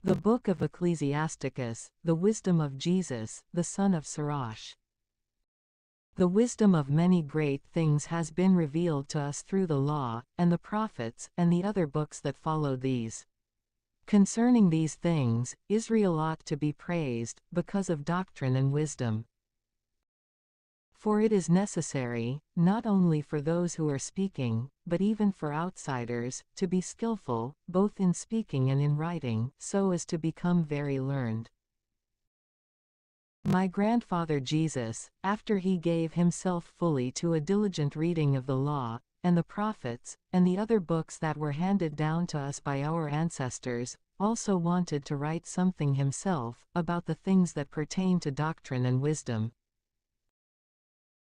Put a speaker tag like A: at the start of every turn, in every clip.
A: The Book of Ecclesiasticus, the wisdom of Jesus, the son of Sirach. The wisdom of many great things has been revealed to us through the law, and the prophets, and the other books that followed these. Concerning these things, Israel ought to be praised, because of doctrine and wisdom. For it is necessary, not only for those who are speaking, but even for outsiders, to be skillful, both in speaking and in writing, so as to become very learned. My grandfather Jesus, after he gave himself fully to a diligent reading of the law, and the prophets, and the other books that were handed down to us by our ancestors, also wanted to write something himself, about the things that pertain to doctrine and wisdom,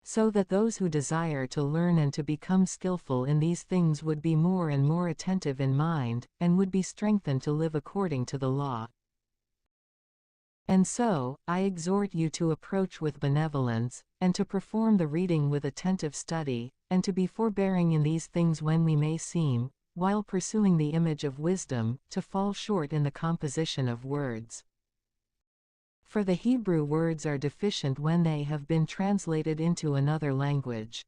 A: so that those who desire to learn and to become skillful in these things would be more and more attentive in mind, and would be strengthened to live according to the law. And so, I exhort you to approach with benevolence, and to perform the reading with attentive study, and to be forbearing in these things when we may seem, while pursuing the image of wisdom, to fall short in the composition of words. For the Hebrew words are deficient when they have been translated into another language.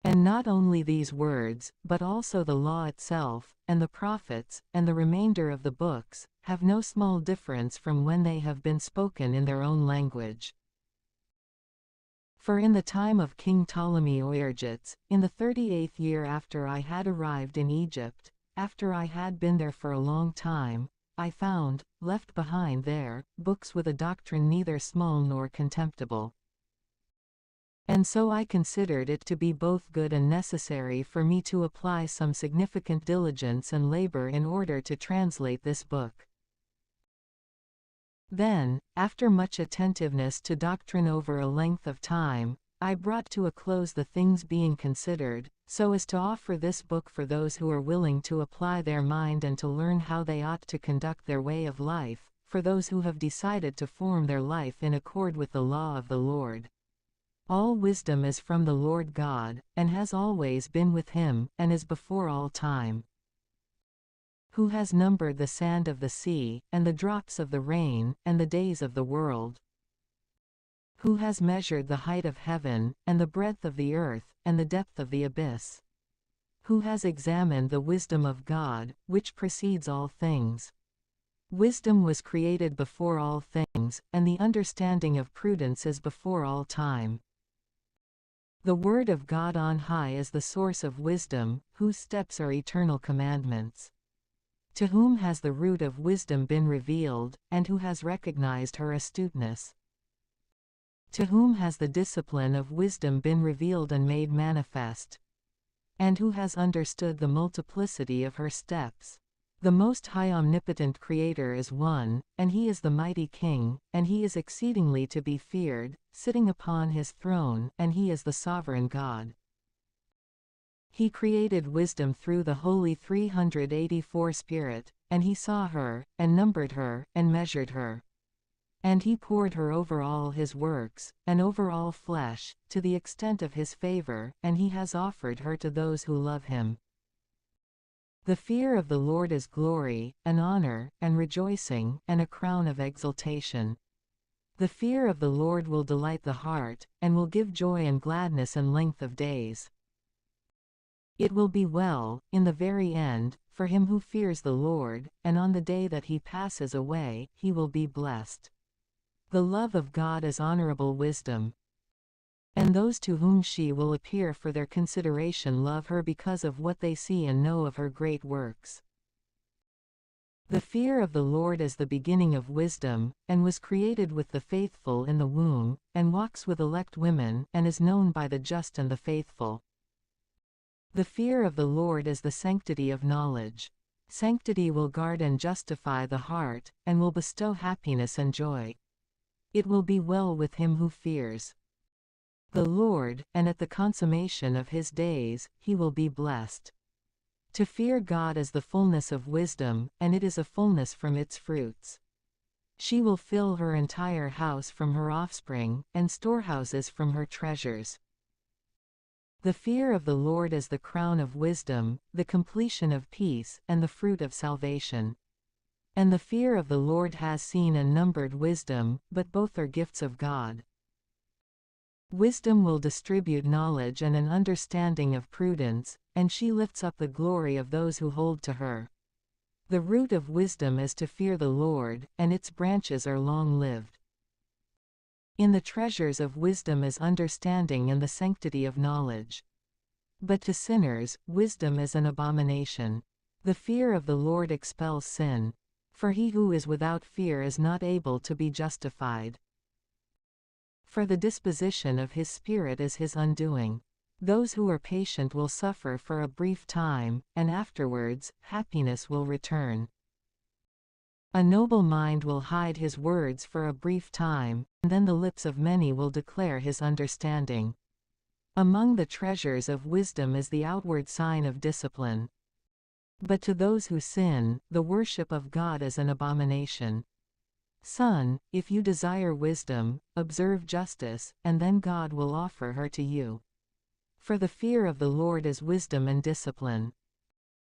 A: And not only these words, but also the law itself, and the prophets, and the remainder of the books, have no small difference from when they have been spoken in their own language. For in the time of King Ptolemy Euergetes, in the 38th year after I had arrived in Egypt, after I had been there for a long time, I found, left behind there, books with a doctrine neither small nor contemptible. And so I considered it to be both good and necessary for me to apply some significant diligence and labor in order to translate this book. Then, after much attentiveness to doctrine over a length of time, I brought to a close the things being considered, so as to offer this book for those who are willing to apply their mind and to learn how they ought to conduct their way of life, for those who have decided to form their life in accord with the law of the Lord. All wisdom is from the Lord God, and has always been with him, and is before all time. Who has numbered the sand of the sea, and the drops of the rain, and the days of the world? Who has measured the height of heaven, and the breadth of the earth, and the depth of the abyss? Who has examined the wisdom of God, which precedes all things? Wisdom was created before all things, and the understanding of prudence is before all time. The word of God on high is the source of wisdom, whose steps are eternal commandments. To whom has the root of wisdom been revealed, and who has recognized her astuteness? To whom has the discipline of wisdom been revealed and made manifest? And who has understood the multiplicity of her steps? The Most High Omnipotent Creator is one, and he is the mighty King, and he is exceedingly to be feared, sitting upon his throne, and he is the sovereign God. He created wisdom through the Holy 384 Spirit, and he saw her, and numbered her, and measured her. And he poured her over all his works, and over all flesh, to the extent of his favor, and he has offered her to those who love him. The fear of the Lord is glory, and honor, and rejoicing, and a crown of exaltation. The fear of the Lord will delight the heart, and will give joy and gladness and length of days. It will be well, in the very end, for him who fears the Lord, and on the day that he passes away, he will be blessed. The love of God is honorable wisdom. And those to whom she will appear for their consideration love her because of what they see and know of her great works. The fear of the Lord is the beginning of wisdom, and was created with the faithful in the womb, and walks with elect women, and is known by the just and the faithful. The fear of the Lord is the sanctity of knowledge. Sanctity will guard and justify the heart, and will bestow happiness and joy. It will be well with him who fears the Lord, and at the consummation of his days, he will be blessed. To fear God is the fullness of wisdom, and it is a fullness from its fruits. She will fill her entire house from her offspring, and storehouses from her treasures. The fear of the Lord is the crown of wisdom, the completion of peace, and the fruit of salvation. And the fear of the Lord has seen and numbered wisdom, but both are gifts of God. Wisdom will distribute knowledge and an understanding of prudence, and she lifts up the glory of those who hold to her. The root of wisdom is to fear the Lord, and its branches are long-lived. In the treasures of wisdom is understanding and the sanctity of knowledge. But to sinners, wisdom is an abomination. The fear of the Lord expels sin. For he who is without fear is not able to be justified. For the disposition of his spirit is his undoing. Those who are patient will suffer for a brief time, and afterwards, happiness will return. A noble mind will hide his words for a brief time, and then the lips of many will declare his understanding. Among the treasures of wisdom is the outward sign of discipline. But to those who sin, the worship of God is an abomination. Son, if you desire wisdom, observe justice, and then God will offer her to you. For the fear of the Lord is wisdom and discipline.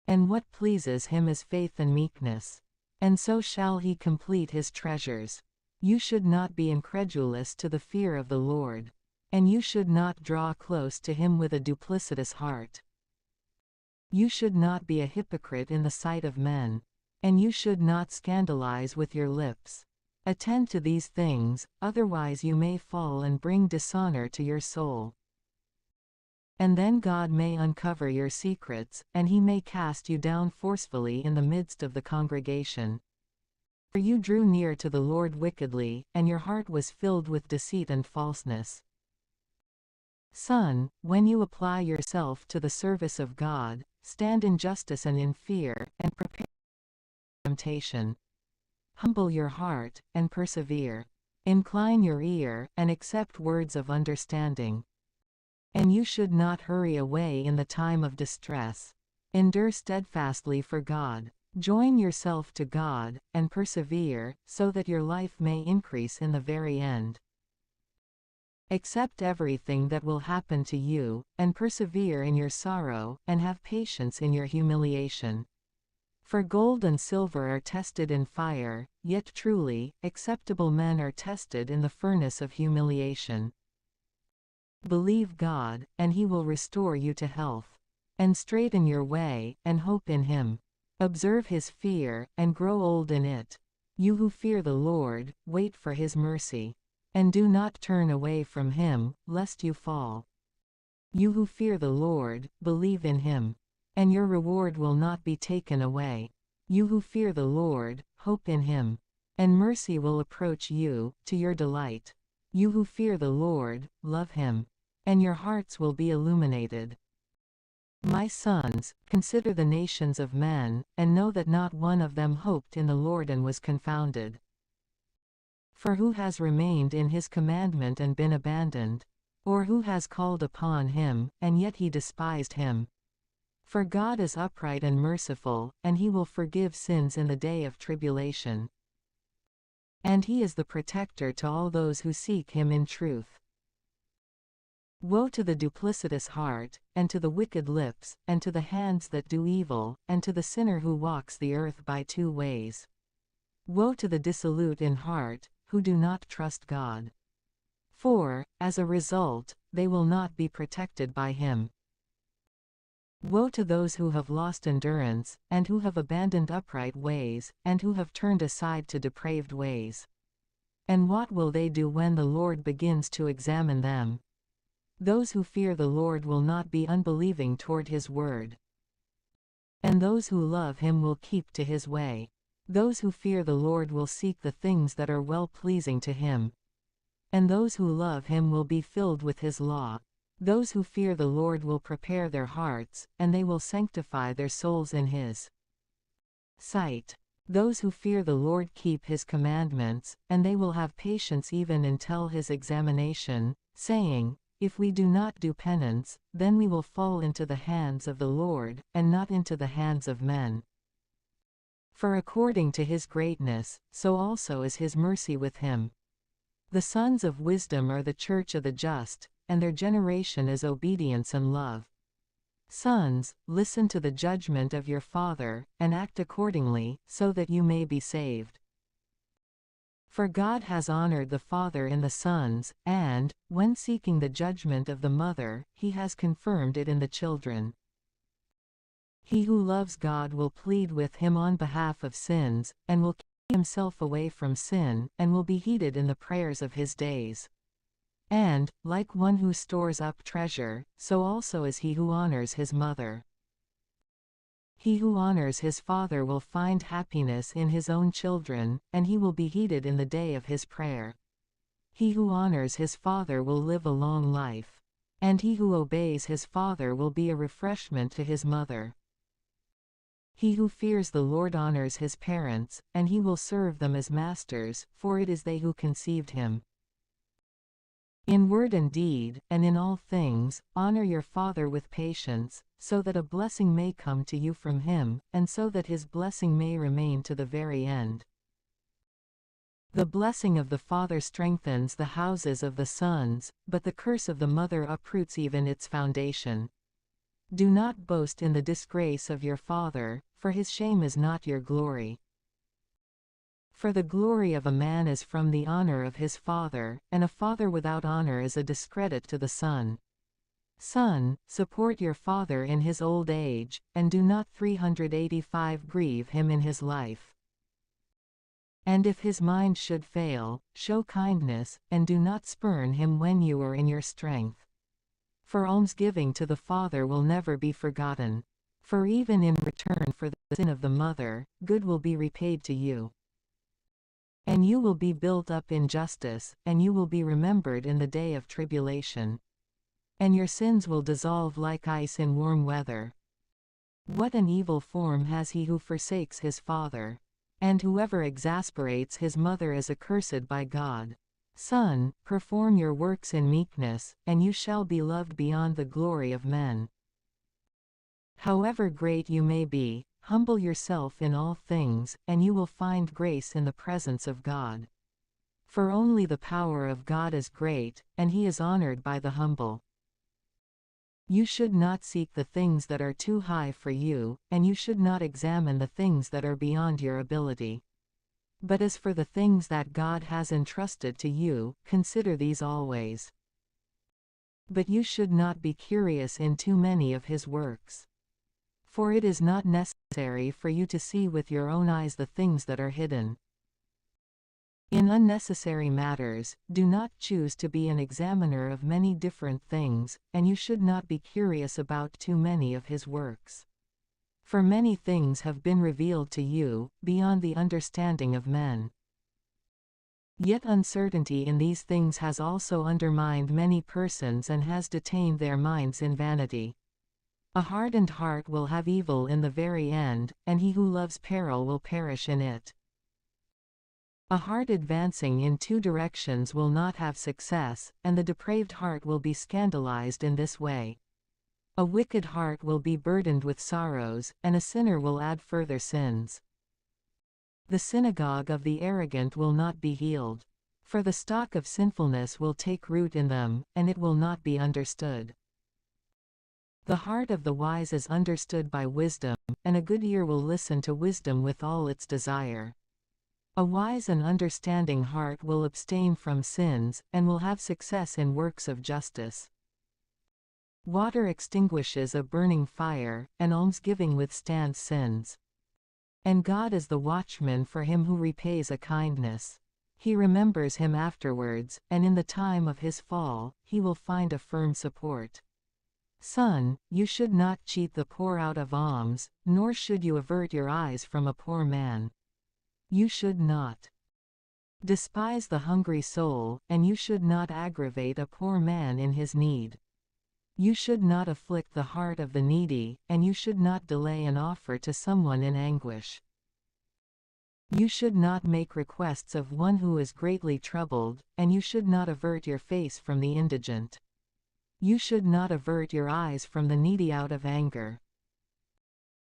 A: And what pleases him is faith and meekness. And so shall he complete his treasures. You should not be incredulous to the fear of the Lord. And you should not draw close to him with a duplicitous heart. You should not be a hypocrite in the sight of men, and you should not scandalize with your lips. Attend to these things, otherwise you may fall and bring dishonor to your soul. And then God may uncover your secrets, and he may cast you down forcefully in the midst of the congregation. For you drew near to the Lord wickedly, and your heart was filled with deceit and falseness. Son, when you apply yourself to the service of God, stand in justice and in fear, and prepare for temptation. Humble your heart, and persevere. Incline your ear, and accept words of understanding. And you should not hurry away in the time of distress. Endure steadfastly for God. Join yourself to God, and persevere, so that your life may increase in the very end. Accept everything that will happen to you, and persevere in your sorrow, and have patience in your humiliation. For gold and silver are tested in fire, yet truly, acceptable men are tested in the furnace of humiliation. Believe God, and he will restore you to health. And straighten your way, and hope in him. Observe his fear, and grow old in it. You who fear the Lord, wait for his mercy. And do not turn away from him, lest you fall. You who fear the Lord, believe in him. And your reward will not be taken away. You who fear the Lord, hope in him. And mercy will approach you, to your delight. You who fear the Lord, love him. And your hearts will be illuminated. My sons, consider the nations of men, and know that not one of them hoped in the Lord and was confounded. For who has remained in his commandment and been abandoned? Or who has called upon him, and yet he despised him? For God is upright and merciful, and he will forgive sins in the day of tribulation. And he is the protector to all those who seek him in truth. Woe to the duplicitous heart, and to the wicked lips, and to the hands that do evil, and to the sinner who walks the earth by two ways. Woe to the dissolute in heart, who do not trust God. For, as a result, they will not be protected by him. Woe to those who have lost endurance, and who have abandoned upright ways, and who have turned aside to depraved ways. And what will they do when the Lord begins to examine them? Those who fear the Lord will not be unbelieving toward his word. And those who love him will keep to his way. Those who fear the Lord will seek the things that are well-pleasing to him. And those who love him will be filled with his law. Those who fear the Lord will prepare their hearts, and they will sanctify their souls in his sight. Those who fear the Lord keep his commandments, and they will have patience even until his examination, saying, if we do not do penance, then we will fall into the hands of the Lord, and not into the hands of men. For according to his greatness, so also is his mercy with him. The sons of wisdom are the church of the just, and their generation is obedience and love. Sons, listen to the judgment of your father, and act accordingly, so that you may be saved. For God has honored the father in the sons, and, when seeking the judgment of the mother, he has confirmed it in the children. He who loves God will plead with him on behalf of sins, and will keep himself away from sin, and will be heeded in the prayers of his days. And, like one who stores up treasure, so also is he who honors his mother. He who honors his father will find happiness in his own children, and he will be heeded in the day of his prayer. He who honors his father will live a long life. And he who obeys his father will be a refreshment to his mother. He who fears the Lord honors his parents, and he will serve them as masters, for it is they who conceived him. In word and deed, and in all things, honor your father with patience, so that a blessing may come to you from him, and so that his blessing may remain to the very end. The blessing of the father strengthens the houses of the sons, but the curse of the mother uproots even its foundation. Do not boast in the disgrace of your father, for his shame is not your glory. For the glory of a man is from the honor of his father, and a father without honor is a discredit to the son. Son, support your father in his old age, and do not 385 grieve him in his life. And if his mind should fail, show kindness, and do not spurn him when you are in your strength. For almsgiving to the father will never be forgotten. For even in return for the sin of the mother, good will be repaid to you. And you will be built up in justice, and you will be remembered in the day of tribulation. And your sins will dissolve like ice in warm weather. What an evil form has he who forsakes his father! And whoever exasperates his mother is accursed by God. Son, perform your works in meekness, and you shall be loved beyond the glory of men. However great you may be, humble yourself in all things, and you will find grace in the presence of God. For only the power of God is great, and he is honored by the humble. You should not seek the things that are too high for you, and you should not examine the things that are beyond your ability. But as for the things that God has entrusted to you, consider these always. But you should not be curious in too many of his works. For it is not necessary for you to see with your own eyes the things that are hidden. In unnecessary matters, do not choose to be an examiner of many different things, and you should not be curious about too many of his works. For many things have been revealed to you, beyond the understanding of men. Yet uncertainty in these things has also undermined many persons and has detained their minds in vanity. A hardened heart will have evil in the very end, and he who loves peril will perish in it. A heart advancing in two directions will not have success, and the depraved heart will be scandalized in this way. A wicked heart will be burdened with sorrows, and a sinner will add further sins. The synagogue of the arrogant will not be healed. For the stock of sinfulness will take root in them, and it will not be understood. The heart of the wise is understood by wisdom, and a good ear will listen to wisdom with all its desire. A wise and understanding heart will abstain from sins, and will have success in works of justice. Water extinguishes a burning fire, and almsgiving withstands sins. And God is the watchman for him who repays a kindness. He remembers him afterwards, and in the time of his fall, he will find a firm support. Son, you should not cheat the poor out of alms, nor should you avert your eyes from a poor man. You should not despise the hungry soul, and you should not aggravate a poor man in his need. You should not afflict the heart of the needy, and you should not delay an offer to someone in anguish. You should not make requests of one who is greatly troubled, and you should not avert your face from the indigent. You should not avert your eyes from the needy out of anger.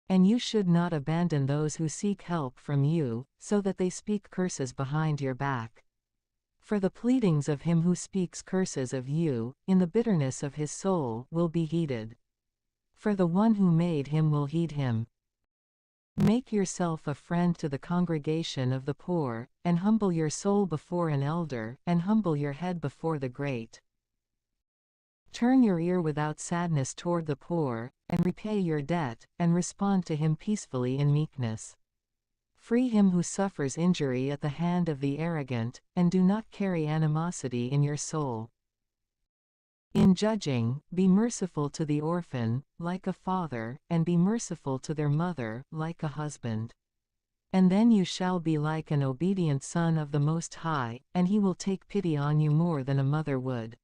A: And you should not abandon those who seek help from you, so that they speak curses behind your back. For the pleadings of him who speaks curses of you, in the bitterness of his soul, will be heeded. for the one who made him will heed him. Make yourself a friend to the congregation of the poor, and humble your soul before an elder, and humble your head before the great. Turn your ear without sadness toward the poor, and repay your debt, and respond to him peacefully in meekness. Free him who suffers injury at the hand of the arrogant, and do not carry animosity in your soul. In judging, be merciful to the orphan, like a father, and be merciful to their mother, like a husband. And then you shall be like an obedient son of the Most High, and he will take pity on you more than a mother would.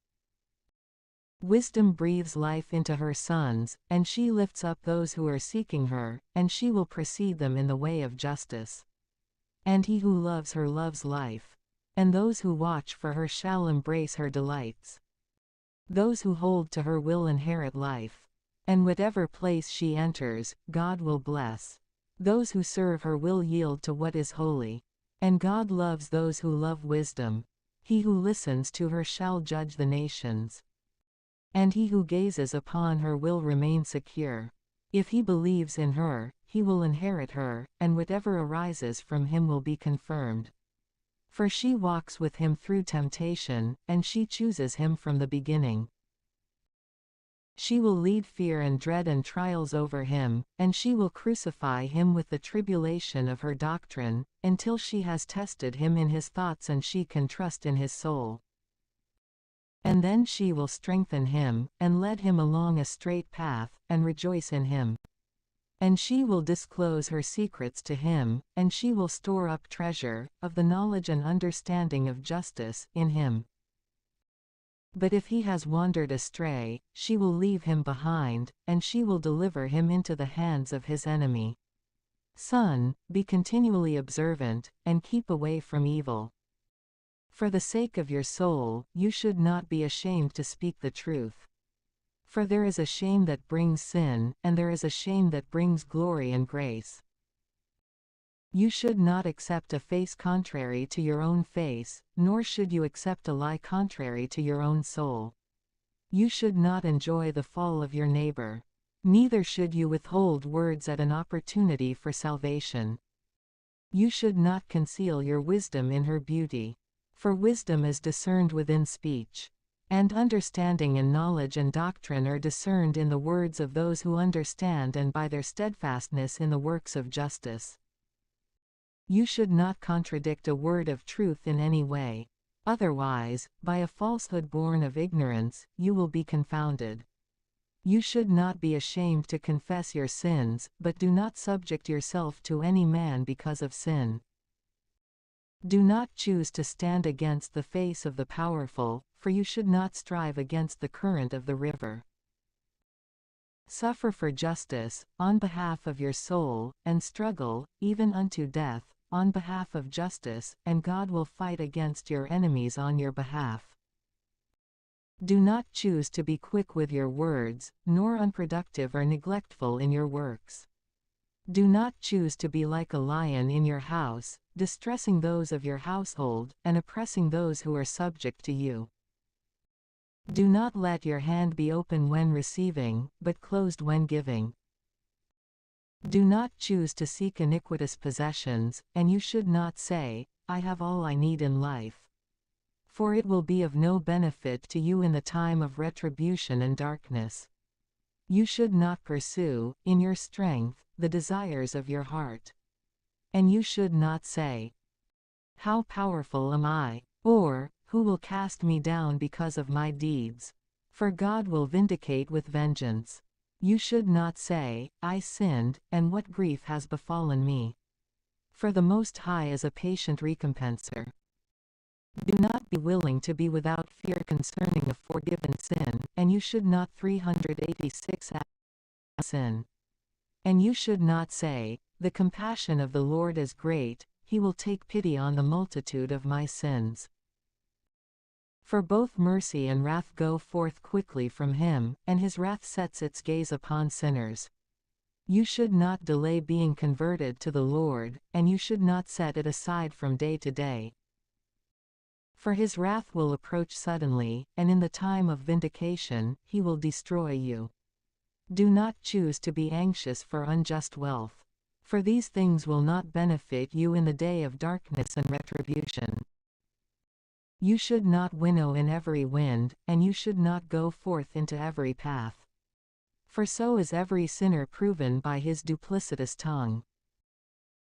A: Wisdom breathes life into her sons, and she lifts up those who are seeking her, and she will precede them in the way of justice. And he who loves her loves life, and those who watch for her shall embrace her delights. Those who hold to her will inherit life, and whatever place she enters, God will bless. Those who serve her will yield to what is holy, and God loves those who love wisdom. He who listens to her shall judge the nations, and he who gazes upon her will remain secure. If he believes in her, he will inherit her, and whatever arises from him will be confirmed. For she walks with him through temptation, and she chooses him from the beginning. She will lead fear and dread and trials over him, and she will crucify him with the tribulation of her doctrine, until she has tested him in his thoughts and she can trust in his soul. And then she will strengthen him, and lead him along a straight path, and rejoice in him. And she will disclose her secrets to him, and she will store up treasure, of the knowledge and understanding of justice, in him. But if he has wandered astray, she will leave him behind, and she will deliver him into the hands of his enemy. Son, be continually observant, and keep away from evil. For the sake of your soul, you should not be ashamed to speak the truth. For there is a shame that brings sin, and there is a shame that brings glory and grace. You should not accept a face contrary to your own face, nor should you accept a lie contrary to your own soul. You should not enjoy the fall of your neighbor. Neither should you withhold words at an opportunity for salvation. You should not conceal your wisdom in her beauty. For wisdom is discerned within speech, and understanding and knowledge and doctrine are discerned in the words of those who understand and by their steadfastness in the works of justice. You should not contradict a word of truth in any way. Otherwise, by a falsehood born of ignorance, you will be confounded. You should not be ashamed to confess your sins, but do not subject yourself to any man because of sin. Do not choose to stand against the face of the powerful, for you should not strive against the current of the river. Suffer for justice, on behalf of your soul, and struggle, even unto death, on behalf of justice, and God will fight against your enemies on your behalf. Do not choose to be quick with your words, nor unproductive or neglectful in your works. Do not choose to be like a lion in your house, distressing those of your household, and oppressing those who are subject to you. Do not let your hand be open when receiving, but closed when giving. Do not choose to seek iniquitous possessions, and you should not say, I have all I need in life. For it will be of no benefit to you in the time of retribution and darkness. You should not pursue, in your strength, the desires of your heart. And you should not say, how powerful am I? Or, who will cast me down because of my deeds? For God will vindicate with vengeance. You should not say, I sinned, and what grief has befallen me? For the Most High is a patient recompenser. Do not be willing to be without fear concerning a forgiven sin, and you should not 386 sin. And you should not say, the compassion of the Lord is great, he will take pity on the multitude of my sins. For both mercy and wrath go forth quickly from him, and his wrath sets its gaze upon sinners. You should not delay being converted to the Lord, and you should not set it aside from day to day. For his wrath will approach suddenly, and in the time of vindication, he will destroy you. Do not choose to be anxious for unjust wealth. For these things will not benefit you in the day of darkness and retribution. You should not winnow in every wind, and you should not go forth into every path. For so is every sinner proven by his duplicitous tongue.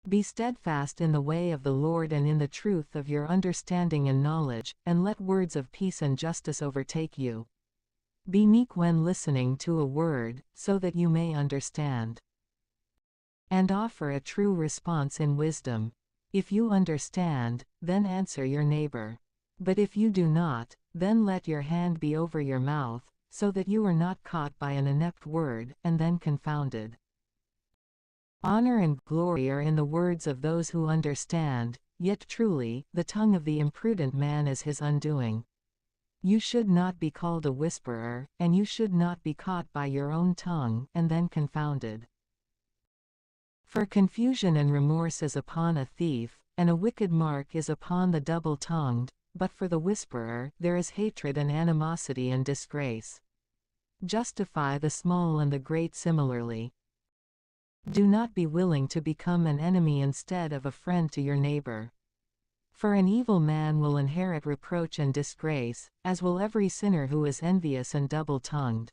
A: Be steadfast in the way of the Lord and in the truth of your understanding and knowledge, and let words of peace and justice overtake you. Be meek when listening to a word, so that you may understand. And offer a true response in wisdom. If you understand, then answer your neighbor. But if you do not, then let your hand be over your mouth, so that you are not caught by an inept word, and then confounded. Honor and glory are in the words of those who understand, yet truly, the tongue of the imprudent man is his undoing. You should not be called a whisperer, and you should not be caught by your own tongue, and then confounded. For confusion and remorse is upon a thief, and a wicked mark is upon the double-tongued, but for the whisperer, there is hatred and animosity and disgrace. Justify the small and the great similarly. Do not be willing to become an enemy instead of a friend to your neighbor. For an evil man will inherit reproach and disgrace, as will every sinner who is envious and double-tongued.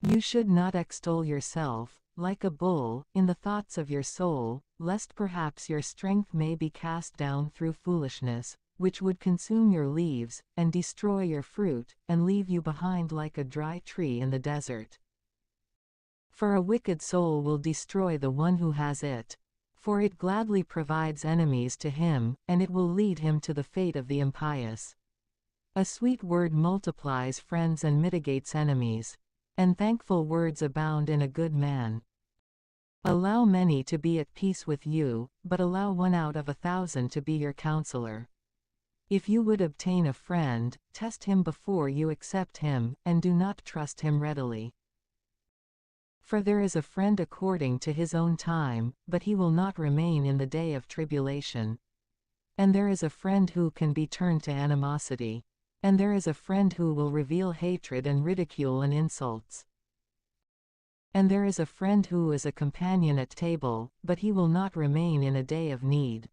A: You should not extol yourself, like a bull, in the thoughts of your soul, lest perhaps your strength may be cast down through foolishness, which would consume your leaves, and destroy your fruit, and leave you behind like a dry tree in the desert. For a wicked soul will destroy the one who has it. For it gladly provides enemies to him, and it will lead him to the fate of the impious. A sweet word multiplies friends and mitigates enemies. And thankful words abound in a good man. Allow many to be at peace with you, but allow 1 out of 1,000 to be your counselor. If you would obtain a friend, test him before you accept him, and do not trust him readily. For there is a friend according to his own time, but he will not remain in the day of tribulation. And there is a friend who can be turned to animosity. And there is a friend who will reveal hatred and ridicule and insults. And there is a friend who is a companion at table, but he will not remain in a day of need.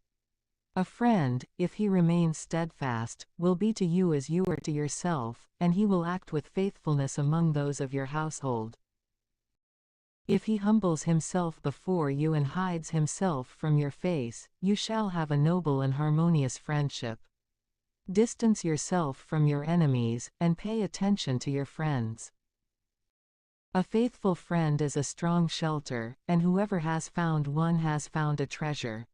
A: A friend, if he remains steadfast, will be to you as you are to yourself, and he will act with faithfulness among those of your household. If he humbles himself before you and hides himself from your face, you shall have a noble and harmonious friendship. Distance yourself from your enemies, and pay attention to your friends. A faithful friend is a strong shelter, and whoever has found one has found a treasure.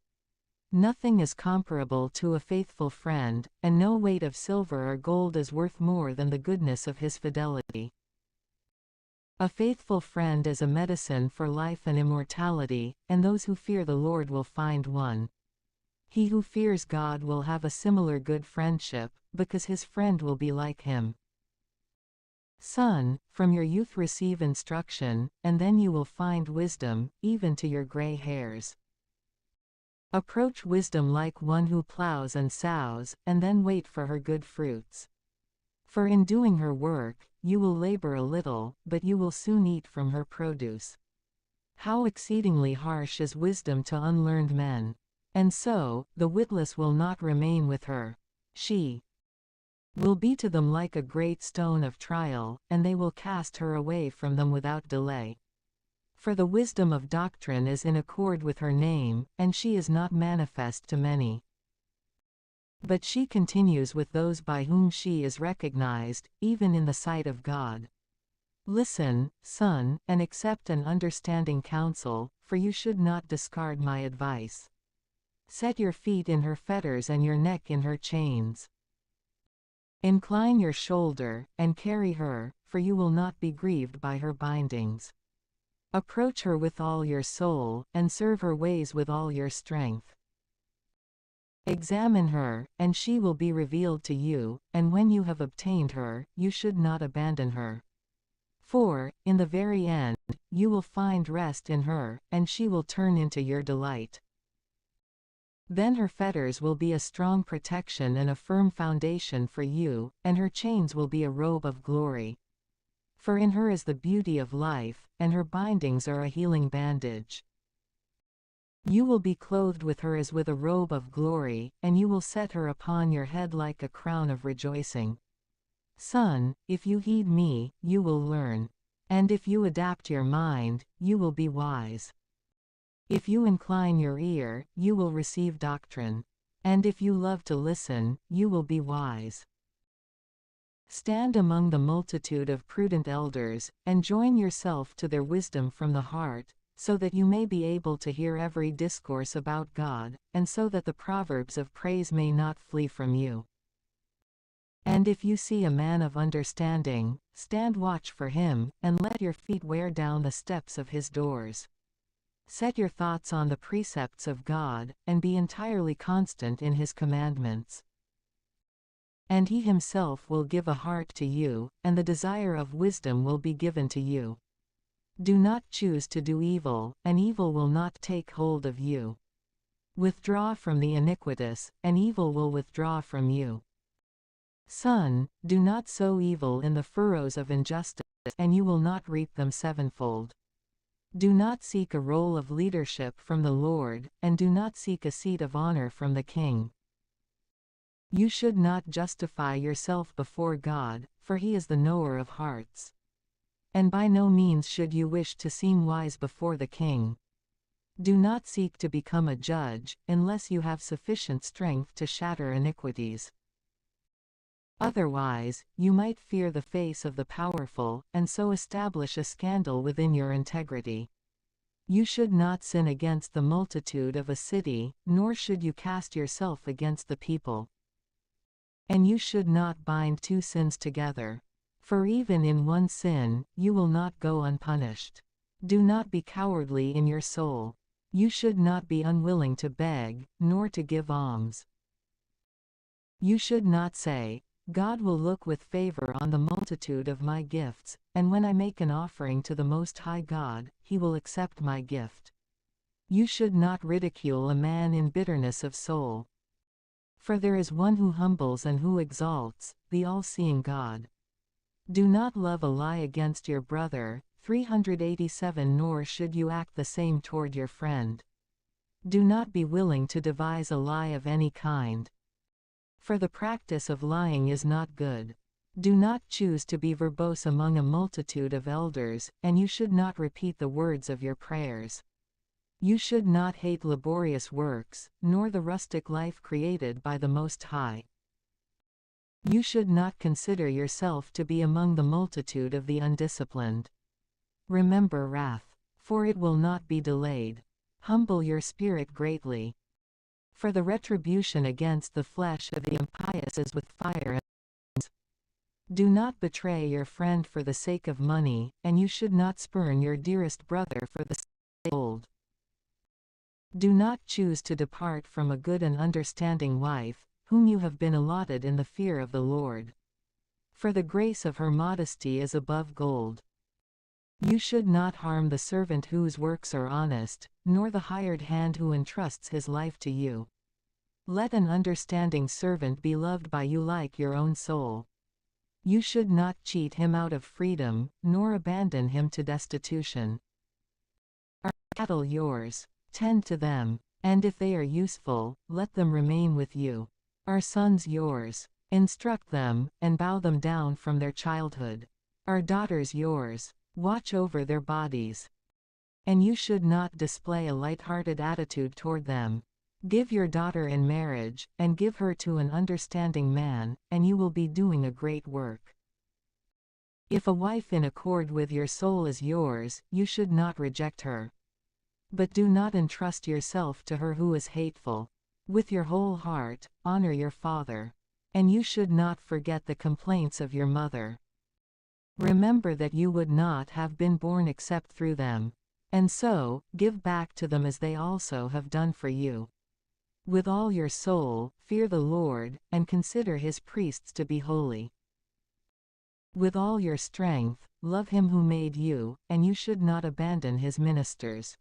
A: Nothing is comparable to a faithful friend, and no weight of silver or gold is worth more than the goodness of his fidelity. A faithful friend is a medicine for life and immortality, and those who fear the Lord will find one. He who fears God will have a similar good friendship, because his friend will be like him. Son, from your youth receive instruction, and then you will find wisdom, even to your gray hairs. Approach wisdom like one who plows and sows, and then wait for her good fruits. For in doing her work, you will labor a little, but you will soon eat from her produce. How exceedingly harsh is wisdom to unlearned men! And so, the witless will not remain with her. She will be to them like a great stone of trial, and they will cast her away from them without delay. For the wisdom of doctrine is in accord with her name, and she is not manifest to many. But she continues with those by whom she is recognized, even in the sight of God. Listen, son, and accept an understanding counsel, for you should not discard my advice. Set your feet in her fetters and your neck in her chains. Incline your shoulder, and carry her, for you will not be grieved by her bindings. Approach her with all your soul, and serve her ways with all your strength. Examine her, and she will be revealed to you, and when you have obtained her, you should not abandon her. For, in the very end, you will find rest in her, and she will turn into your delight. Then her fetters will be a strong protection and a firm foundation for you, and her chains will be a robe of glory. For in her is the beauty of life, and her bindings are a healing bandage. You will be clothed with her as with a robe of glory, and you will set her upon your head like a crown of rejoicing. Son, if you heed me, you will learn. And if you adapt your mind, you will be wise. If you incline your ear, you will receive doctrine. And if you love to listen, you will be wise. Stand among the multitude of prudent elders, and join yourself to their wisdom from the heart, so that you may be able to hear every discourse about God, and so that the proverbs of praise may not flee from you. And if you see a man of understanding, stand watch for him, and let your feet wear down the steps of his doors. Set your thoughts on the precepts of God, and be entirely constant in his commandments. And he himself will give a heart to you, and the desire of wisdom will be given to you. Do not choose to do evil, and evil will not take hold of you. Withdraw from the iniquitous, and evil will withdraw from you. Son, do not sow evil in the furrows of injustice, and you will not reap them sevenfold. Do not seek a role of leadership from the Lord, and do not seek a seat of honor from the king. You should not justify yourself before God, for he is the knower of hearts. And by no means should you wish to seem wise before the king. Do not seek to become a judge, unless you have sufficient strength to shatter iniquities. Otherwise, you might fear the face of the powerful, and so establish a scandal within your integrity. You should not sin against the multitude of a city, nor should you cast yourself against the people. And you should not bind two sins together. For even in one sin, you will not go unpunished. Do not be cowardly in your soul. You should not be unwilling to beg, nor to give alms. You should not say, God will look with favor on the multitude of my gifts, and when I make an offering to the Most High God, he will accept my gift. You should not ridicule a man in bitterness of soul. For there is one who humbles and who exalts, the all-seeing God. Do not love a lie against your brother. 387 Nor should you act the same toward your friend. Do not be willing to devise a lie of any kind. For the practice of lying is not good. Do not choose to be verbose among a multitude of elders, and you should not repeat the words of your prayers. You should not hate laborious works, nor the rustic life created by the Most High. You should not consider yourself to be among the multitude of the undisciplined. Remember wrath, for it will not be delayed. Humble your spirit greatly. For the retribution against the flesh of the impious is with fire and flames. Do not betray your friend for the sake of money, and you should not spurn your dearest brother for the sake of gold. Do not choose to depart from a good and understanding wife, whom you have been allotted in the fear of the Lord. For the grace of her modesty is above gold. You should not harm the servant whose works are honest, nor the hired hand who entrusts his life to you. Let an understanding servant be loved by you like your own soul. You should not cheat him out of freedom, nor abandon him to destitution. Are cattle yours? Tend to them, and if they are useful, let them remain with you. Are sons yours? Instruct them, and bow them down from their childhood. Are daughters yours? Watch over their bodies. And you should not display a light-hearted attitude toward them. Give your daughter in marriage, and give her to an understanding man, and you will be doing a great work. If a wife in accord with your soul is yours, you should not reject her. But do not entrust yourself to her who is hateful. With your whole heart, honor your father. And you should not forget the complaints of your mother. Remember that you would not have been born except through them. And so, give back to them as they also have done for you. With all your soul, fear the Lord, and consider his priests to be holy. With all your strength, love him who made you, and you should not abandon his ministers.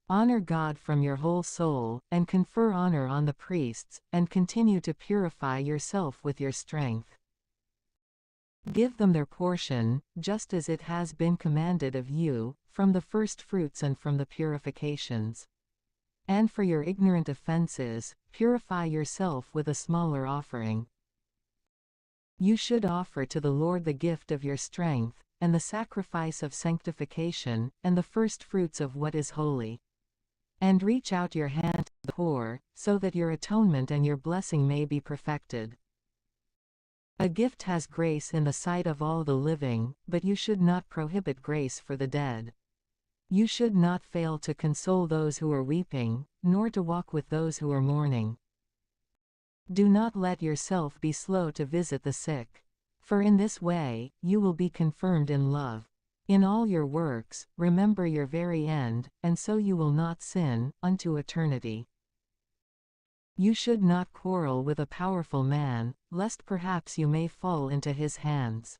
A: Honor God from your whole soul, and confer honor on the priests, and continue to purify yourself with your strength. Give them their portion, just as it has been commanded of you, from the first fruits and from the purifications. And for your ignorant offenses, purify yourself with a smaller offering. You should offer to the Lord the gift of your strength, and the sacrifice of sanctification, and the first fruits of what is holy. And reach out your hand to the poor, so that your atonement and your blessing may be perfected. A gift has grace in the sight of all the living, but you should not prohibit grace for the dead. You should not fail to console those who are weeping, nor to walk with those who are mourning. Do not let yourself be slow to visit the sick. For in this way, you will be confirmed in love. In all your works, remember your very end, and so you will not sin, unto eternity. You should not quarrel with a powerful man, lest perhaps you may fall into his hands.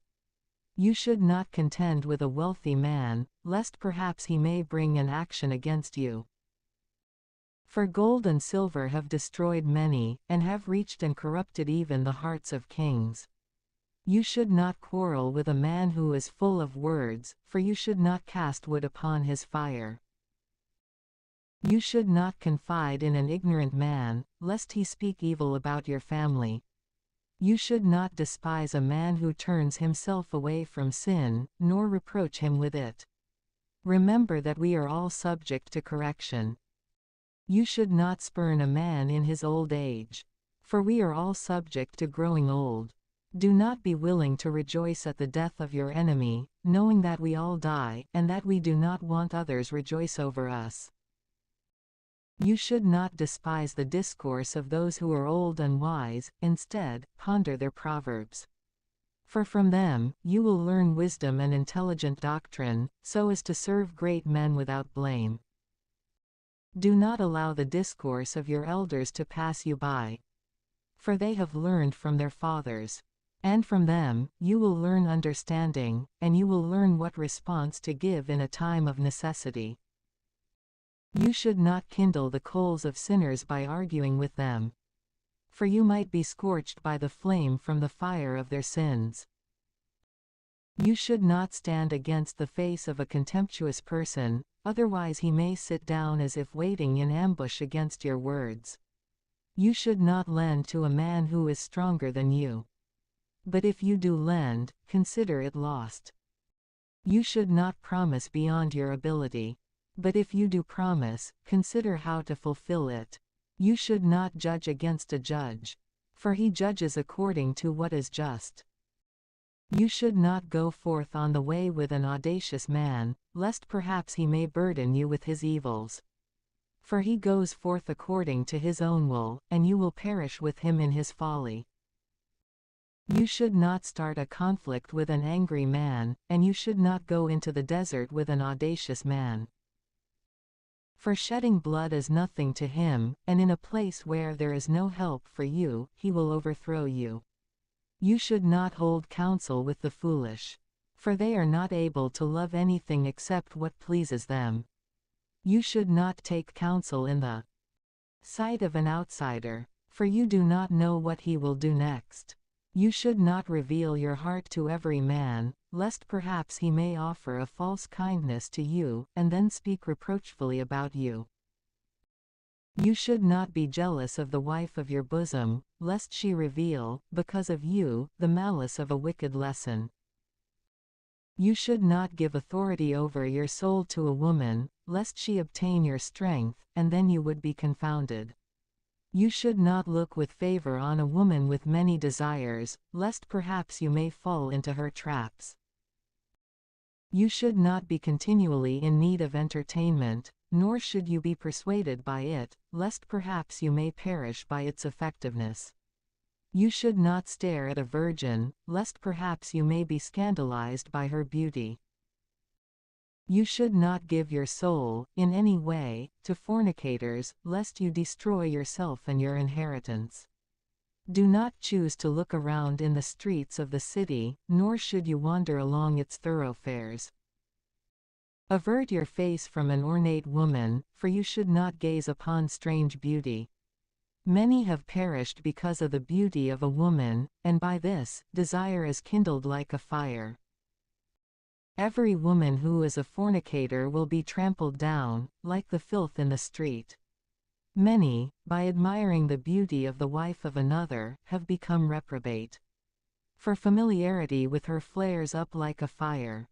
A: You should not contend with a wealthy man, lest perhaps he may bring an action against you. For gold and silver have destroyed many, and have reached and corrupted even the hearts of kings. You should not quarrel with a man who is full of words, for you should not cast wood upon his fire. You should not confide in an ignorant man, lest he speak evil about your family. You should not despise a man who turns himself away from sin, nor reproach him with it. Remember that we are all subject to correction. You should not spurn a man in his old age. For we are all subject to growing old. Do not be willing to rejoice at the death of your enemy, knowing that we all die, and that we do not want others rejoice over us. You should not despise the discourse of those who are old and wise, instead, ponder their proverbs. For from them, you will learn wisdom and intelligent doctrine, so as to serve great men without blame. Do not allow the discourse of your elders to pass you by. For they have learned from their fathers. And from them, you will learn understanding, and you will learn what response to give in a time of necessity. You should not kindle the coals of sinners by arguing with them. For you might be scorched by the flame from the fire of their sins. You should not stand against the face of a contemptuous person, otherwise he may sit down as if waiting in ambush against your words. You should not lend to a man who is stronger than you. But if you do lend, consider it lost. You should not promise beyond your ability. But if you do promise, consider how to fulfill it. You should not judge against a judge. For he judges according to what is just. You should not go forth on the way with an audacious man, lest perhaps he may burden you with his evils. For he goes forth according to his own will, and you will perish with him in his folly. You should not start a conflict with an angry man, and you should not go into the desert with an audacious man. For shedding blood is nothing to him, and in a place where there is no help for you, he will overthrow you. You should not hold counsel with the foolish. For they are not able to love anything except what pleases them. You should not take counsel in the sight of an outsider, for you do not know what he will do next. You should not reveal your heart to every man, lest perhaps he may offer a false kindness to you, and then speak reproachfully about you. You should not be jealous of the wife of your bosom, lest she reveal, because of you, the malice of a wicked lesson. You should not give authority over your soul to a woman, lest she obtain your strength, and then you would be confounded. You should not look with favor on a woman with many desires, lest perhaps you may fall into her traps. You should not be continually in need of entertainment, nor should you be persuaded by it, lest perhaps you may perish by its effectiveness. You should not stare at a virgin, lest perhaps you may be scandalized by her beauty. You should not give your soul, in any way, to fornicators, lest you destroy yourself and your inheritance. Do not choose to look around in the streets of the city, nor should you wander along its thoroughfares. Avert your face from an ornate woman, for you should not gaze upon strange beauty. Many have perished because of the beauty of a woman, and by this, desire is kindled like a fire. Every woman who is a fornicator will be trampled down, like the filth in the street. Many, by admiring the beauty of the wife of another, have become reprobate. For familiarity with her flares up like a fire.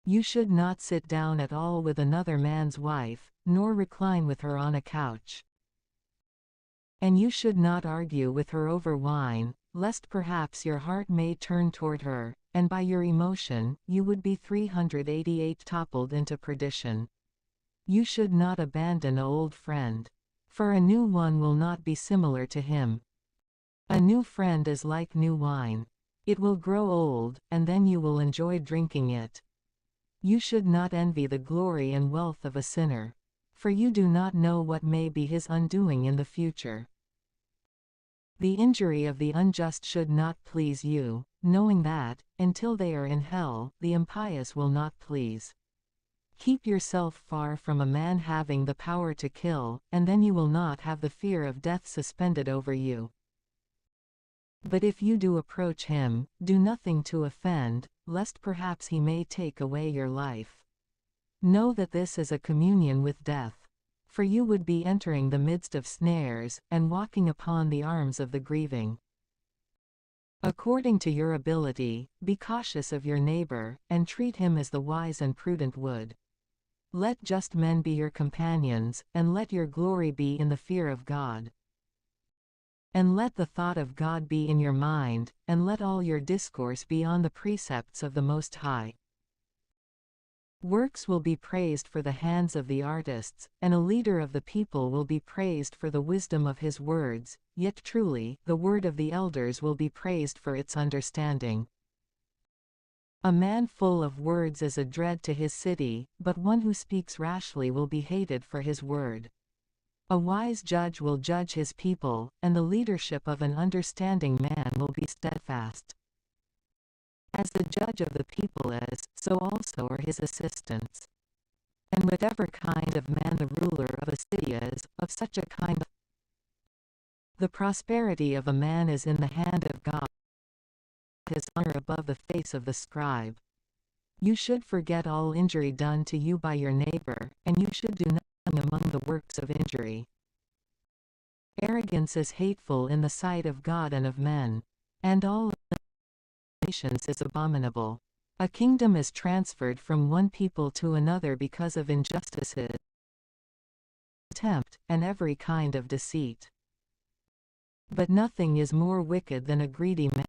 A: You should not sit down at all with another man's wife, nor recline with her on a couch. And you should not argue with her over wine, lest perhaps your heart may turn toward her, and by your emotion, you would be 388 toppled into perdition. You should not abandon an old friend. For a new one will not be similar to him. A new friend is like new wine. It will grow old, and then you will enjoy drinking it. You should not envy the glory and wealth of a sinner. For you do not know what may be his undoing in the future. The injury of the unjust should not please you, knowing that, until they are in hell, the impious will not please. Keep yourself far from a man having the power to kill, and then you will not have the fear of death suspended over you. But if you do approach him, do nothing to offend, lest perhaps he may take away your life. Know that this is a communion with death. For you would be entering the midst of snares, and walking upon the arms of the grieving. According to your ability, be cautious of your neighbor, and treat him as the wise and prudent would. Let just men be your companions, and let your glory be in the fear of God. And let the thought of God be in your mind, and let all your discourse be on the precepts of the Most High. Works will be praised for the hands of the artists, and a leader of the people will be praised for the wisdom of his words, yet truly, the word of the elders will be praised for its understanding. A man full of words is a dread to his city, but one who speaks rashly will be hated for his word. A wise judge will judge his people, and the leadership of an understanding man will be steadfast. As the judge of the people is, so also are his assistants. And whatever kind of man the ruler of a city is, of such a kind the prosperity of a man is in the hand of God, his honor above the face of the scribe. You should forget all injury done to you by your neighbor, and you should do nothing among the works of injury. Arrogance is hateful in the sight of God and of men, and all nations is abominable. A kingdom is transferred from one people to another because of injustices, contempt, and every kind of deceit. But nothing is more wicked than a greedy man.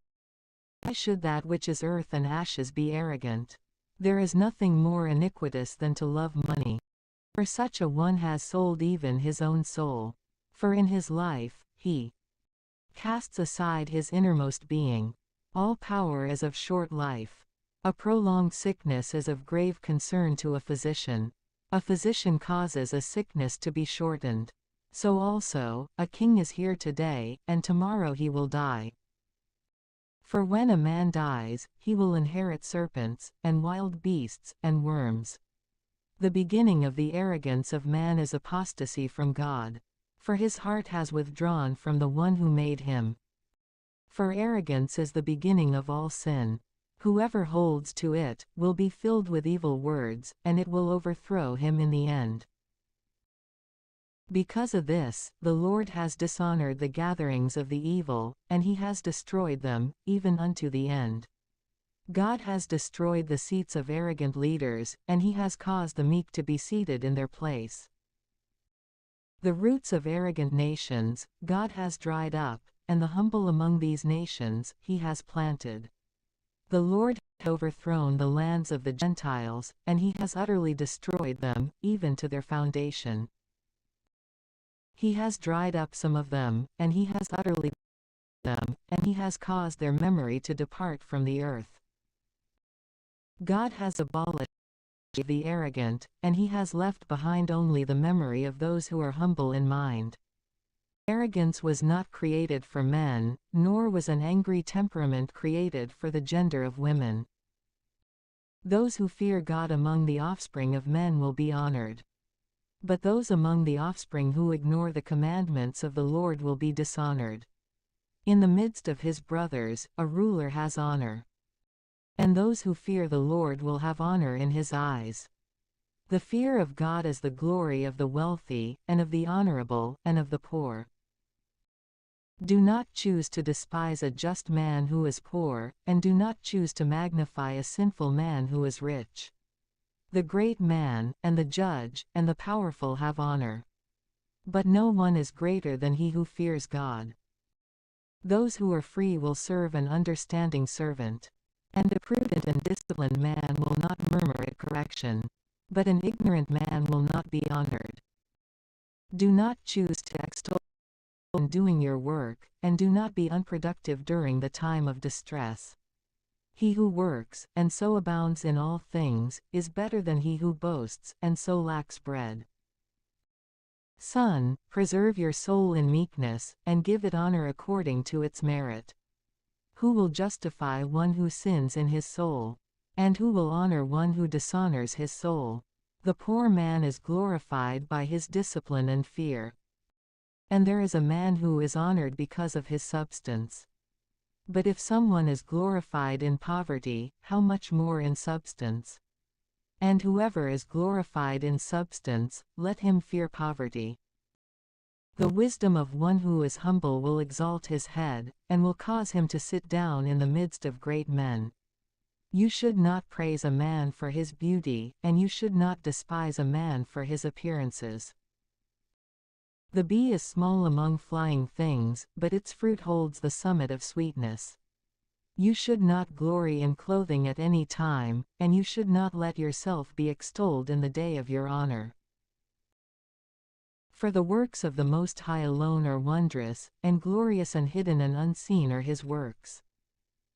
A: Why should that which is earth and ashes be arrogant? There is nothing more iniquitous than to love money. For such a one has sold even his own soul. For in his life, he casts aside his innermost being. All power is of short life. A prolonged sickness is of grave concern to a physician. A physician causes a sickness to be shortened. So also, a king is here today, and tomorrow he will die. For when a man dies, he will inherit serpents, and wild beasts, and worms. The beginning of the arrogance of man is apostasy from God. For his heart has withdrawn from the one who made him. For arrogance is the beginning of all sin. Whoever holds to it, will be filled with evil words, and it will overthrow him in the end. Because of this, the Lord has dishonored the gatherings of the evil, and he has destroyed them, even unto the end. God has destroyed the seats of arrogant leaders, and he has caused the meek to be seated in their place. The roots of arrogant nations, God has dried up, and the humble among these nations, he has planted. The Lord has overthrown the lands of the Gentiles, and he has utterly destroyed them, even to their foundation. He has dried up some of them, and he has utterly them, and he has caused their memory to depart from the earth. God has abolished the arrogant, and he has left behind only the memory of those who are humble in mind. Arrogance was not created for men, nor was an angry temperament created for the gender of women. Those who fear God among the offspring of men will be honored. But those among the offspring who ignore the commandments of the Lord will be dishonored. In the midst of his brothers, a ruler has honor. And those who fear the Lord will have honor in his eyes. The fear of God is the glory of the wealthy, and of the honorable, and of the poor. Do not choose to despise a just man who is poor, and do not choose to magnify a sinful man who is rich. The great man, and the judge, and the powerful have honor. But no one is greater than he who fears God. Those who are free will serve an understanding servant. And a prudent and disciplined man will not murmur at correction. But an ignorant man will not be honored. Do not choose to extol in doing your work, and do not be unproductive during the time of distress. He who works, and so abounds in all things, is better than he who boasts, and so lacks bread. Son, preserve your soul in meekness, and give it honor according to its merit. Who will justify one who sins in his soul? And who will honor one who dishonors his soul? The poor man is glorified by his discipline and fear. And there is a man who is honored because of his substance. But if someone is glorified in poverty, how much more in substance? And whoever is glorified in substance, let him fear poverty. The wisdom of one who is humble will exalt his head, and will cause him to sit down in the midst of great men. You should not praise a man for his beauty, and you should not despise a man for his appearances. The bee is small among flying things, but its fruit holds the summit of sweetness. You should not glory in clothing at any time, and you should not let yourself be extolled in the day of your honor. For the works of the Most High alone are wondrous, and glorious, and hidden and unseen are his works.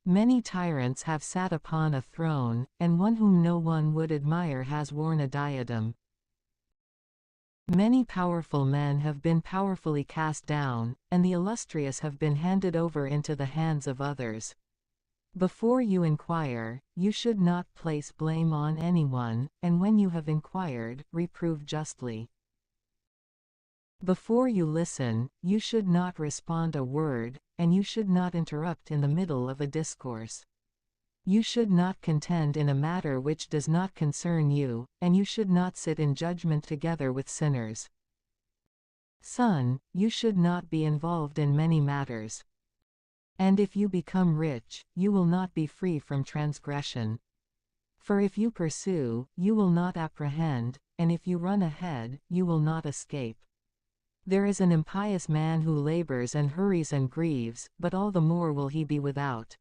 A: Many tyrants have sat upon a throne, and one whom no one would admire has worn a diadem. Many powerful men have been powerfully cast down, and the illustrious have been handed over into the hands of others. Before you inquire, you should not place blame on anyone, and when you have inquired, reprove justly. Before you listen, you should not respond a word, and you should not interrupt in the middle of a discourse. You should not contend in a matter which does not concern you, and you should not sit in judgment together with sinners. Son, you should not be involved in many matters. And if you become rich, you will not be free from transgression. For if you pursue, you will not apprehend, and if you run ahead, you will not escape. There is an impious man who labors and hurries and grieves, but all the more will he be without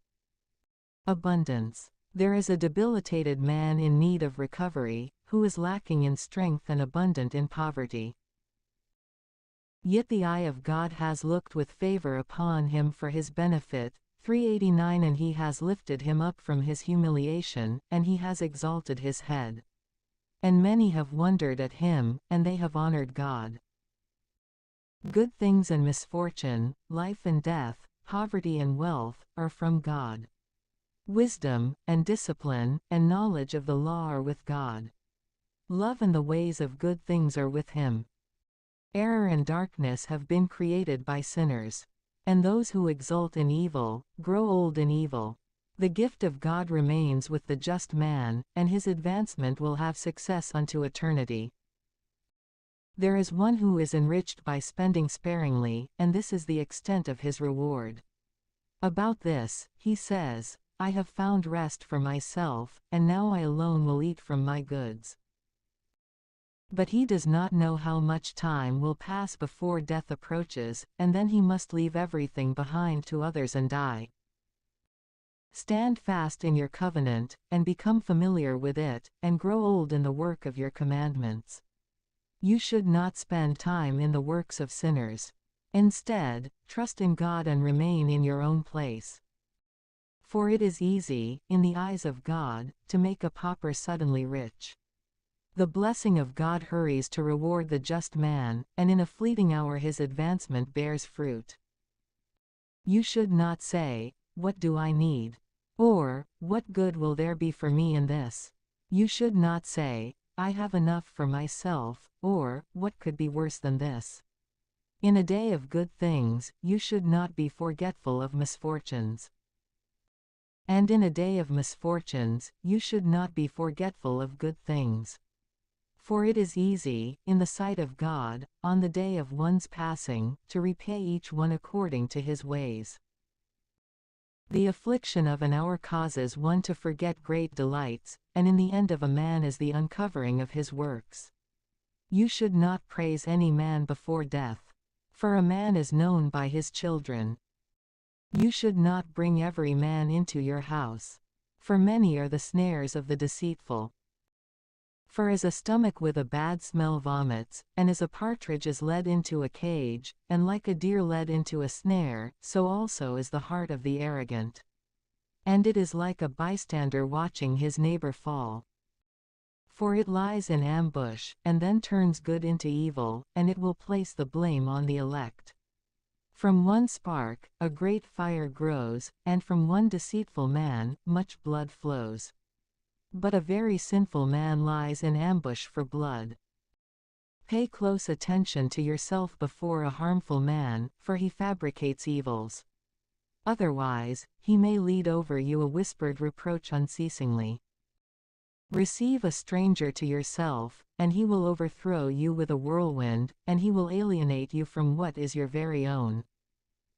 A: abundance. There is a debilitated man in need of recovery, who is lacking in strength and abundant in poverty. Yet the eye of God has looked with favor upon him for his benefit. 389 And he has lifted him up from his humiliation, and he has exalted his head. And many have wondered at him, and they have honored God. Good things and misfortune, life and death, poverty and wealth, are from God. Wisdom, and discipline, and knowledge of the law are with God. Love and the ways of good things are with him. Error and darkness have been created by sinners. And those who exult in evil, grow old in evil. The gift of God remains with the just man, and his advancement will have success unto eternity. There is one who is enriched by spending sparingly, and this is the extent of his reward. About this, he says, I have found rest for myself, and now I alone will eat from my goods. But he does not know how much time will pass before death approaches, and then he must leave everything behind to others and die. Stand fast in your covenant, and become familiar with it, and grow old in the work of your commandments. You should not spend time in the works of sinners. Instead, trust in God and remain in your own place. For it is easy, in the eyes of God, to make a pauper suddenly rich. The blessing of God hurries to reward the just man, and in a fleeting hour his advancement bears fruit. You should not say, What do I need? Or, What good will there be for me in this? You should not say, "I have enough for myself," or, "What could be worse than this?" In a day of good things, you should not be forgetful of misfortunes. And in a day of misfortunes, you should not be forgetful of good things. For it is easy, in the sight of God, on the day of one's passing, to repay each one according to his ways. The affliction of an hour causes one to forget great delights, and in the end of a man is the uncovering of his works. You should not praise any man before death. For a man is known by his children. You should not bring every man into your house. For many are the snares of the deceitful. For as a stomach with a bad smell vomits, and as a partridge is led into a cage, and like a deer led into a snare, so also is the heart of the arrogant. And it is like a bystander watching his neighbor fall. For it lies in ambush, and then turns good into evil, and it will place the blame on the elect. From one spark, a great fire grows, and from one deceitful man, much blood flows. But a very sinful man lies in ambush for blood. Pay close attention to yourself before a harmful man, for he fabricates evils. Otherwise, he may lead over you a whispered reproach unceasingly. Receive a stranger to yourself, and he will overthrow you with a whirlwind, and he will alienate you from what is your very own.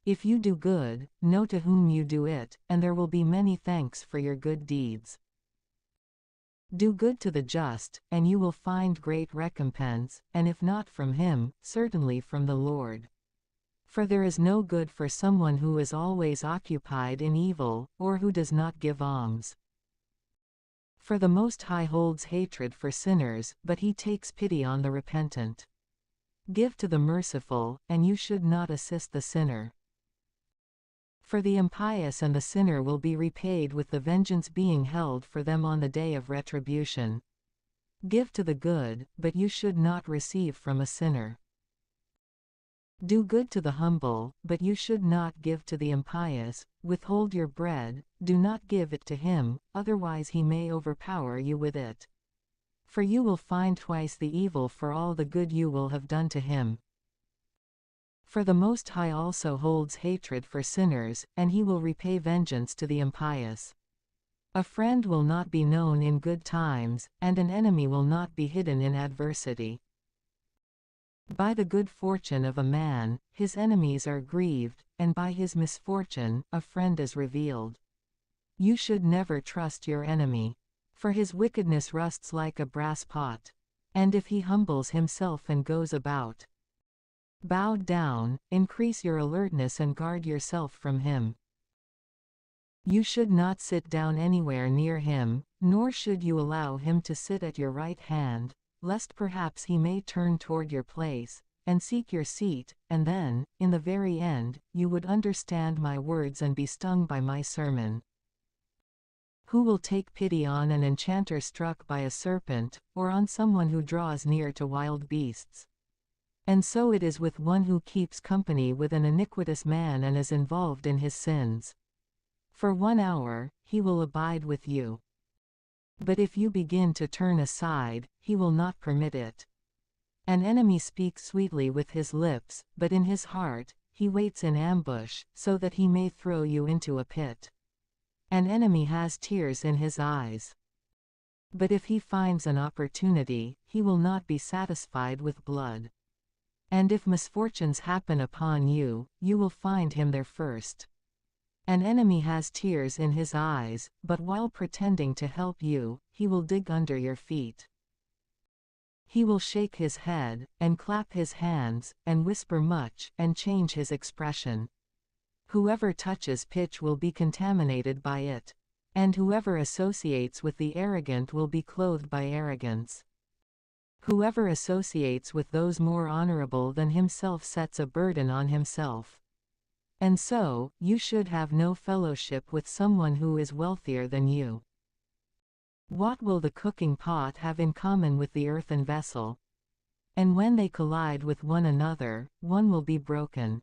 A: If you do good, know to whom you do it, and there will be many thanks for your good deeds. Do good to the just, and you will find great recompense, and if not from him, certainly from the Lord. For there is no good for someone who is always occupied in evil, or who does not give alms. For the Most High holds hatred for sinners, but he takes pity on the repentant. Give to the merciful, and you should not assist the sinner. For the impious and the sinner will be repaid with the vengeance being held for them on the day of retribution. Give to the good, but you should not receive from a sinner. Do good to the humble, but you should not give to the impious. Withhold your bread, do not give it to him, otherwise he may overpower you with it. For you will find twice the evil for all the good you will have done to him. For the Most High also holds hatred for sinners, and he will repay vengeance to the impious. A friend will not be known in good times, and an enemy will not be hidden in adversity. By the good fortune of a man, his enemies are grieved, and by his misfortune, a friend is revealed. You should never trust your enemy. For his wickedness rusts like a brass pot. And if he humbles himself and goes about, bowed down, increase your alertness and guard yourself from him. You should not sit down anywhere near him, nor should you allow him to sit at your right hand, lest perhaps he may turn toward your place, and seek your seat, and then, in the very end, you would understand my words and be stung by my sermon. Who will take pity on an enchanter struck by a serpent, or on someone who draws near to wild beasts? And so it is with one who keeps company with an iniquitous man and is involved in his sins. For 1 hour, he will abide with you. But if you begin to turn aside, he will not permit it. An enemy speaks sweetly with his lips, but in his heart, he waits in ambush, so that he may throw you into a pit. An enemy has tears in his eyes. But if he finds an opportunity, he will not be satisfied with blood. And if misfortunes happen upon you, you will find him there first. An enemy has tears in his eyes, but while pretending to help you, he will dig under your feet. He will shake his head, and clap his hands, and whisper much, and change his expression. Whoever touches pitch will be contaminated by it. And whoever associates with the arrogant will be clothed by arrogance. Whoever associates with those more honorable than himself sets a burden on himself. And so, you should have no fellowship with someone who is wealthier than you. What will the cooking pot have in common with the earthen vessel? And when they collide with one another, one will be broken.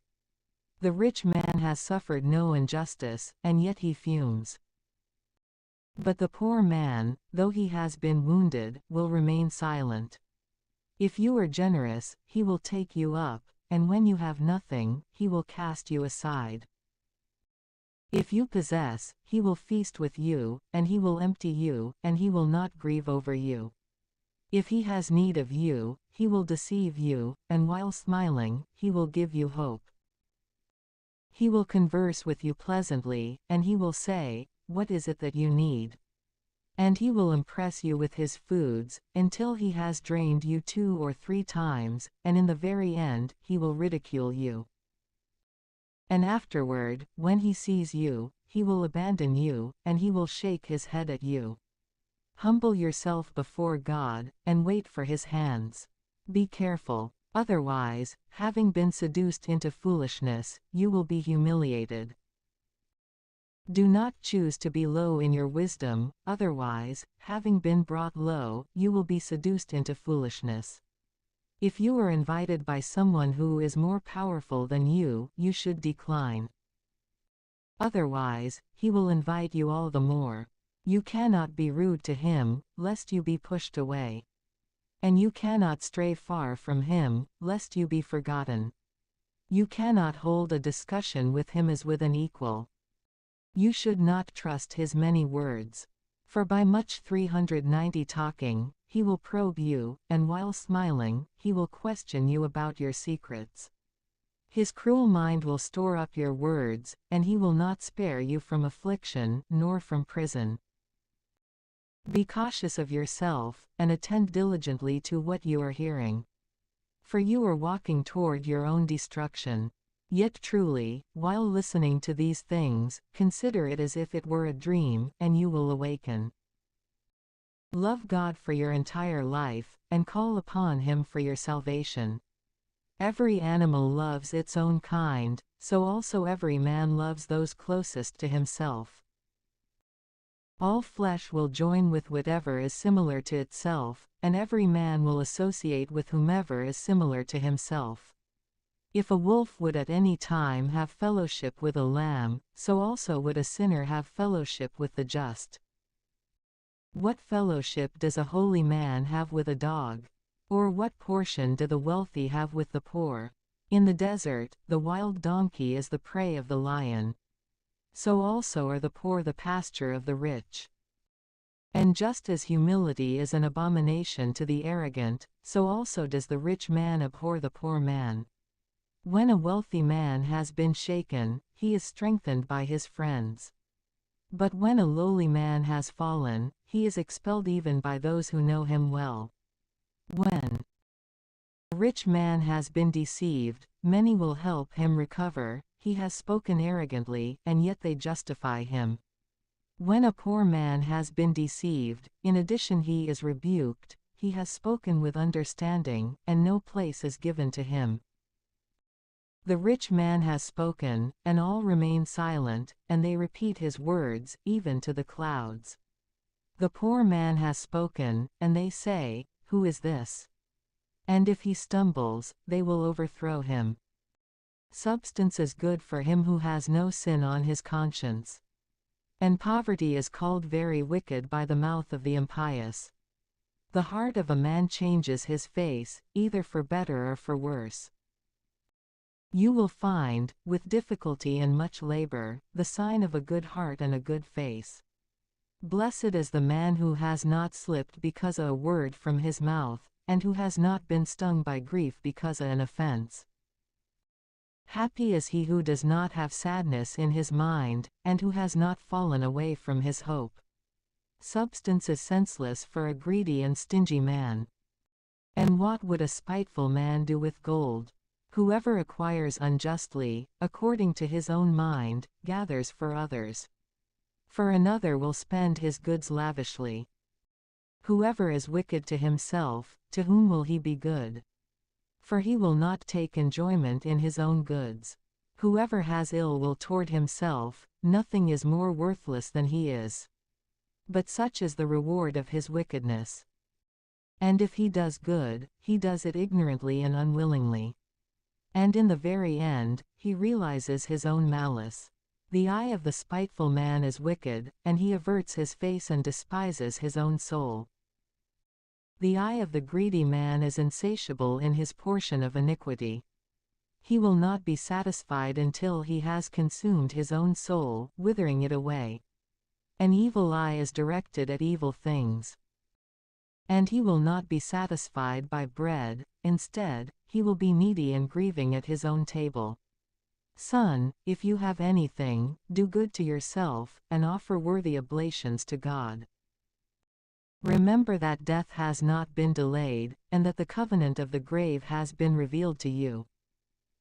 A: The rich man has suffered no injustice, and yet he fumes. But the poor man, though he has been wounded, will remain silent. If you are generous, he will take you up, and when you have nothing, he will cast you aside. If you possess, he will feast with you, and he will empty you, and he will not grieve over you. If he has need of you, he will deceive you, and while smiling, he will give you hope. He will converse with you pleasantly, and he will say, "What is it that you need?" And he will impress you with his foods, until he has drained you 2 or 3 times, and in the very end, he will ridicule you. And afterward, when he sees you, he will abandon you, and he will shake his head at you. Humble yourself before God, and wait for his hands. Be careful, otherwise, having been seduced into foolishness, you will be humiliated. Do not choose to be low in your wisdom, otherwise, having been brought low, you will be seduced into foolishness. If you are invited by someone who is more powerful than you, you should decline. Otherwise, he will invite you all the more. You cannot be rude to him, lest you be pushed away. And you cannot stray far from him, lest you be forgotten. You cannot hold a discussion with him as with an equal. You should not trust his many words. For by much 390 talking, he will probe you, and while smiling, he will question you about your secrets. His cruel mind will store up your words, and he will not spare you from affliction, nor from prison. Be cautious of yourself, and attend diligently to what you are hearing. For you are walking toward your own destruction. Yet truly, while listening to these things, consider it as if it were a dream, and you will awaken. Love God for your entire life, and call upon him for your salvation. Every animal loves its own kind, so also every man loves those closest to himself. All flesh will join with whatever is similar to itself, and every man will associate with whomever is similar to himself. If a wolf would at any time have fellowship with a lamb, so also would a sinner have fellowship with the just. What fellowship does a holy man have with a dog? Or what portion do the wealthy have with the poor? In the desert, the wild donkey is the prey of the lion. So also are the poor the pasture of the rich. And just as humility is an abomination to the arrogant, so also does the rich man abhor the poor man. When a wealthy man has been shaken, he is strengthened by his friends. But when a lowly man has fallen, he is expelled even by those who know him well. When a rich man has been deceived, many will help him recover. He has spoken arrogantly, and yet they justify him. When a poor man has been deceived, in addition he is rebuked. He has spoken with understanding, and no place is given to him. The rich man has spoken, and all remain silent, and they repeat his words, even to the clouds. The poor man has spoken, and they say, "Who is this?" And if he stumbles, they will overthrow him. Substance is good for him who has no sin on his conscience. And poverty is called very wicked by the mouth of the impious. The heart of a man changes his face, either for better or for worse. You will find, with difficulty and much labor, the sign of a good heart and a good face. Blessed is the man who has not slipped because of a word from his mouth, and who has not been stung by grief because of an offense. Happy is he who does not have sadness in his mind, and who has not fallen away from his hope. Substance is senseless for a greedy and stingy man. And what would a spiteful man do with gold? Whoever acquires unjustly, according to his own mind, gathers for others. For another will spend his goods lavishly. Whoever is wicked to himself, to whom will he be good? For he will not take enjoyment in his own goods. Whoever has ill will toward himself, nothing is more worthless than he is. But such is the reward of his wickedness. And if he does good, he does it ignorantly and unwillingly. And in the very end, he realizes his own malice. The eye of the spiteful man is wicked, and he averts his face and despises his own soul. The eye of the greedy man is insatiable in his portion of iniquity. He will not be satisfied until he has consumed his own soul, withering it away. An evil eye is directed at evil things. And he will not be satisfied by bread, instead, he will be needy and grieving at his own table. Son, if you have anything, do good to yourself, and offer worthy oblations to God. Remember that death has not been delayed, and that the covenant of the grave has been revealed to you.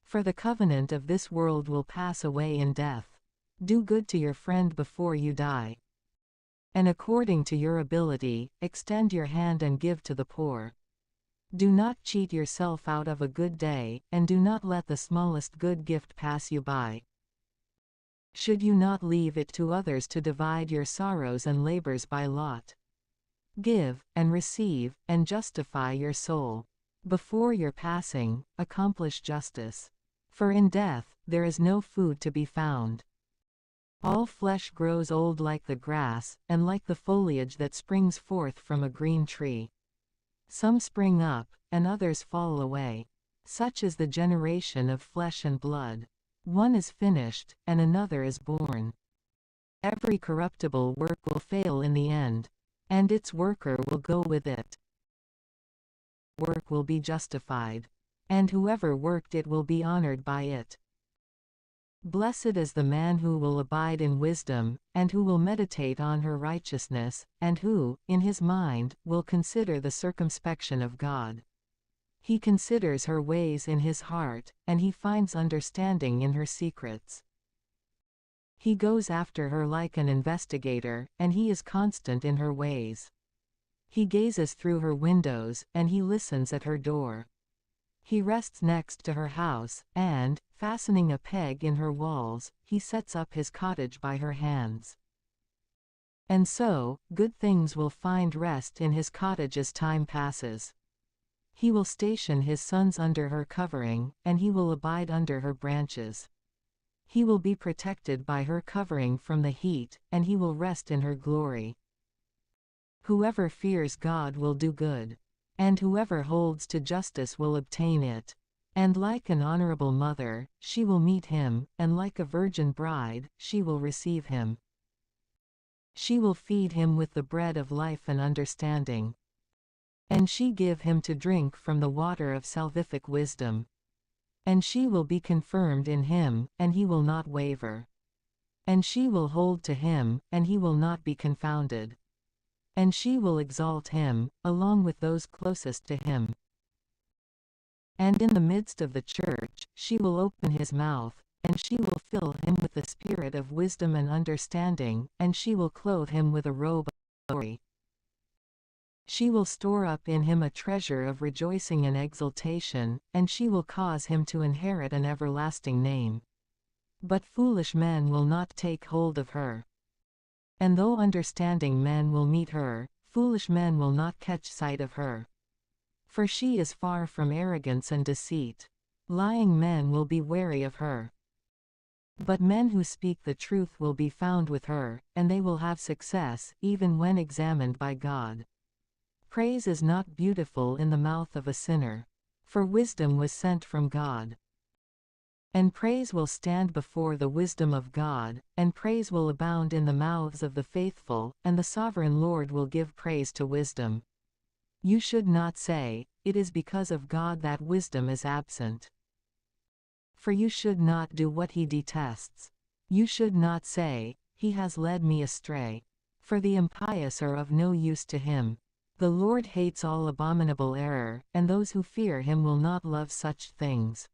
A: For the covenant of this world will pass away in death. Do good to your friend before you die. And according to your ability, extend your hand and give to the poor. Do not cheat yourself out of a good day, and do not let the smallest good gift pass you by. Should you not leave it to others to divide your sorrows and labors by lot? Give, and receive, and justify your soul. Before your passing, accomplish justice. For in death, there is no food to be found. All flesh grows old like the grass, and like the foliage that springs forth from a green tree. Some spring up, and others fall away. Such is the generation of flesh and blood. One is finished, and another is born. Every corruptible work will fail in the end, and its worker will go with it. Work will be justified, and whoever worked it will be honored by it. Blessed is the man who will abide in wisdom, and who will meditate on her righteousness, and who, in his mind, will consider the circumspection of God. He considers her ways in his heart, and he finds understanding in her secrets. He goes after her like an investigator, and he is constant in her ways. He gazes through her windows, and he listens at her door. He rests next to her house, and, fastening a peg in her walls, he sets up his cottage by her hands. And so, good things will find rest in his cottage as time passes. He will station his sons under her covering, and he will abide under her branches. He will be protected by her covering from the heat, and he will rest in her glory. Whoever fears God will do good, and whoever holds to justice will obtain it. And like an honorable mother, she will meet him, and like a virgin bride, she will receive him. She will feed him with the bread of life and understanding. And she give him to drink from the water of salvific wisdom. And she will be confirmed in him, and he will not waver. And she will hold to him, and he will not be confounded. And she will exalt him, along with those closest to him. And in the midst of the church, she will open his mouth, and she will fill him with the spirit of wisdom and understanding, and she will clothe him with a robe of glory. She will store up in him a treasure of rejoicing and exultation, and she will cause him to inherit an everlasting name. But foolish men will not take hold of her. And though understanding men will meet her, foolish men will not catch sight of her. For she is far from arrogance and deceit. Lying men will be wary of her. But men who speak the truth will be found with her, and they will have success, even when examined by God. Praise is not beautiful in the mouth of a sinner, for wisdom was sent from God. And praise will stand before the wisdom of God, and praise will abound in the mouths of the faithful, and the sovereign Lord will give praise to wisdom. You should not say, "It is because of God that wisdom is absent." For you should not do what he detests. You should not say, "He has led me astray." For the impious are of no use to him. The Lord hates all abominable error, and those who fear him will not love such things.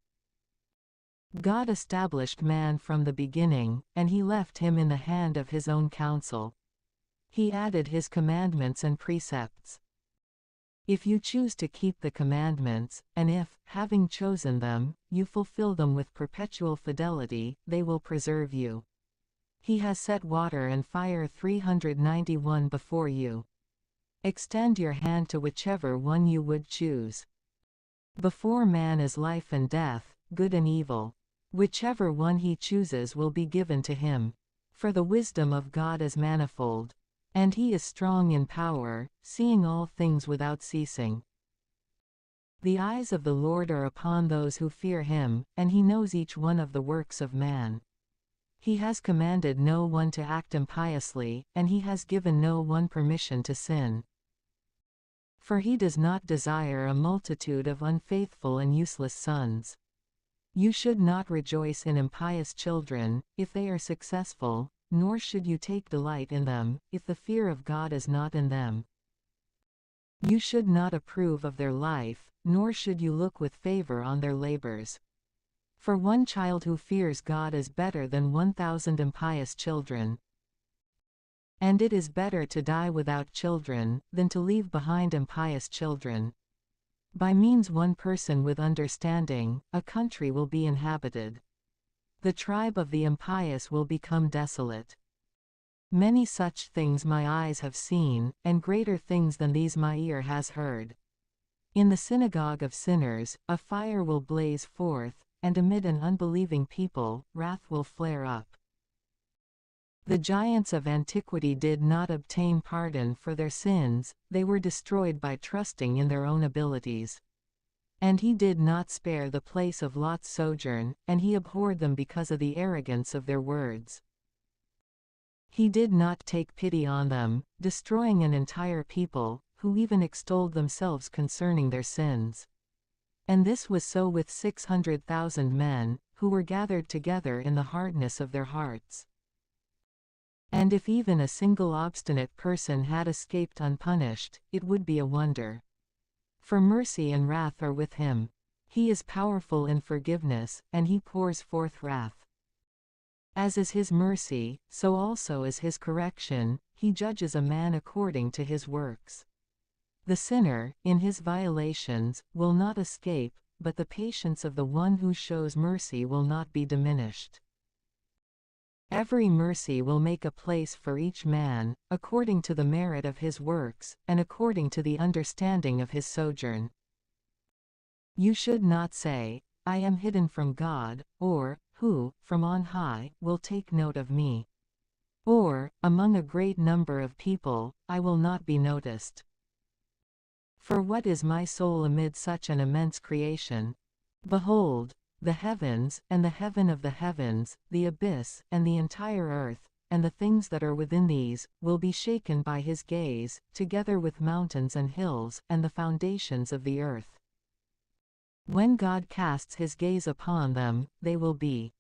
A: God established man from the beginning, and he left him in the hand of his own counsel. He added his commandments and precepts. If you choose to keep the commandments, and if, having chosen them, you fulfill them with perpetual fidelity, they will preserve you. He has set water and fire 391 before you. Extend your hand to whichever one you would choose. Before man is life and death, good and evil. Whichever one he chooses will be given to him. For the wisdom of God is manifold. And he is strong in power, seeing all things without ceasing. The eyes of the Lord are upon those who fear him, and he knows each one of the works of man. He has commanded no one to act impiously, and he has given no one permission to sin. For he does not desire a multitude of unfaithful and useless sons. You should not rejoice in impious children, if they are successful, nor should you take delight in them, if the fear of God is not in them. You should not approve of their life, nor should you look with favor on their labors. For one child who fears God is better than 1,000 impious children. And it is better to die without children, than to leave behind impious children. By means one person with understanding, a country will be inhabited. The tribe of the impious will become desolate. Many such things my eyes have seen, and greater things than these my ear has heard. In the synagogue of sinners, a fire will blaze forth, and amid an unbelieving people, wrath will flare up. The giants of antiquity did not obtain pardon for their sins, they were destroyed by trusting in their own abilities. And he did not spare the place of Lot's sojourn, and he abhorred them because of the arrogance of their words. He did not take pity on them, destroying an entire people, who even extolled themselves concerning their sins. And this was so with 600,000 men, who were gathered together in the hardness of their hearts. And if even a single obstinate person had escaped unpunished, it would be a wonder. For mercy and wrath are with him. He is powerful in forgiveness, and he pours forth wrath. As is his mercy, so also is his correction, he judges a man according to his works. The sinner, in his violations, will not escape, but the patience of the one who shows mercy will not be diminished. Every mercy will make a place for each man, according to the merit of his works, and according to the understanding of his sojourn. You should not say, I am hidden from God, or, who, from on high, will take note of me? Or, among a great number of people, I will not be noticed. For what is my soul amid such an immense creation? Behold, the heavens, and the heaven of the heavens, the abyss, and the entire earth, and the things that are within these, will be shaken by his gaze, together with mountains and hills, and the foundations of the earth. When God casts his gaze upon them, they will be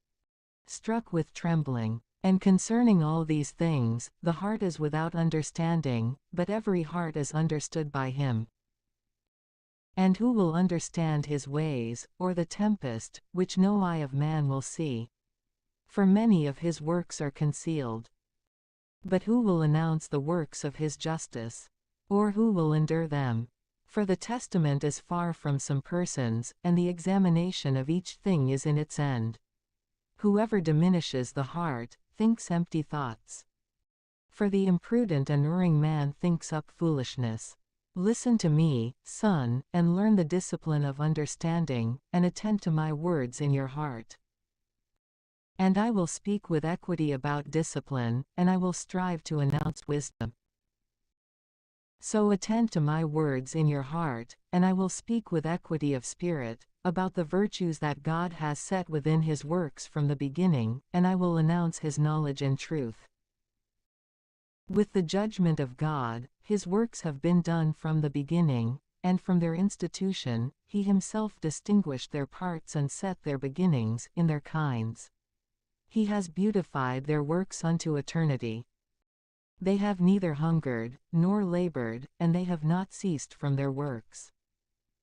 A: struck with trembling. And concerning all these things, the heart is without understanding, but every heart is understood by him. And who will understand his ways, or the tempest, which no eye of man will see? For many of his works are concealed. But who will announce the works of his justice? Or who will endure them? For the testament is far from some persons, and the examination of each thing is in its end. Whoever diminishes the heart, thinks empty thoughts. For the imprudent and erring man thinks up foolishness. Listen to me, son, and learn the discipline of understanding, and attend to my words in your heart. And I will speak with equity about discipline, and I will strive to announce wisdom. So attend to my words in your heart, and I will speak with equity of spirit, about the virtues that God has set within his works from the beginning, and I will announce his knowledge in truth. With the judgment of God, his works have been done from the beginning, and from their institution, he himself distinguished their parts and set their beginnings in their kinds. He has beautified their works unto eternity. They have neither hungered, nor labored, and they have not ceased from their works.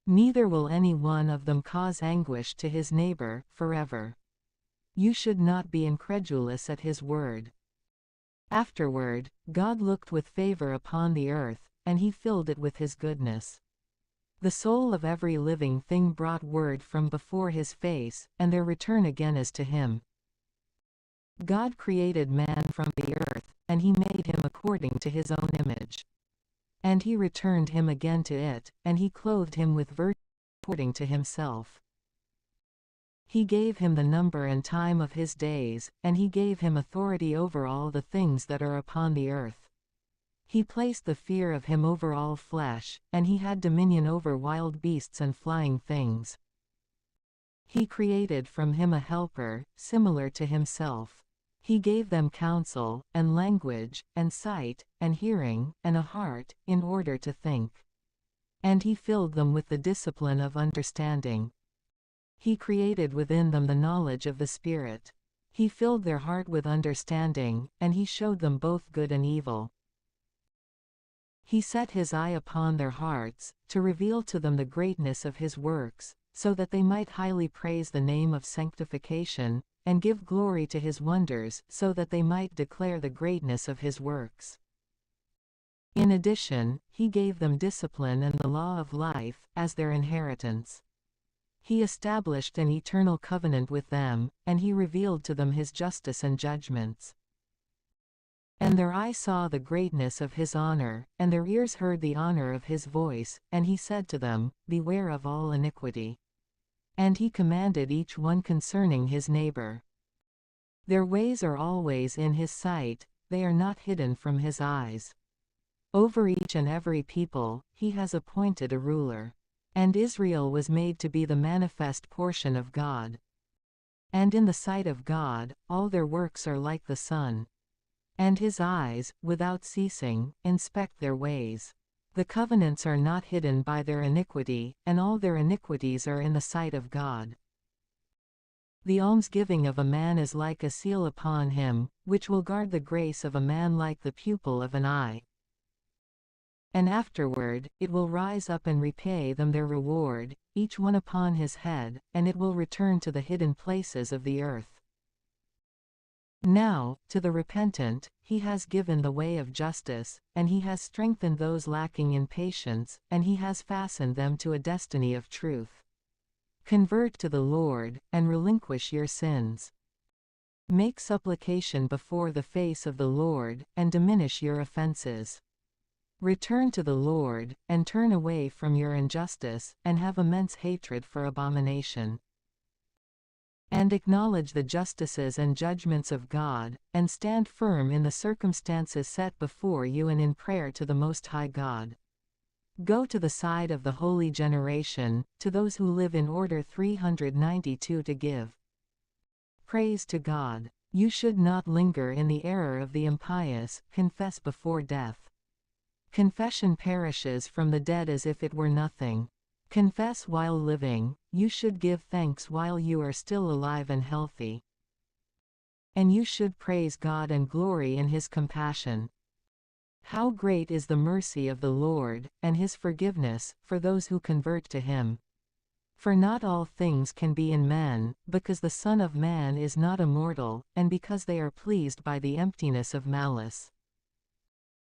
A: Neither will any one of them cause anguish to his neighbor, forever. You should not be incredulous at his word. Afterward, God looked with favor upon the earth, and he filled it with his goodness. The soul of every living thing brought word from before his face, and their return again is to him. God created man from the earth, and he made him according to his own image. And he returned him again to it, and he clothed him with virtue according to himself. He gave him the number and time of his days, and he gave him authority over all the things that are upon the earth. He placed the fear of him over all flesh, and he had dominion over wild beasts and flying things. He created from him a helper, similar to himself. He gave them counsel, and language, and sight, and hearing, and a heart, in order to think. And he filled them with the discipline of understanding. He created within them the knowledge of the Spirit. He filled their heart with understanding, and he showed them both good and evil. He set his eye upon their hearts, to reveal to them the greatness of his works, so that they might highly praise the name of sanctification, and give glory to his wonders, so that they might declare the greatness of his works. In addition, he gave them discipline and the law of life, as their inheritance. He established an eternal covenant with them, and he revealed to them his justice and judgments. And their eye saw the greatness of his honor, and their ears heard the honor of his voice, and he said to them, Beware of all iniquity. And he commanded each one concerning his neighbor. Their ways are always in his sight, they are not hidden from his eyes. Over each and every people, he has appointed a ruler. And Israel was made to be the manifest portion of God. And in the sight of God, all their works are like the sun. And his eyes, without ceasing, inspect their ways. The covenants are not hidden by their iniquity, and all their iniquities are in the sight of God. The almsgiving of a man is like a seal upon him, which will guard the grace of a man like the pupil of an eye. And afterward, it will rise up and repay them their reward, each one upon his head, and it will return to the hidden places of the earth. Now, to the repentant, he has given the way of justice, and he has strengthened those lacking in patience, and he has fastened them to a destiny of truth. Convert to the Lord, and relinquish your sins. Make supplication before the face of the Lord, and diminish your offenses. Return to the Lord, and turn away from your injustice, and have immense hatred for abomination. And acknowledge the justices and judgments of God, and stand firm in the circumstances set before you and in prayer to the Most High God. Go to the side of the holy generation, to those who live in order 392 to give praise to God. You should not linger in the error of the impious, confess before death. Confession perishes from the dead as if it were nothing. Confess while living, you should give thanks while you are still alive and healthy. And you should praise God and glory in his compassion. How great is the mercy of the Lord, and his forgiveness, for those who convert to him. For not all things can be in men, because the Son of Man is not immortal, and because they are pleased by the emptiness of malice.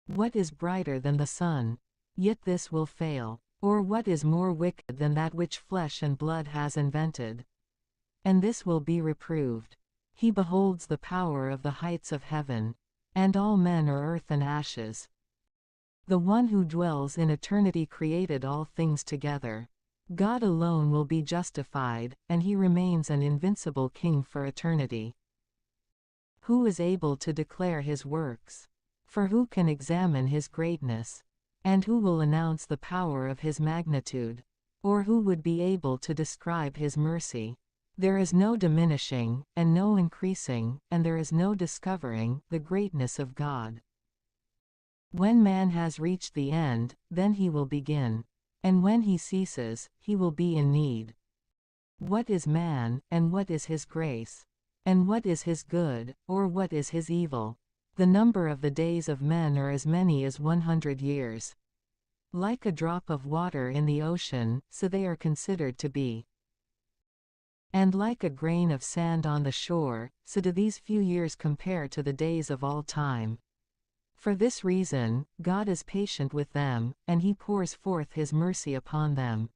A: What is brighter than the sun? Yet this will fail. Or what is more wicked than that which flesh and blood has invented? And this will be reproved. He beholds the power of the heights of heaven. And all men are earth and ashes. The one who dwells in eternity created all things together. God alone will be justified, and he remains an invincible king for eternity. Who is able to declare his works? For who can examine his greatness? And who will announce the power of his magnitude? Or who would be able to describe his mercy? There is no diminishing, and no increasing, and there is no discovering, the greatness of God. When man has reached the end, then he will begin. And when he ceases, he will be in need. What is man, and what is his grace? And what is his good, or what is his evil? The number of the days of men are as many as 100 years. Like a drop of water in the ocean, so they are considered to be. And like a grain of sand on the shore, so do these few years compare to the days of all time. For this reason, God is patient with them, and he pours forth his mercy upon them.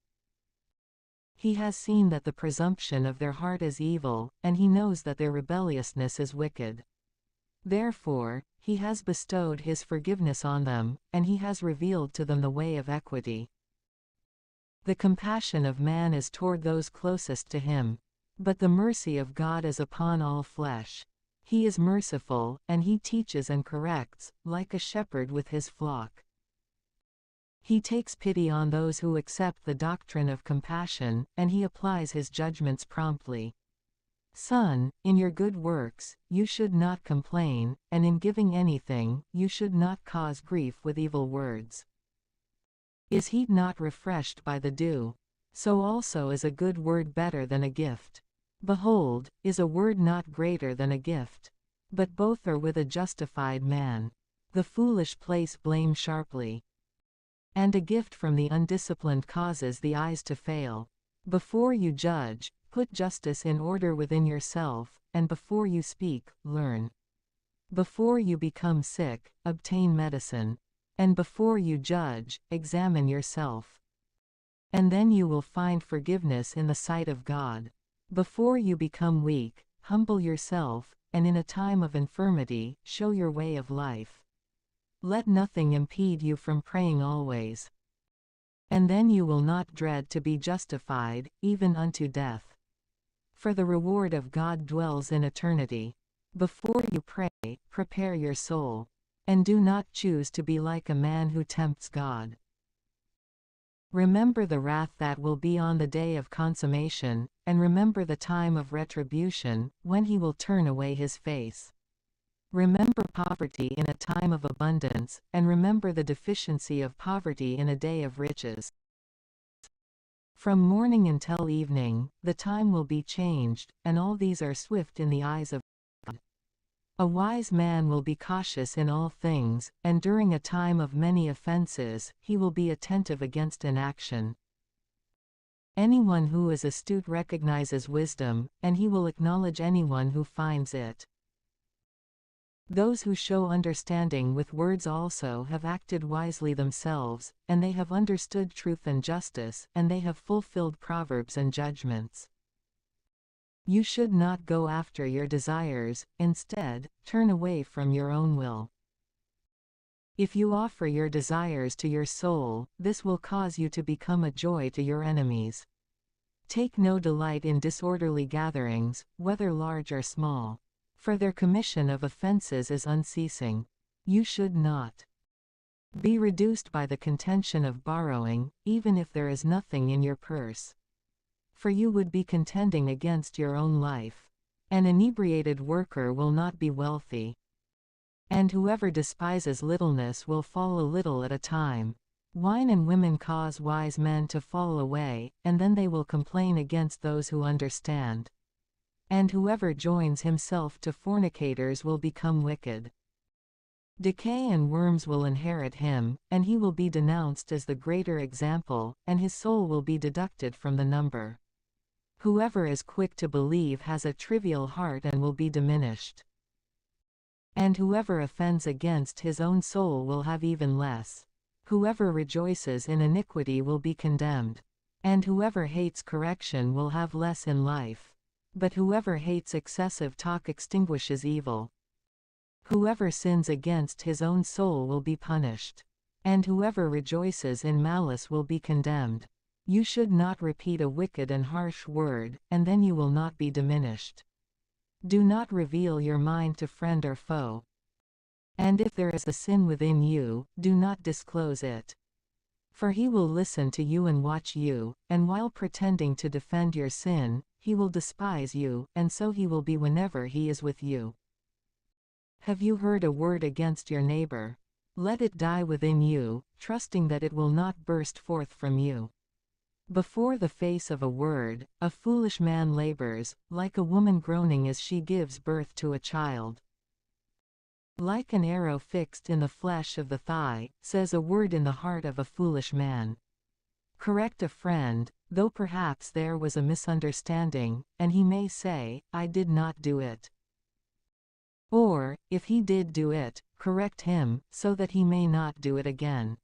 A: He has seen that the presumption of their heart is evil, and he knows that their rebelliousness is wicked. Therefore, he has bestowed his forgiveness on them, and he has revealed to them the way of equity. The compassion of man is toward those closest to him. But the mercy of God is upon all flesh. He is merciful, and he teaches and corrects, like a shepherd with his flock. He takes pity on those who accept the doctrine of compassion, and he applies his judgments promptly. Son, in your good works, you should not complain, and in giving anything, you should not cause grief with evil words. Is he not refreshed by the dew? So also is a good word better than a gift. Behold, is a word not greater than a gift? But both are with a justified man. The foolish place blame sharply. And a gift from the undisciplined causes the eyes to fail. Before you judge, put justice in order within yourself, and before you speak, learn. Before you become sick, obtain medicine. And before you judge, examine yourself. And then you will find forgiveness in the sight of God. Before you become weak, humble yourself, and in a time of infirmity, show your way of life. Let nothing impede you from praying always. And then you will not dread to be justified, even unto death. For the reward of God dwells in eternity. Before you pray, prepare your soul. And do not choose to be like a man who tempts God. Remember the wrath that will be on the day of consummation, and remember the time of retribution, when he will turn away his face. Remember poverty in a time of abundance, and remember the deficiency of poverty in a day of riches. From morning until evening, the time will be changed, and all these are swift in the eyes of God. A wise man will be cautious in all things, and during a time of many offenses, he will be attentive against inaction. Anyone who is astute recognizes wisdom, and he will acknowledge anyone who finds it. Those who show understanding with words also have acted wisely themselves, and they have understood truth and justice, and they have fulfilled proverbs and judgments. You should not go after your desires, instead, turn away from your own will. If you offer your desires to your soul, this will cause you to become a joy to your enemies. Take no delight in disorderly gatherings, whether large or small. For their commission of offenses is unceasing. You should not be reduced by the contention of borrowing, even if there is nothing in your purse. For you would be contending against your own life. An inebriated worker will not be wealthy. And whoever despises littleness will fall a little at a time. Wine and women cause wise men to fall away, and then they will complain against those who understand. And whoever joins himself to fornicators will become wicked. Decay and worms will inherit him, and he will be denounced as the greater example, and his soul will be deducted from the number. Whoever is quick to believe has a trivial heart and will be diminished. And whoever offends against his own soul will have even less. Whoever rejoices in iniquity will be condemned. And whoever hates correction will have less in life. But whoever hates excessive talk extinguishes evil. Whoever sins against his own soul will be punished. And whoever rejoices in malice will be condemned. You should not repeat a wicked and harsh word, and then you will not be diminished. Do not reveal your mind to friend or foe. And if there is a sin within you, do not disclose it. For he will listen to you and watch you, and while pretending to defend your sin, he will despise you, and so he will be whenever he is with you. Have you heard a word against your neighbor? Let it die within you, trusting that it will not burst forth from you. Before the face of a word, a foolish man labors, like a woman groaning as she gives birth to a child. Like an arrow fixed in the flesh of the thigh, says a word in the heart of a foolish man. Correct a friend, though perhaps there was a misunderstanding, and he may say, I did not do it. Or, if he did do it, correct him, so that he may not do it again.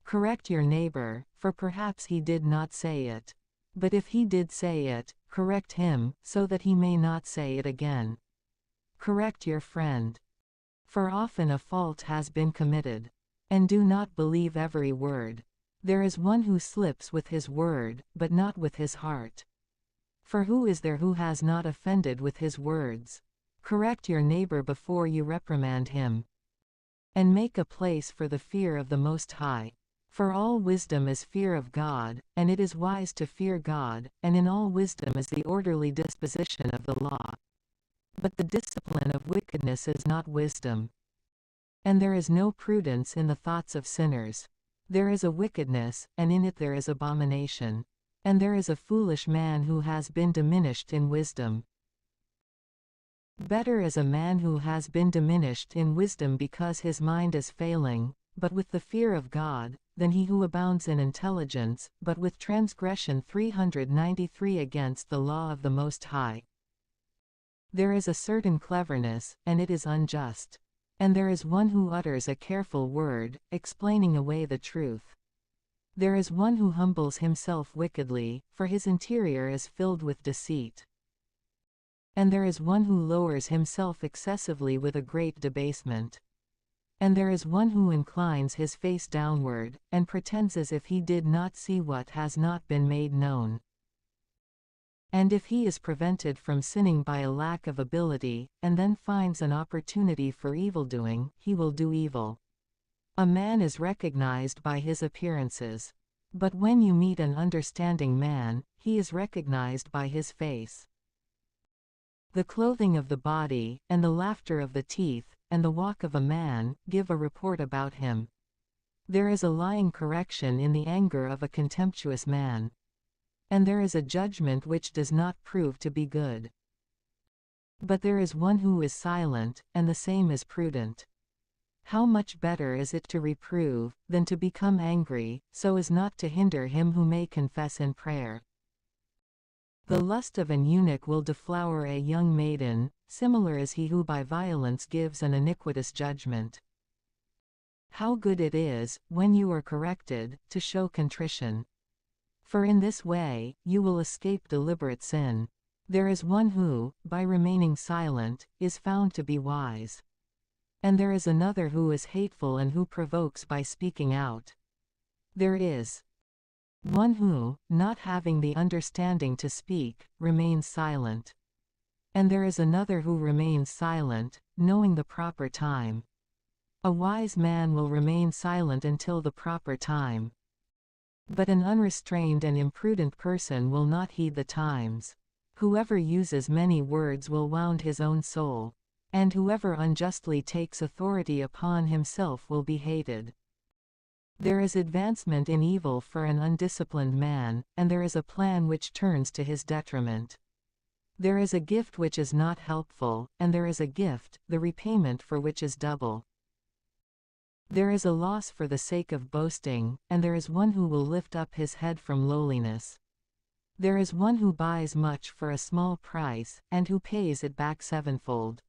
A: Correct your neighbor, for perhaps he did not say it. But if he did say it, correct him, so that he may not say it again. Correct your friend. For often a fault has been committed. And do not believe every word. There is one who slips with his word, but not with his heart. For who is there who has not offended with his words? Correct your neighbor before you reprimand him. And make a place for the fear of the Most High. For all wisdom is fear of God, and it is wise to fear God, and in all wisdom is the orderly disposition of the law. But the discipline of wickedness is not wisdom. And there is no prudence in the thoughts of sinners. There is a wickedness, and in it there is abomination. And there is a foolish man who has been diminished in wisdom. Better is a man who has been diminished in wisdom because his mind is failing, but with the fear of God, than he who abounds in intelligence, but with transgression. 393 Against the law of the Most High. There is a certain cleverness, and it is unjust. And there is one who utters a careful word, explaining away the truth. There is one who humbles himself wickedly, for his interior is filled with deceit. And there is one who lowers himself excessively with a great debasement. And there is one who inclines his face downward, and pretends as if he did not see what has not been made known. And if he is prevented from sinning by a lack of ability, and then finds an opportunity for evildoing, he will do evil. A man is recognized by his appearances. But when you meet an understanding man, he is recognized by his face. The clothing of the body, and the laughter of the teeth, and the walk of a man, give a report about him. There is a lying correction in the anger of a contemptuous man. And there is a judgment which does not prove to be good. But there is one who is silent, and the same is prudent. How much better is it to reprove, than to become angry, so as not to hinder him who may confess in prayer. The lust of an eunuch will deflower a young maiden, similar is he who by violence gives an iniquitous judgment. How good it is, when you are corrected, to show contrition. For in this way, you will escape deliberate sin. There is one who, by remaining silent, is found to be wise. And there is another who is hateful and who provokes by speaking out. There is one who, not having the understanding to speak, remains silent. And there is another who remains silent, knowing the proper time. A wise man will remain silent until the proper time. But an unrestrained and imprudent person will not heed the times. Whoever uses many words will wound his own soul. And whoever unjustly takes authority upon himself will be hated. There is advancement in evil for an undisciplined man, and there is a plan which turns to his detriment. There is a gift which is not helpful, and there is a gift, the repayment for which is double. There is a loss for the sake of boasting, and there is one who will lift up his head from lowliness. There is one who buys much for a small price, and who pays it back sevenfold.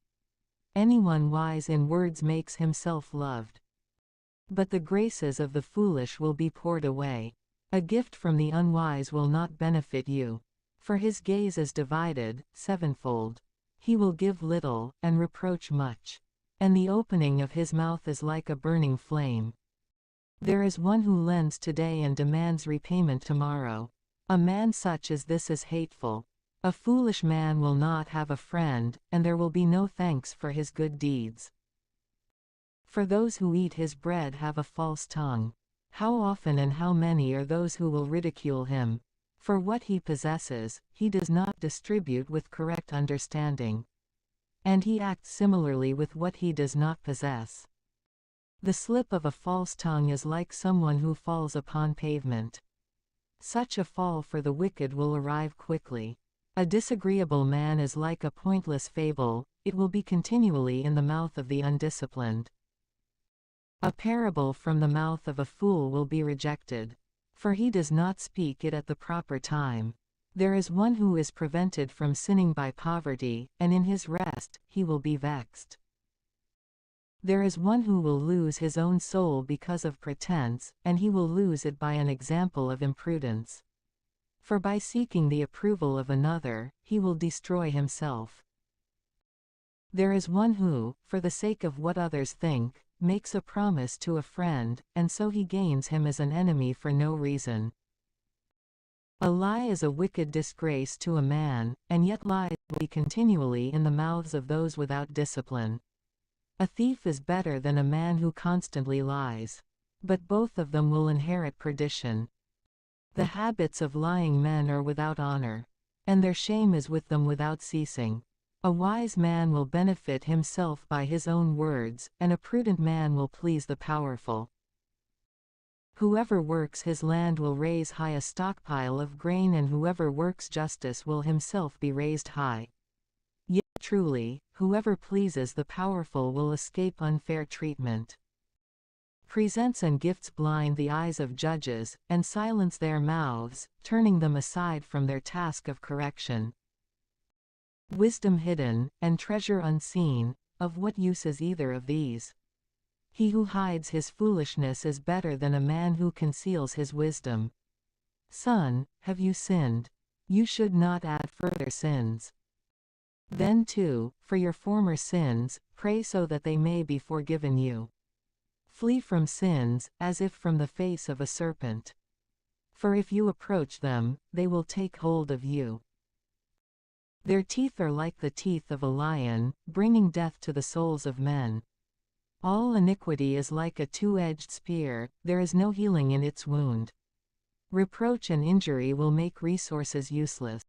A: Anyone wise in words makes himself loved. But the graces of the foolish will be poured away. A gift from the unwise will not benefit you. For his gaze is divided, sevenfold. He will give little, and reproach much. And the opening of his mouth is like a burning flame. There is one who lends today and demands repayment tomorrow. A man such as this is hateful. A foolish man will not have a friend, and there will be no thanks for his good deeds. For those who eat his bread have a false tongue. How often and how many are those who will ridicule him? For what he possesses, he does not distribute with correct understanding. And he acts similarly with what he does not possess. The slip of a false tongue is like someone who falls upon pavement. Such a fall for the wicked will arrive quickly. A disagreeable man is like a pointless fable, it will be continually in the mouth of the undisciplined. A parable from the mouth of a fool will be rejected, for he does not speak it at the proper time. There is one who is prevented from sinning by poverty, and in his rest, he will be vexed. There is one who will lose his own soul because of pretense, and he will lose it by an example of imprudence. For by seeking the approval of another, he will destroy himself. There is one who, for the sake of what others think, makes a promise to a friend, and so he gains him as an enemy for no reason. A lie is a wicked disgrace to a man, and yet lies will be continually in the mouths of those without discipline. A thief is better than a man who constantly lies. But both of them will inherit perdition. The habits of lying men are without honor, and their shame is with them without ceasing. A wise man will benefit himself by his own words, and a prudent man will please the powerful. Whoever works his land will raise high a stockpile of grain, and whoever works justice will himself be raised high. Yet truly, whoever pleases the powerful will escape unfair treatment. Presents and gifts blind the eyes of judges, and silence their mouths, turning them aside from their task of correction. Wisdom hidden, and treasure unseen, of what use is either of these? He who hides his foolishness is better than a man who conceals his wisdom. Son, have you sinned? You should not add further sins. Then too, for your former sins, pray so that they may be forgiven you. Flee from sins, as if from the face of a serpent. For if you approach them, they will take hold of you. Their teeth are like the teeth of a lion, bringing death to the souls of men. All iniquity is like a two-edged spear, there is no healing in its wound. Reproach and injury will make resources useless.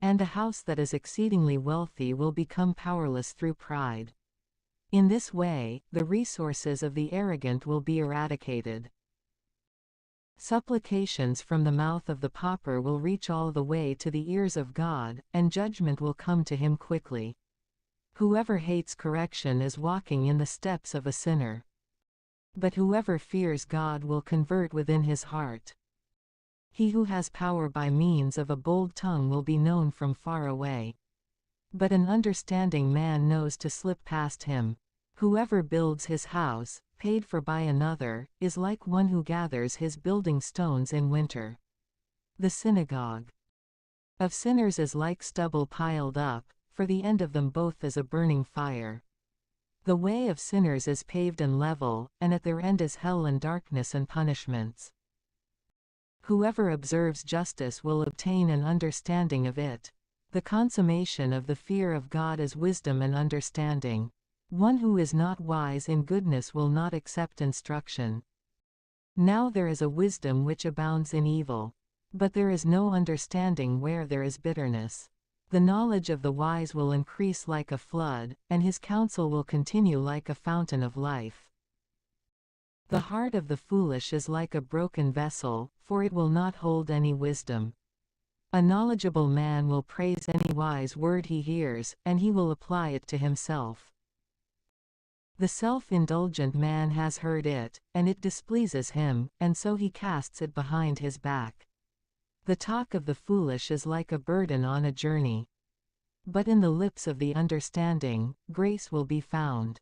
A: And a house that is exceedingly wealthy will become powerless through pride. In this way, the resources of the arrogant will be eradicated. Supplications from the mouth of the pauper will reach all the way to the ears of God, and judgment will come to him quickly. Whoever hates correction is walking in the steps of a sinner. But whoever fears God will convert within his heart. He who has power by means of a bold tongue will be known from far away. But an understanding man knows to slip past him. Whoever builds his house, paid for by another, is like one who gathers his building stones in winter. The synagogue of sinners is like stubble piled up, for the end of them both is a burning fire. The way of sinners is paved and level, and at their end is hell and darkness and punishments. Whoever observes justice will obtain an understanding of it. The consummation of the fear of God is wisdom and understanding. One who is not wise in goodness will not accept instruction. Now there is a wisdom which abounds in evil. But there is no understanding where there is bitterness. The knowledge of the wise will increase like a flood, and his counsel will continue like a fountain of life. The heart of the foolish is like a broken vessel, for it will not hold any wisdom. A knowledgeable man will praise any wise word he hears, and he will apply it to himself. The self-indulgent man has heard it, and it displeases him, and so he casts it behind his back. The talk of the foolish is like a burden on a journey. But in the lips of the understanding, grace will be found.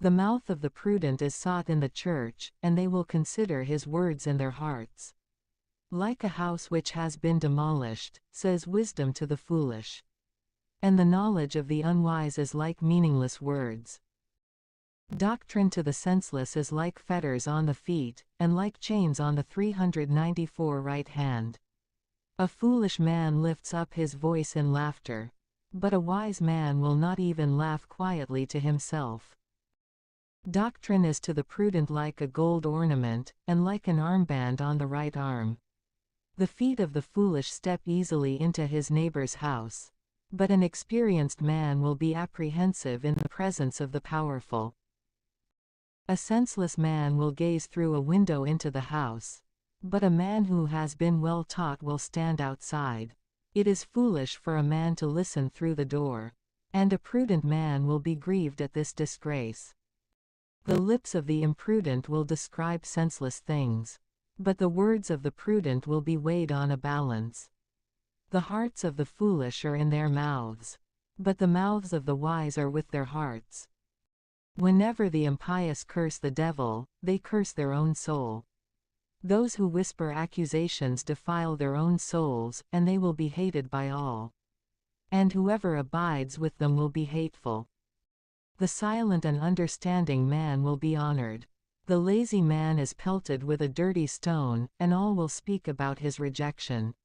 A: The mouth of the prudent is sought in the church, and they will consider his words in their hearts. Like a house which has been demolished, says wisdom to the foolish. And the knowledge of the unwise is like meaningless words. Doctrine to the senseless is like fetters on the feet, and like chains on the 394 right hand. A foolish man lifts up his voice in laughter, but a wise man will not even laugh quietly to himself. Doctrine is to the prudent like a gold ornament, and like an armband on the right arm. The feet of the foolish step easily into his neighbor's house, but an experienced man will be apprehensive in the presence of the powerful. A senseless man will gaze through a window into the house, but a man who has been well taught will stand outside. It is foolish for a man to listen through the door, and a prudent man will be grieved at this disgrace. The lips of the imprudent will describe senseless things, but the words of the prudent will be weighed on a balance. The hearts of the foolish are in their mouths, but the mouths of the wise are with their hearts. Whenever the impious curse the devil, they curse their own soul. Those who whisper accusations defile their own souls, and they will be hated by all. And whoever abides with them will be hateful. The silent and understanding man will be honored, The lazy man is pelted with a dirty stone, and all will speak about his rejection.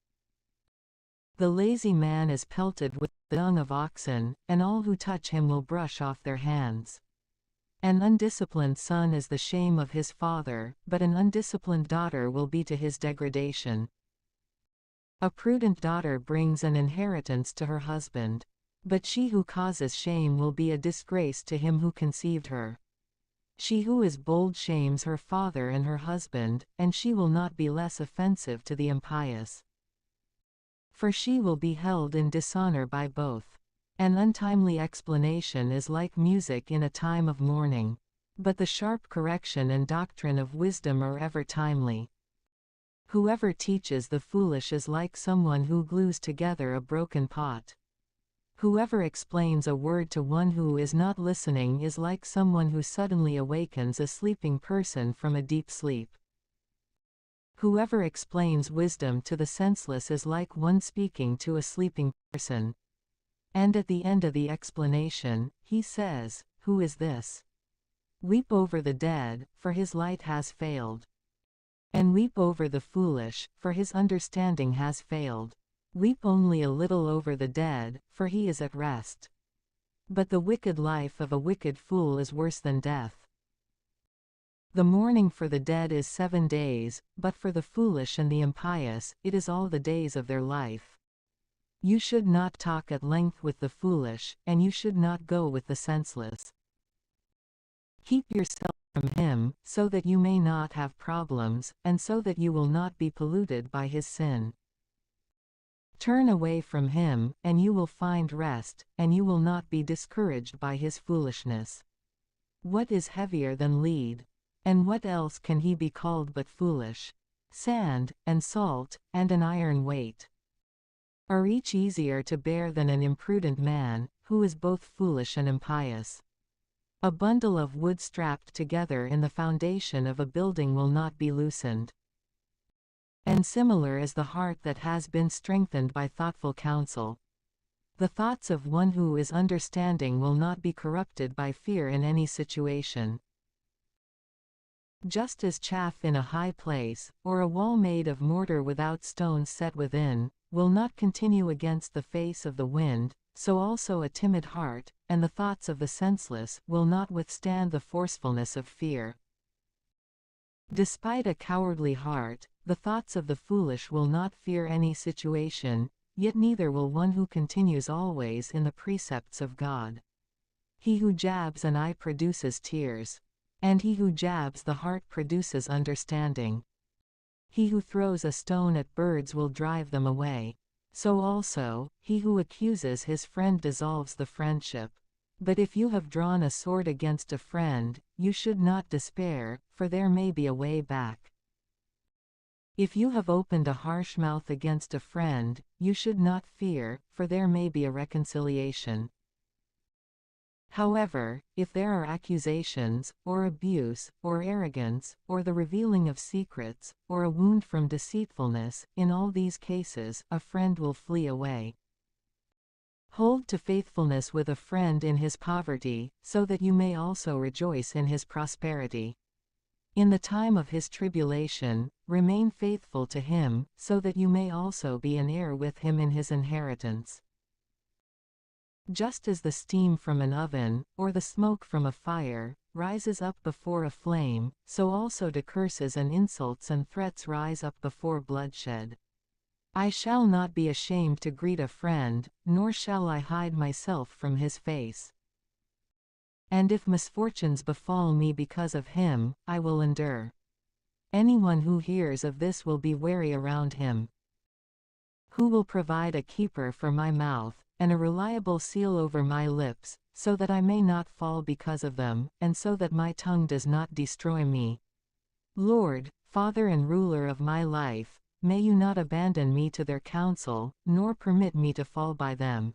A: The lazy man is pelted with the dung of oxen, and all who touch him will brush off their hands. An undisciplined son is the shame of his father, but an undisciplined daughter will be to his degradation. A prudent daughter brings an inheritance to her husband, but she who causes shame will be a disgrace to him who conceived her. She who is bold shames her father and her husband, and she will not be less offensive to the impious. For she will be held in dishonor by both. An untimely explanation is like music in a time of mourning, but the sharp correction and doctrine of wisdom are ever timely. Whoever teaches the foolish is like someone who glues together a broken pot. Whoever explains a word to one who is not listening is like someone who suddenly awakens a sleeping person from a deep sleep. Whoever explains wisdom to the senseless is like one speaking to a sleeping person. And at the end of the explanation, he says, "Who is this? Weep over the dead, for his light has failed. And weep over the foolish, for his understanding has failed. Weep only a little over the dead, for he is at rest. But the wicked life of a wicked fool is worse than death. The mourning for the dead is 7 days, but for the foolish and the impious, it is all the days of their life. You should not talk at length with the foolish, and you should not go with the senseless. Keep yourself from him, so that you may not have problems, and so that you will not be polluted by his sin. Turn away from him, and you will find rest, and you will not be discouraged by his foolishness. What is heavier than lead? And what else can he be called but foolish? Sand, and salt, and an iron weight are each easier to bear than an imprudent man, who is both foolish and impious. A bundle of wood strapped together in the foundation of a building will not be loosened. And similar is the heart that has been strengthened by thoughtful counsel. The thoughts of one who is understanding will not be corrupted by fear in any situation. Just as chaff in a high place, or a wall made of mortar without stones set within, will not continue against the face of the wind, so also a timid heart, and the thoughts of the senseless, will not withstand the forcefulness of fear. Despite a cowardly heart, the thoughts of the foolish will not fear any situation, yet neither will one who continues always in the precepts of God. He who jabs an eye produces tears, and he who jabs the heart produces understanding. He who throws a stone at birds will drive them away. So also, he who accuses his friend dissolves the friendship. But if you have drawn a sword against a friend, you should not despair, for there may be a way back. If you have opened a harsh mouth against a friend, you should not fear, for there may be a reconciliation. However, if there are accusations, or abuse, or arrogance, or the revealing of secrets, or a wound from deceitfulness, in all these cases, a friend will flee away. Hold to faithfulness with a friend in his poverty, so that you may also rejoice in his prosperity. In the time of his tribulation, remain faithful to him, so that you may also be an heir with him in his inheritance. Just as the steam from an oven, or the smoke from a fire, rises up before a flame, so also do curses and insults and threats rise up before bloodshed. I shall not be ashamed to greet a friend, nor shall I hide myself from his face. And if misfortunes befall me because of him, I will endure. Anyone who hears of this will be wary around him. Who will provide a keeper for my mouth, and a reliable seal over my lips, so that I may not fall because of them, and so that my tongue does not destroy me? Lord, Father and ruler of my life, may you not abandon me to their counsel, nor permit me to fall by them.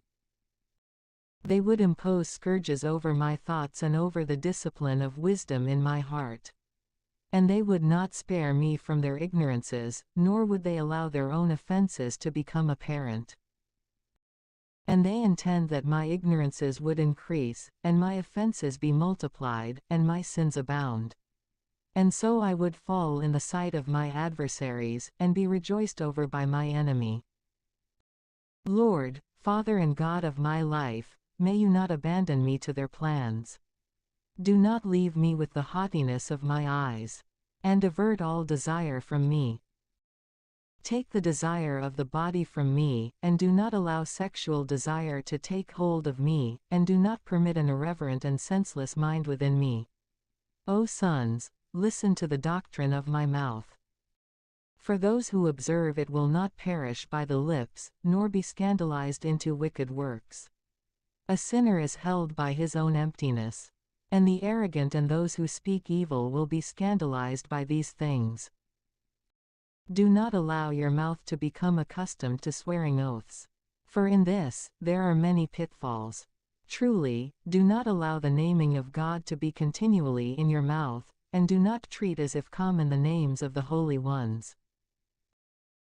A: They would impose scourges over my thoughts and over the discipline of wisdom in my heart. And they would not spare me from their ignorances, nor would they allow their own offenses to become apparent. And they intend that my ignorances would increase, and my offenses be multiplied, and my sins abound. And so I would fall in the sight of my adversaries, and be rejoiced over by my enemy. Lord, Father and God of my life, may you not abandon me to their plans. Do not leave me with the haughtiness of my eyes, and avert all desire from me. Take the desire of the body from me, and do not allow sexual desire to take hold of me, and do not permit an irreverent and senseless mind within me. O sons, listen to the doctrine of my mouth. For those who observe it will not perish by the lips, nor be scandalized into wicked works. A sinner is held by his own emptiness. And the arrogant and those who speak evil will be scandalized by these things. Do not allow your mouth to become accustomed to swearing oaths. For in this, there are many pitfalls. Truly, do not allow the naming of God to be continually in your mouth, and do not treat as if common the names of the holy ones.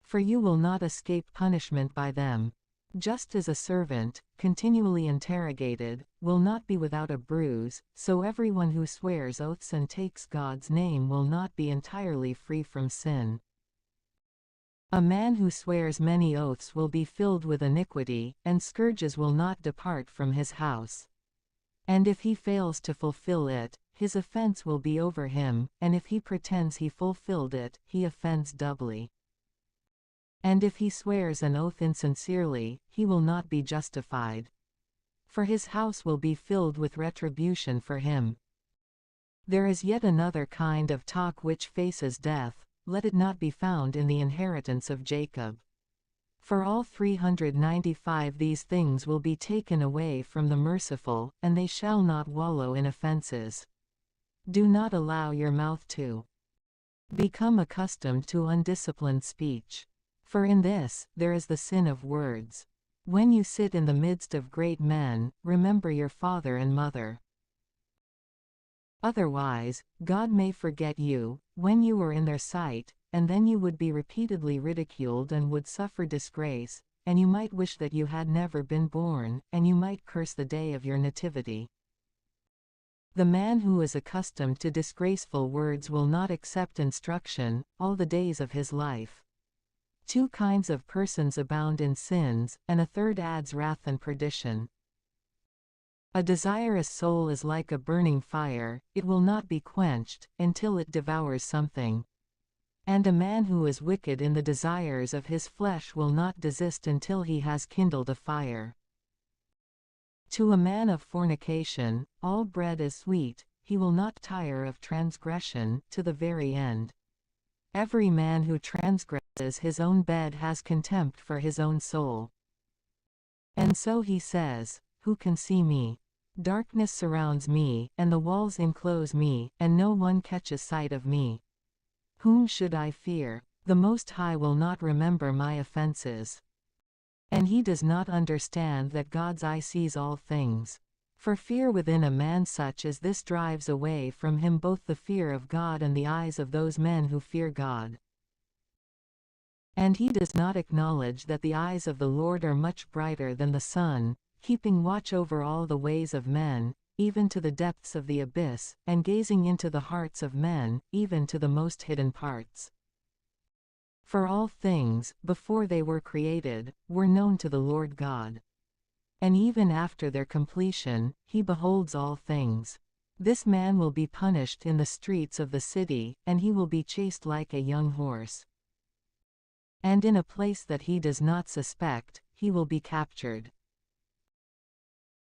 A: For you will not escape punishment by them. Just as a servant, continually interrogated, will not be without a bruise, so everyone who swears oaths and takes God's name will not be entirely free from sin. A man who swears many oaths will be filled with iniquity, and scourges will not depart from his house. And if he fails to fulfill it, his offense will be over him, and if he pretends he fulfilled it, he offends doubly. And if he swears an oath insincerely, he will not be justified. For his house will be filled with retribution for him. There is yet another kind of talk which faces death, let it not be found in the inheritance of Jacob. For all 395 these things will be taken away from the merciful, and they shall not wallow in offenses. Do not allow your mouth to become accustomed to undisciplined speech. For in this, there is the sin of words. When you sit in the midst of great men, remember your father and mother. Otherwise, God may forget you, when you were in their sight, and then you would be repeatedly ridiculed and would suffer disgrace, and you might wish that you had never been born, and you might curse the day of your nativity. The man who is accustomed to disgraceful words will not accept instruction, all the days of his life. Two kinds of persons abound in sins, and a third adds wrath and perdition. A desirous soul is like a burning fire, it will not be quenched, until it devours something. And a man who is wicked in the desires of his flesh will not desist until he has kindled a fire. To a man of fornication, all bread is sweet, he will not tire of transgression, to the very end. Every man who transgresses his own bed has contempt for his own soul. And so he says, who can see me? Darkness surrounds me, and the walls enclose me, and no one catches sight of me. Whom should I fear? The Most High will not remember my offenses. And he does not understand that God's eye sees all things. For fear within a man such as this drives away from him both the fear of God and the eyes of those men who fear God. And he does not acknowledge that the eyes of the Lord are much brighter than the sun, keeping watch over all the ways of men, even to the depths of the abyss, and gazing into the hearts of men, even to the most hidden parts. For all things, before they were created, were known to the Lord God. And even after their completion, he beholds all things. This man will be punished in the streets of the city, and he will be chased like a young horse. And in a place that he does not suspect, he will be captured.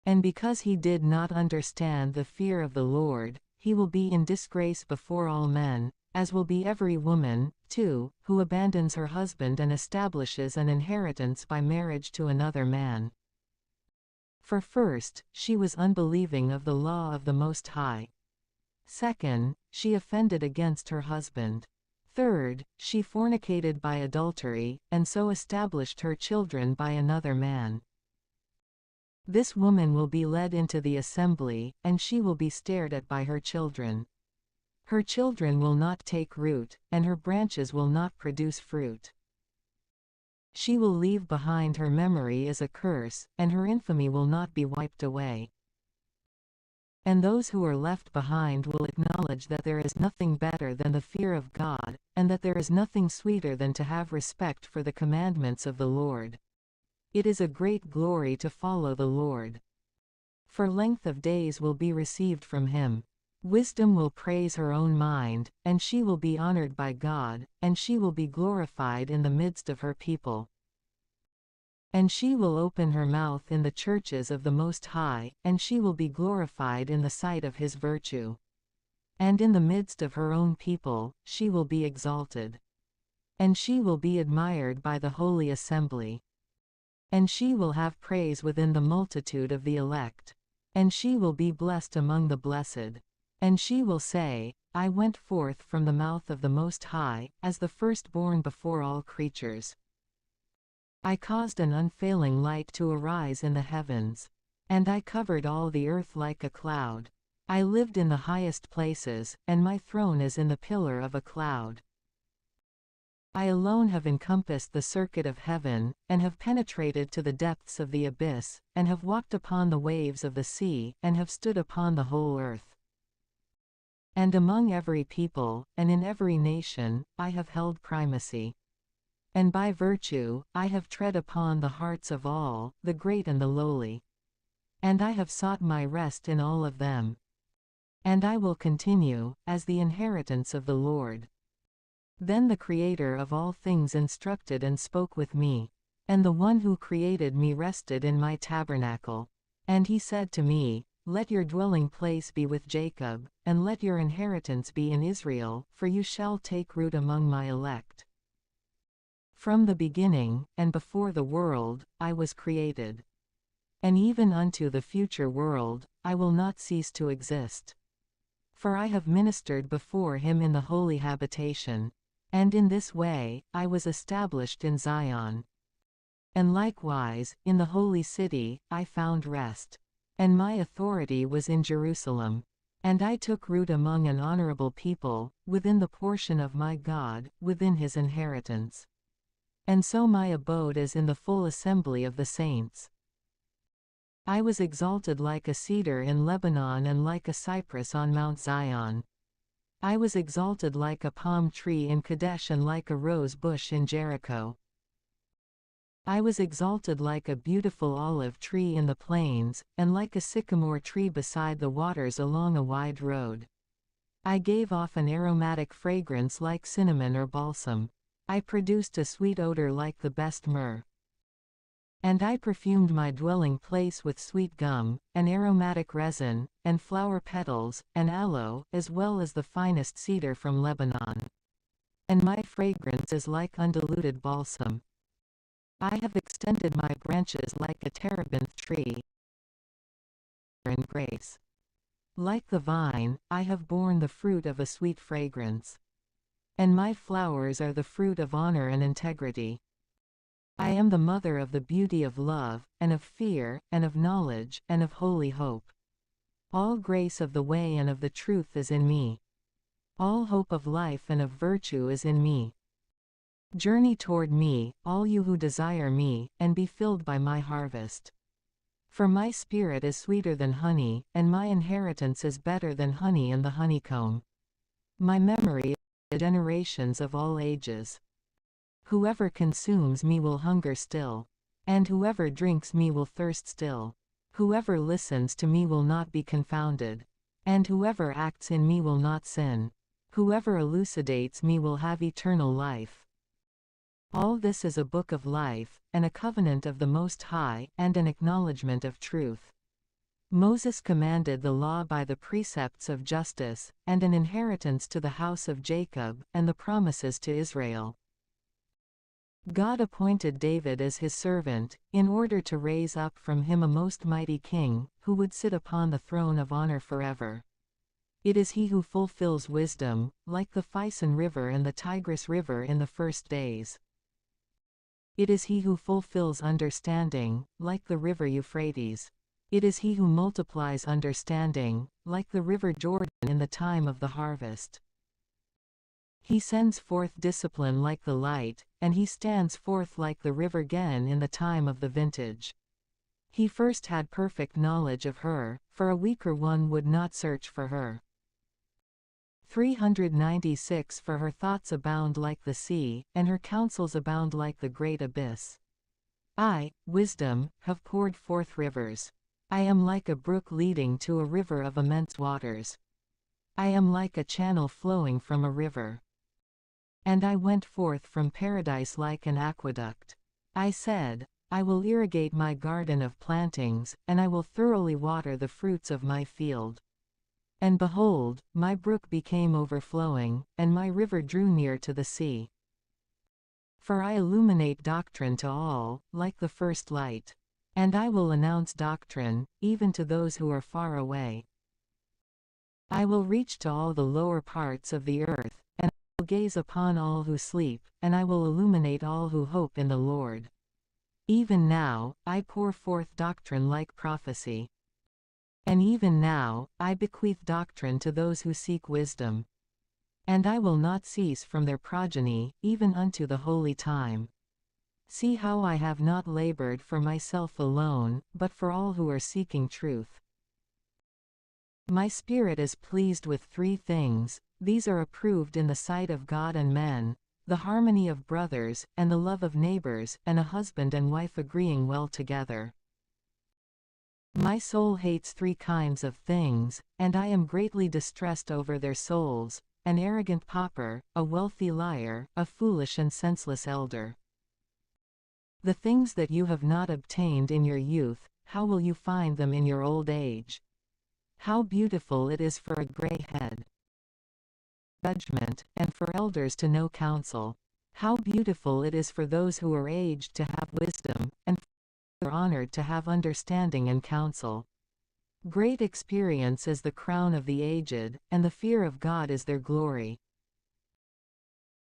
A: And because he did not understand the fear of the Lord, he will be in disgrace before all men, as will be every woman, too, who abandons her husband and establishes an inheritance by marriage to another man. For first, she was unbelieving of the law of the Most High. Second, she offended against her husband. Third, she fornicated by adultery, and so established her children by another man. This woman will be led into the assembly, and she will be stared at by her children. Her children will not take root, and her branches will not produce fruit. She will leave behind her memory as a curse, and her infamy will not be wiped away. And those who are left behind will acknowledge that there is nothing better than the fear of God, and that there is nothing sweeter than to have respect for the commandments of the Lord. It is a great glory to follow the Lord. For length of days will be received from him. Wisdom will praise her own mind, and she will be honored by God, and she will be glorified in the midst of her people. And she will open her mouth in the churches of the Most High, and she will be glorified in the sight of his virtue. And in the midst of her own people, she will be exalted. And she will be admired by the holy assembly. And she will have praise within the multitude of the elect. And she will be blessed among the blessed. And she will say, I went forth from the mouth of the Most High, as the firstborn before all creatures. I caused an unfailing light to arise in the heavens. And I covered all the earth like a cloud. I lived in the highest places, and my throne is in the pillar of a cloud. I alone have encompassed the circuit of heaven, and have penetrated to the depths of the abyss, and have walked upon the waves of the sea, and have stood upon the whole earth. And among every people, and in every nation, I have held primacy. And by virtue, I have tread upon the hearts of all, the great and the lowly. And I have sought my rest in all of them. And I will continue, as the inheritance of the Lord. Then the Creator of all things instructed and spoke with me. And the one who created me rested in my tabernacle. And he said to me, Let your dwelling place be with Jacob, and let your inheritance be in Israel, for you shall take root among my elect. From the beginning, and before the world, I was created. And even unto the future world, I will not cease to exist. For I have ministered before him in the holy habitation. And in this way, I was established in Zion. And likewise, in the holy city, I found rest. And my authority was in Jerusalem. And I took root among an honorable people, within the portion of my God, within his inheritance. And so my abode is in the full assembly of the saints. I was exalted like a cedar in Lebanon and like a cypress on Mount Zion. I was exalted like a palm tree in Kadesh and like a rose bush in Jericho. I was exalted like a beautiful olive tree in the plains, and like a sycamore tree beside the waters along a wide road. I gave off an aromatic fragrance like cinnamon or balsam. I produced a sweet odor like the best myrrh. And I perfumed my dwelling place with sweet gum, and aromatic resin, and flower petals, and aloe, as well as the finest cedar from Lebanon. And my fragrance is like undiluted balsam. I have extended my branches like a terebinth tree. And grace. Like the vine, I have borne the fruit of a sweet fragrance. And my flowers are the fruit of honor and integrity. I am the mother of the beauty of love, and of fear, and of knowledge, and of holy hope. All grace of the way and of the truth is in me. All hope of life and of virtue is in me. Journey toward me, all you who desire me, and be filled by my harvest. For my spirit is sweeter than honey, and my inheritance is better than honey and the honeycomb. My memory is generations of all ages. Whoever consumes me will hunger still. And whoever drinks me will thirst still. Whoever listens to me will not be confounded. And whoever acts in me will not sin. Whoever elucidates me will have eternal life. All this is a book of life, and a covenant of the Most High, and an acknowledgement of truth. Moses commanded the law by the precepts of justice, and an inheritance to the house of Jacob, and the promises to Israel. God appointed David as his servant, in order to raise up from him a most mighty king, who would sit upon the throne of honor forever. It is he who fulfills wisdom, like the Pison River and the Tigris River in the first days. It is he who fulfills understanding, like the river Euphrates. It is he who multiplies understanding, like the river Jordan in the time of the harvest. He sends forth discipline like the light, and he stands forth like the river Gen in the time of the vintage. He first had perfect knowledge of her, for a weaker one would not search for her. 396 For her thoughts abound like the sea, and her counsels abound like the great abyss. I, wisdom, have poured forth rivers. I am like a brook leading to a river of immense waters. I am like a channel flowing from a river. And I went forth from paradise like an aqueduct. I said, I will irrigate my garden of plantings, and I will thoroughly water the fruits of my field. And behold, my brook became overflowing, and my river drew near to the sea. For I illuminate doctrine to all, like the first light. And I will announce doctrine, even to those who are far away. I will reach to all the lower parts of the earth, and I will gaze upon all who sleep, and I will illuminate all who hope in the Lord. Even now, I pour forth doctrine like prophecy. And even now, I bequeath doctrine to those who seek wisdom. And I will not cease from their progeny, even unto the holy time. See how I have not labored for myself alone, but for all who are seeking truth. My spirit is pleased with 3 things, these are approved in the sight of God and men, the harmony of brothers, and the love of neighbors, and a husband and wife agreeing well together. My soul hates 3 kinds of things, and I am greatly distressed over their souls, an arrogant pauper, a wealthy liar, a foolish and senseless elder. The things that you have not obtained in your youth, how will you find them in your old age? How beautiful it is for a gray head. Judgment, and for elders to know counsel. How beautiful it is for those who are aged to have wisdom, and for honored to have understanding and counsel. Great experience is the crown of the aged, and the fear of God is their glory.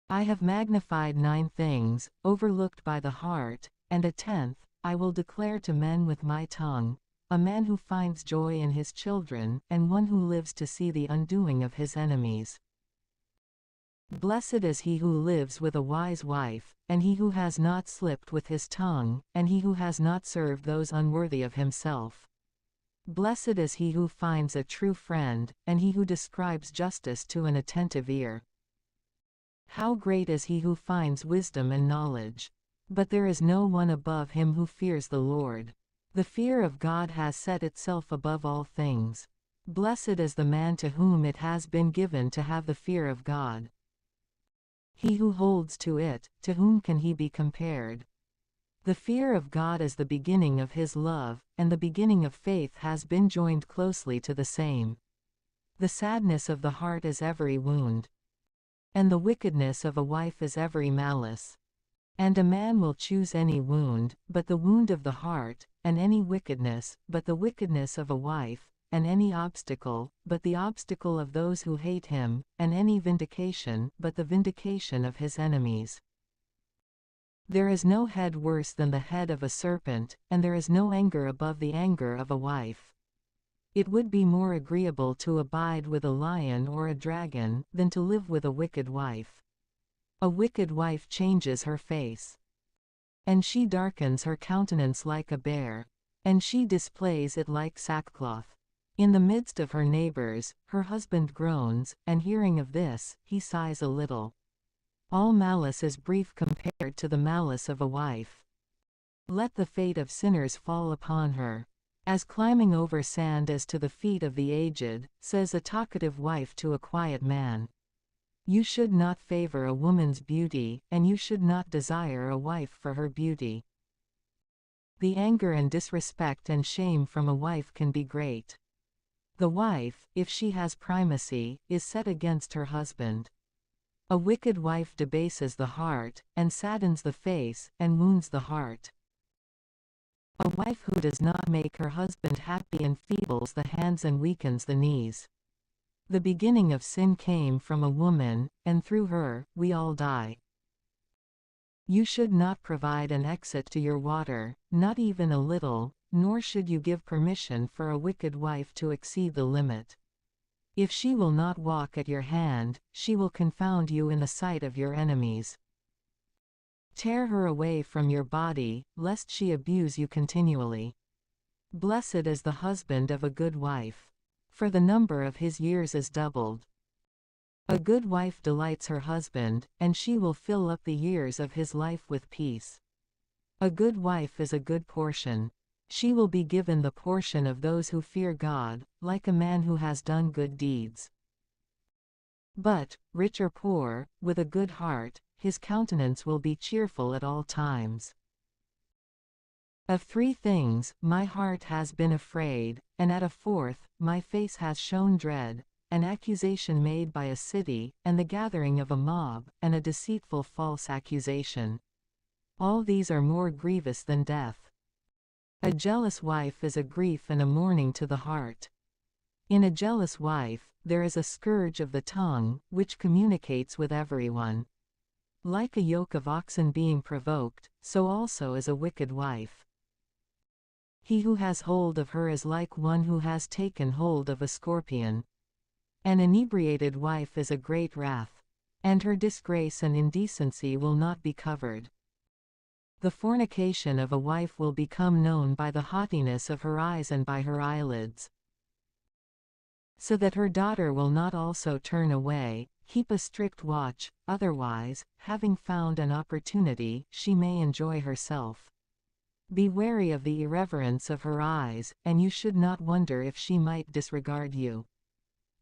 A: I have magnified 9 things, overlooked by the heart, and a 10th, I will declare to men with my tongue, a man who finds joy in his children, and one who lives to see the undoing of his enemies. Blessed is he who lives with a wise wife, and he who has not slipped with his tongue, and he who has not served those unworthy of himself. Blessed is he who finds a true friend, and he who describes justice to an attentive ear. How great is he who finds wisdom and knowledge! But there is no one above him who fears the Lord. The fear of God has set itself above all things. Blessed is the man to whom it has been given to have the fear of God. He who holds to it, to whom can he be compared? The fear of God is the beginning of his love, and the beginning of faith has been joined closely to the same. The sadness of the heart is every wound, and the wickedness of a wife is every malice. And a man will choose any wound, but the wound of the heart, and any wickedness, but the wickedness of a wife, and any obstacle, but the obstacle of those who hate him, and any vindication, but the vindication of his enemies. There is no head worse than the head of a serpent, and there is no anger above the anger of a wife. It would be more agreeable to abide with a lion or a dragon, than to live with a wicked wife. A wicked wife changes her face, and she darkens her countenance like a bear, and she displays it like sackcloth. In the midst of her neighbors, her husband groans, and hearing of this, he sighs a little. All malice is brief compared to the malice of a wife. Let the fate of sinners fall upon her. As climbing over sand is to the feet of the aged, says a talkative wife to a quiet man. You should not favor a woman's beauty, and you should not desire a wife for her beauty. The anger and disrespect and shame from a wife can be great. The wife, if she has primacy, is set against her husband. A wicked wife debases the heart, and saddens the face, and wounds the heart. A wife who does not make her husband happy enfeebles the hands and weakens the knees. The beginning of sin came from a woman, and through her, we all die. You should not provide an exit to your water, not even a little, nor should you give permission for a wicked wife to exceed the limit. If she will not walk at your hand, she will confound you in the sight of your enemies. Tear her away from your body, lest she abuse you continually. Blessed is the husband of a good wife, for the number of his years is doubled. A good wife delights her husband, and she will fill up the years of his life with peace. A good wife is a good portion. She will be given the portion of those who fear God, like a man who has done good deeds. But, rich or poor, with a good heart, his countenance will be cheerful at all times. Of 3 things, my heart has been afraid, and at a 4th, my face has shown dread, an accusation made by a city, and the gathering of a mob, and a deceitful false accusation. All these are more grievous than death. A jealous wife is a grief and a mourning to the heart. In a jealous wife, there is a scourge of the tongue, which communicates with everyone. Like a yoke of oxen being provoked, so also is a wicked wife. He who has hold of her is like one who has taken hold of a scorpion. An inebriated wife is a great wrath, and her disgrace and indecency will not be covered. The fornication of a wife will become known by the haughtiness of her eyes and by her eyelids. So that her daughter will not also turn away, keep a strict watch, otherwise, having found an opportunity, she may enjoy herself. Be wary of the irreverence of her eyes, and you should not wonder if she might disregard you.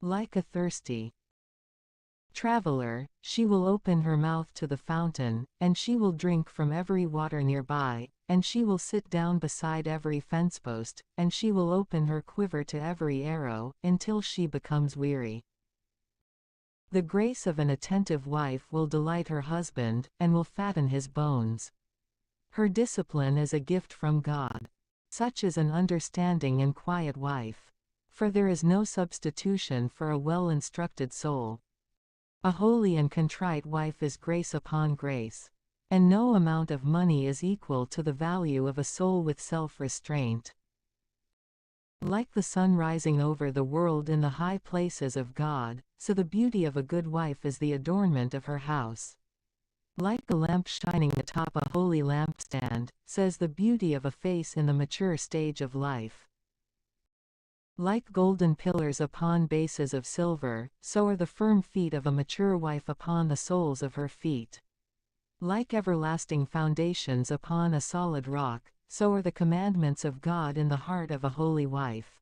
A: Like a thirsty traveler, she will open her mouth to the fountain, and she will drink from every water nearby, and she will sit down beside every fence post, and she will open her quiver to every arrow, until she becomes weary. The grace of an attentive wife will delight her husband, and will fatten his bones. Her discipline is a gift from God. Such is an understanding and quiet wife. For there is no substitution for a well-instructed soul. A holy and contrite wife is grace upon grace. And no amount of money is equal to the value of a soul with self-restraint. Like the sun rising over the world in the high places of God, so the beauty of a good wife is the adornment of her house. Like a lamp shining atop a holy lampstand, says the beauty of a face in the mature stage of life. Like golden pillars upon bases of silver, so are the firm feet of a mature wife upon the soles of her feet. Like everlasting foundations upon a solid rock, so are the commandments of God in the heart of a holy wife.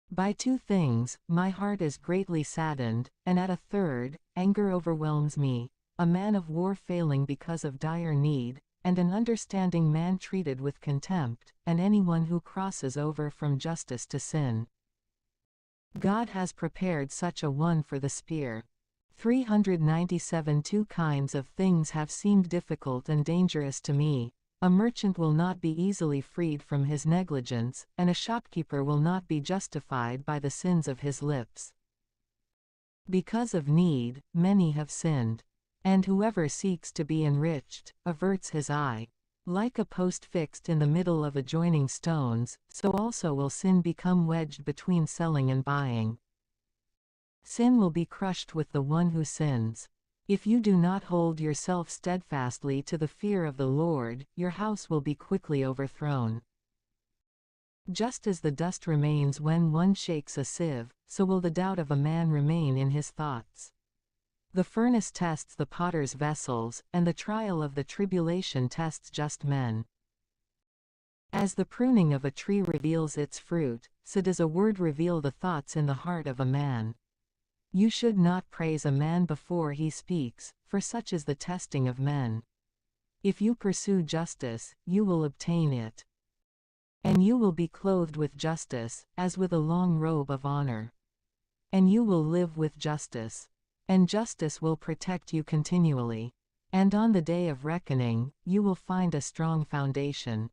A: By 2 things, my heart is greatly saddened, and at a 3rd, anger overwhelms me, a man of war failing because of dire need, and an understanding man treated with contempt, and anyone who crosses over from justice to sin. God has prepared such a one for the spear. 397 2 kinds of things have seemed difficult and dangerous to me. A merchant will not be easily freed from his negligence, and a shopkeeper will not be justified by the sins of his lips. Because of need, many have sinned. And whoever seeks to be enriched, averts his eye. Like a post fixed in the middle of adjoining stones, so also will sin become wedged between selling and buying. Sin will be crushed with the one who sins. If you do not hold yourself steadfastly to the fear of the Lord, your house will be quickly overthrown. Just as the dust remains when one shakes a sieve, so will the doubt of a man remain in his thoughts. The furnace tests the potter's vessels, and the trial of the tribulation tests just men. As the pruning of a tree reveals its fruit, so does a word reveal the thoughts in the heart of a man. You should not praise a man before he speaks, for such is the testing of men. If you pursue justice, you will obtain it. And you will be clothed with justice, as with a long robe of honor. And you will live with justice. And justice will protect you continually. And on the day of reckoning, you will find a strong foundation.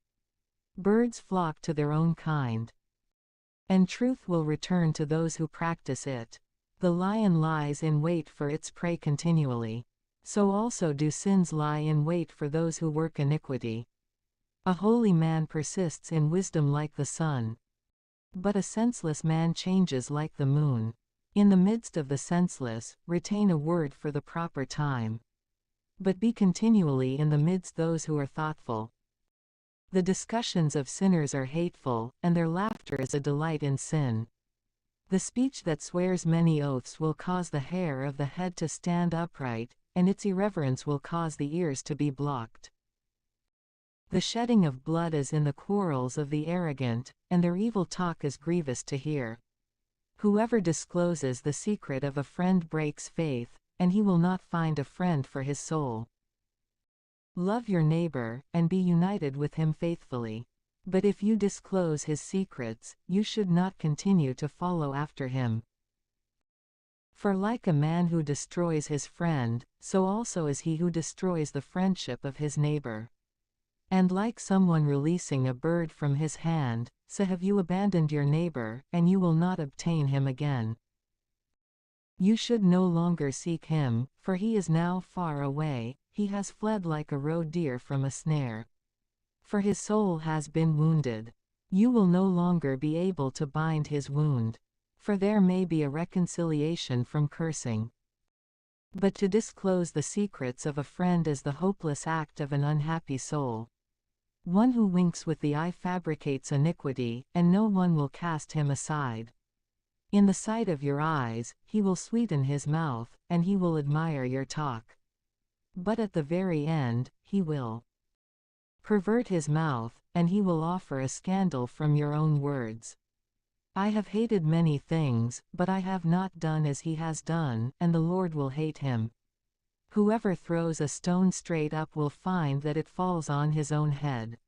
A: Birds flock to their own kind. And truth will return to those who practice it. The lion lies in wait for its prey continually. So also do sins lie in wait for those who work iniquity. A holy man persists in wisdom like the sun. But a senseless man changes like the moon. In the midst of the senseless, retain a word for the proper time. But be continually in the midst those who are thoughtful. The discussions of sinners are hateful, and their laughter is a delight in sin. The speech that swears many oaths will cause the hair of the head to stand upright, and its irreverence will cause the ears to be blocked. The shedding of blood is in the quarrels of the arrogant, and their evil talk is grievous to hear. Whoever discloses the secret of a friend breaks faith, and he will not find a friend for his soul. Love your neighbor, and be united with him faithfully. But if you disclose his secrets, you should not continue to follow after him. For like a man who destroys his friend, so also is he who destroys the friendship of his neighbor. And like someone releasing a bird from his hand, so have you abandoned your neighbor, and you will not obtain him again. You should no longer seek him, for he is now far away, he has fled like a roe deer from a snare. For his soul has been wounded. You will no longer be able to bind his wound. For there may be a reconciliation from cursing. But to disclose the secrets of a friend is the hopeless act of an unhappy soul. One who winks with the eye fabricates iniquity, and no one will cast him aside. In the sight of your eyes, he will sweeten his mouth, and he will admire your talk. But at the very end, he will pervert his mouth, and he will offer a scandal from your own words. I have hated many things, but I have not done as he has done, and the Lord will hate him. Whoever throws a stone straight up will find that it falls on his own head.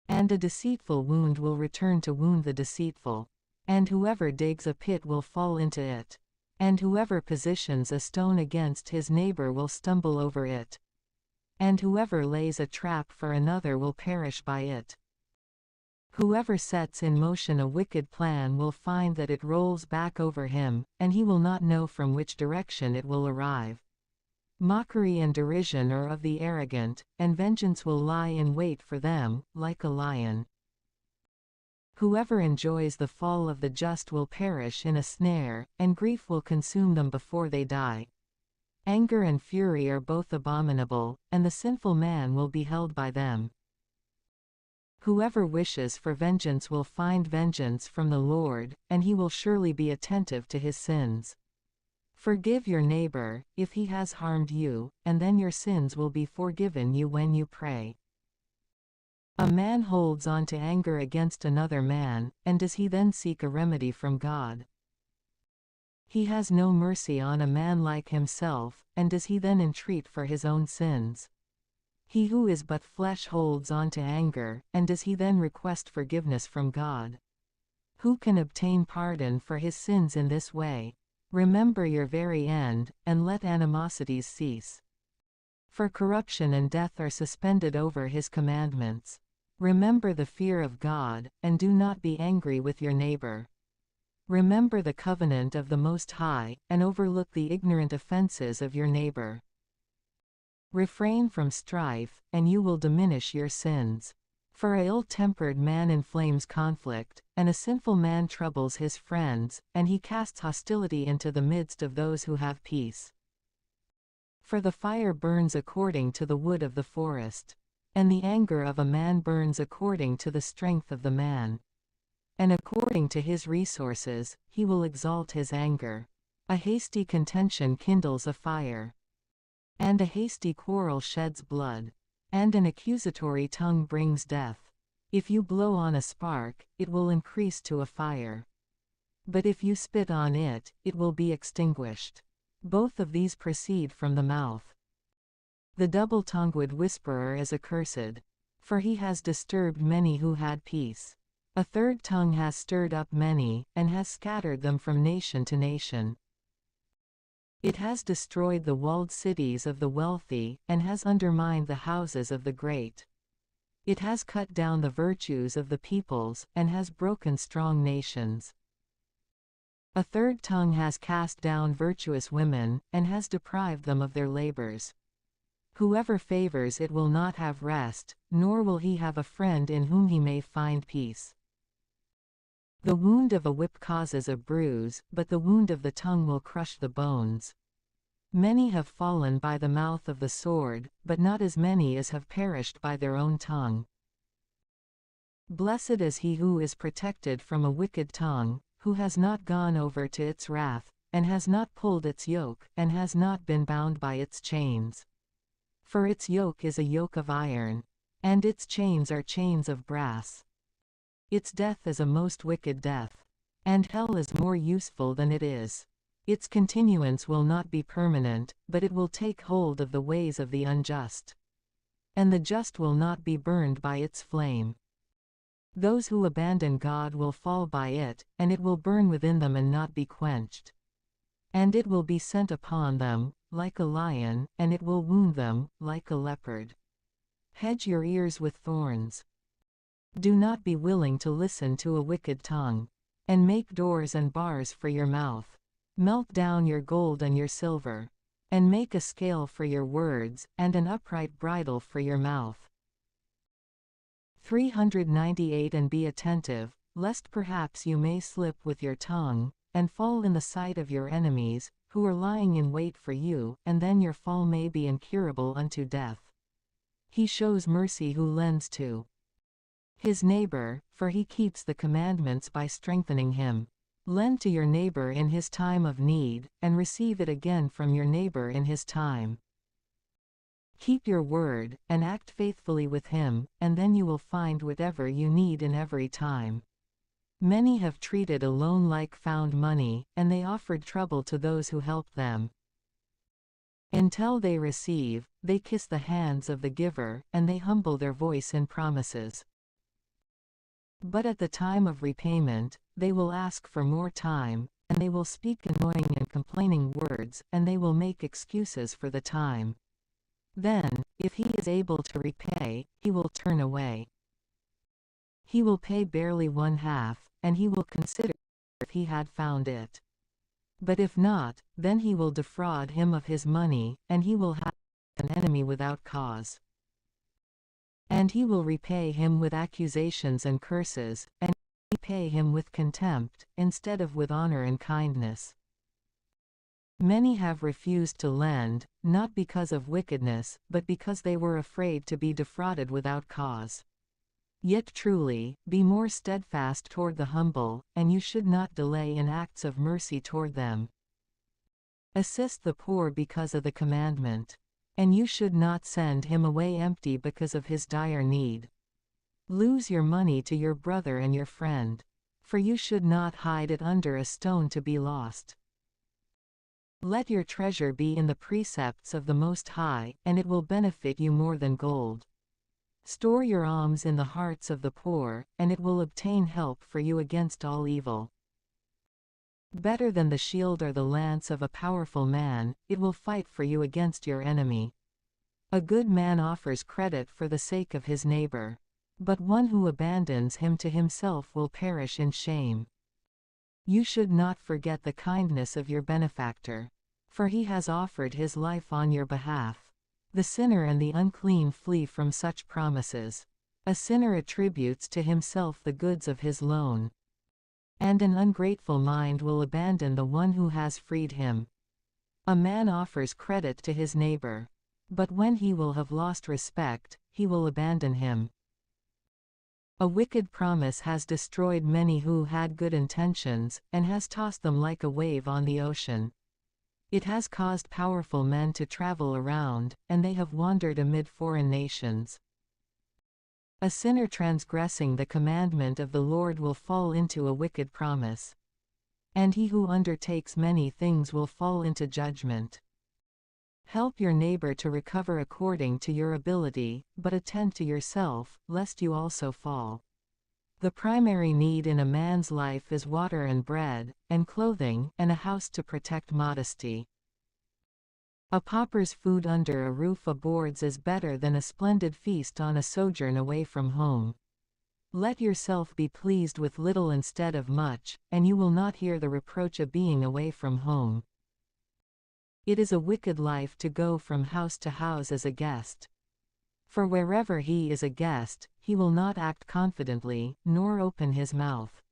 A: And a deceitful wound will return to wound the deceitful. And whoever digs a pit will fall into it. And whoever positions a stone against his neighbor will stumble over it. And whoever lays a trap for another will perish by it. Whoever sets in motion a wicked plan will find that it rolls back over him, and he will not know from which direction it will arrive. Mockery and derision are of the arrogant, and vengeance will lie in wait for them, like a lion. Whoever enjoys the fall of the just will perish in a snare, and grief will consume them before they die. Anger and fury are both abominable, and the sinful man will be held by them. Whoever wishes for vengeance will find vengeance from the Lord, and he will surely be attentive to his sins. Forgive your neighbor, if he has harmed you, and then your sins will be forgiven you when you pray. A man holds on to anger against another man, and does he then seek a remedy from God? He has no mercy on a man like himself, and does he then entreat for his own sins? He who is but flesh holds on to anger, and does he then request forgiveness from God? Who can obtain pardon for his sins in this way? Remember your very end, and let animosities cease. For corruption and death are suspended over his commandments. Remember the fear of God, and do not be angry with your neighbor. Remember the covenant of the Most High, and overlook the ignorant offenses of your neighbor. Refrain from strife, and you will diminish your sins. For a ill-tempered man inflames conflict, and a sinful man troubles his friends, and he casts hostility into the midst of those who have peace. For the fire burns according to the wood of the forest, and the anger of a man burns according to the strength of the man. And according to his resources, he will exalt his anger. A hasty contention kindles a fire. And a hasty quarrel sheds blood. And an accusatory tongue brings death. If you blow on a spark, it will increase to a fire. But if you spit on it, it will be extinguished. Both of these proceed from the mouth. The double-tongued whisperer is accursed, for he has disturbed many who had peace. A third tongue has stirred up many, and has scattered them from nation to nation. It has destroyed the walled cities of the wealthy, and has undermined the houses of the great. It has cut down the virtues of the peoples, and has broken strong nations. A third tongue has cast down virtuous women, and has deprived them of their labors. Whoever favors it will not have rest, nor will he have a friend in whom he may find peace. The wound of a whip causes a bruise, but the wound of the tongue will crush the bones. Many have fallen by the mouth of the sword, but not as many as have perished by their own tongue. Blessed is he who is protected from a wicked tongue, who has not gone over to its wrath, and has not pulled its yoke, and has not been bound by its chains. For its yoke is a yoke of iron, and its chains are chains of brass. Its death is a most wicked death, and hell is more useful than it is. Its continuance will not be permanent, but it will take hold of the ways of the unjust. And the just will not be burned by its flame. Those who abandon God will fall by it, and it will burn within them and not be quenched. And it will be sent upon them, like a lion, and it will wound them, like a leopard. Hedge your ears with thorns. Do not be willing to listen to a wicked tongue. And make doors and bars for your mouth. Melt down your gold and your silver. And make a scale for your words, and an upright bridle for your mouth. 398 And be attentive, lest perhaps you may slip with your tongue, and fall in the sight of your enemies, who are lying in wait for you, and then your fall may be incurable unto death. He shows mercy who lends to his neighbor, for he keeps the commandments by strengthening him. Lend to your neighbor in his time of need, and receive it again from your neighbor in his time. Keep your word, and act faithfully with him, and then you will find whatever you need in every time. Many have treated a loan like found money, and they offered trouble to those who helped them. Until they receive, they kiss the hands of the giver, and they humble their voice in promises. But at the time of repayment, they will ask for more time, and they will speak annoying and complaining words, and they will make excuses for the time. Then, if he is able to repay, he will turn away. He will pay barely 1/2, and he will consider if he had found it. But if not, then he will defraud him of his money, and he will have an enemy without cause. And he will repay him with accusations and curses, and repay him with contempt, instead of with honor and kindness. Many have refused to lend, not because of wickedness, but because they were afraid to be defrauded without cause. Yet truly, be more steadfast toward the humble, and you should not delay in acts of mercy toward them. Assist the poor because of the commandment. And you should not send him away empty because of his dire need. Lose your money to your brother and your friend. For you should not hide it under a stone to be lost. Let your treasure be in the precepts of the Most High, and it will benefit you more than gold. Store your alms in the hearts of the poor, and it will obtain help for you against all evil. Better than the shield or the lance of a powerful man, it will fight for you against your enemy. A good man offers credit for the sake of his neighbor. But one who abandons him to himself will perish in shame. You should not forget the kindness of your benefactor, for he has offered his life on your behalf. The sinner and the unclean flee from such promises. A sinner attributes to himself the goods of his loan. And an ungrateful mind will abandon the one who has freed him. A man offers credit to his neighbor. But when he will have lost respect, he will abandon him. A wicked promise has destroyed many who had good intentions, and has tossed them like a wave on the ocean. It has caused powerful men to travel around, and they have wandered amid foreign nations. A sinner transgressing the commandment of the Lord will fall into a wicked promise. And he who undertakes many things will fall into judgment. Help your neighbor to recover according to your ability, but attend to yourself, lest you also fall. The primary need in a man's life is water and bread, and clothing, and a house to protect modesty. A pauper's food under a roof of boards is better than a splendid feast on a sojourn away from home. Let yourself be pleased with little instead of much, and you will not hear the reproach of being away from home. It is a wicked life to go from house to house as a guest. For wherever he is a guest, he will not act confidently, nor open his mouth.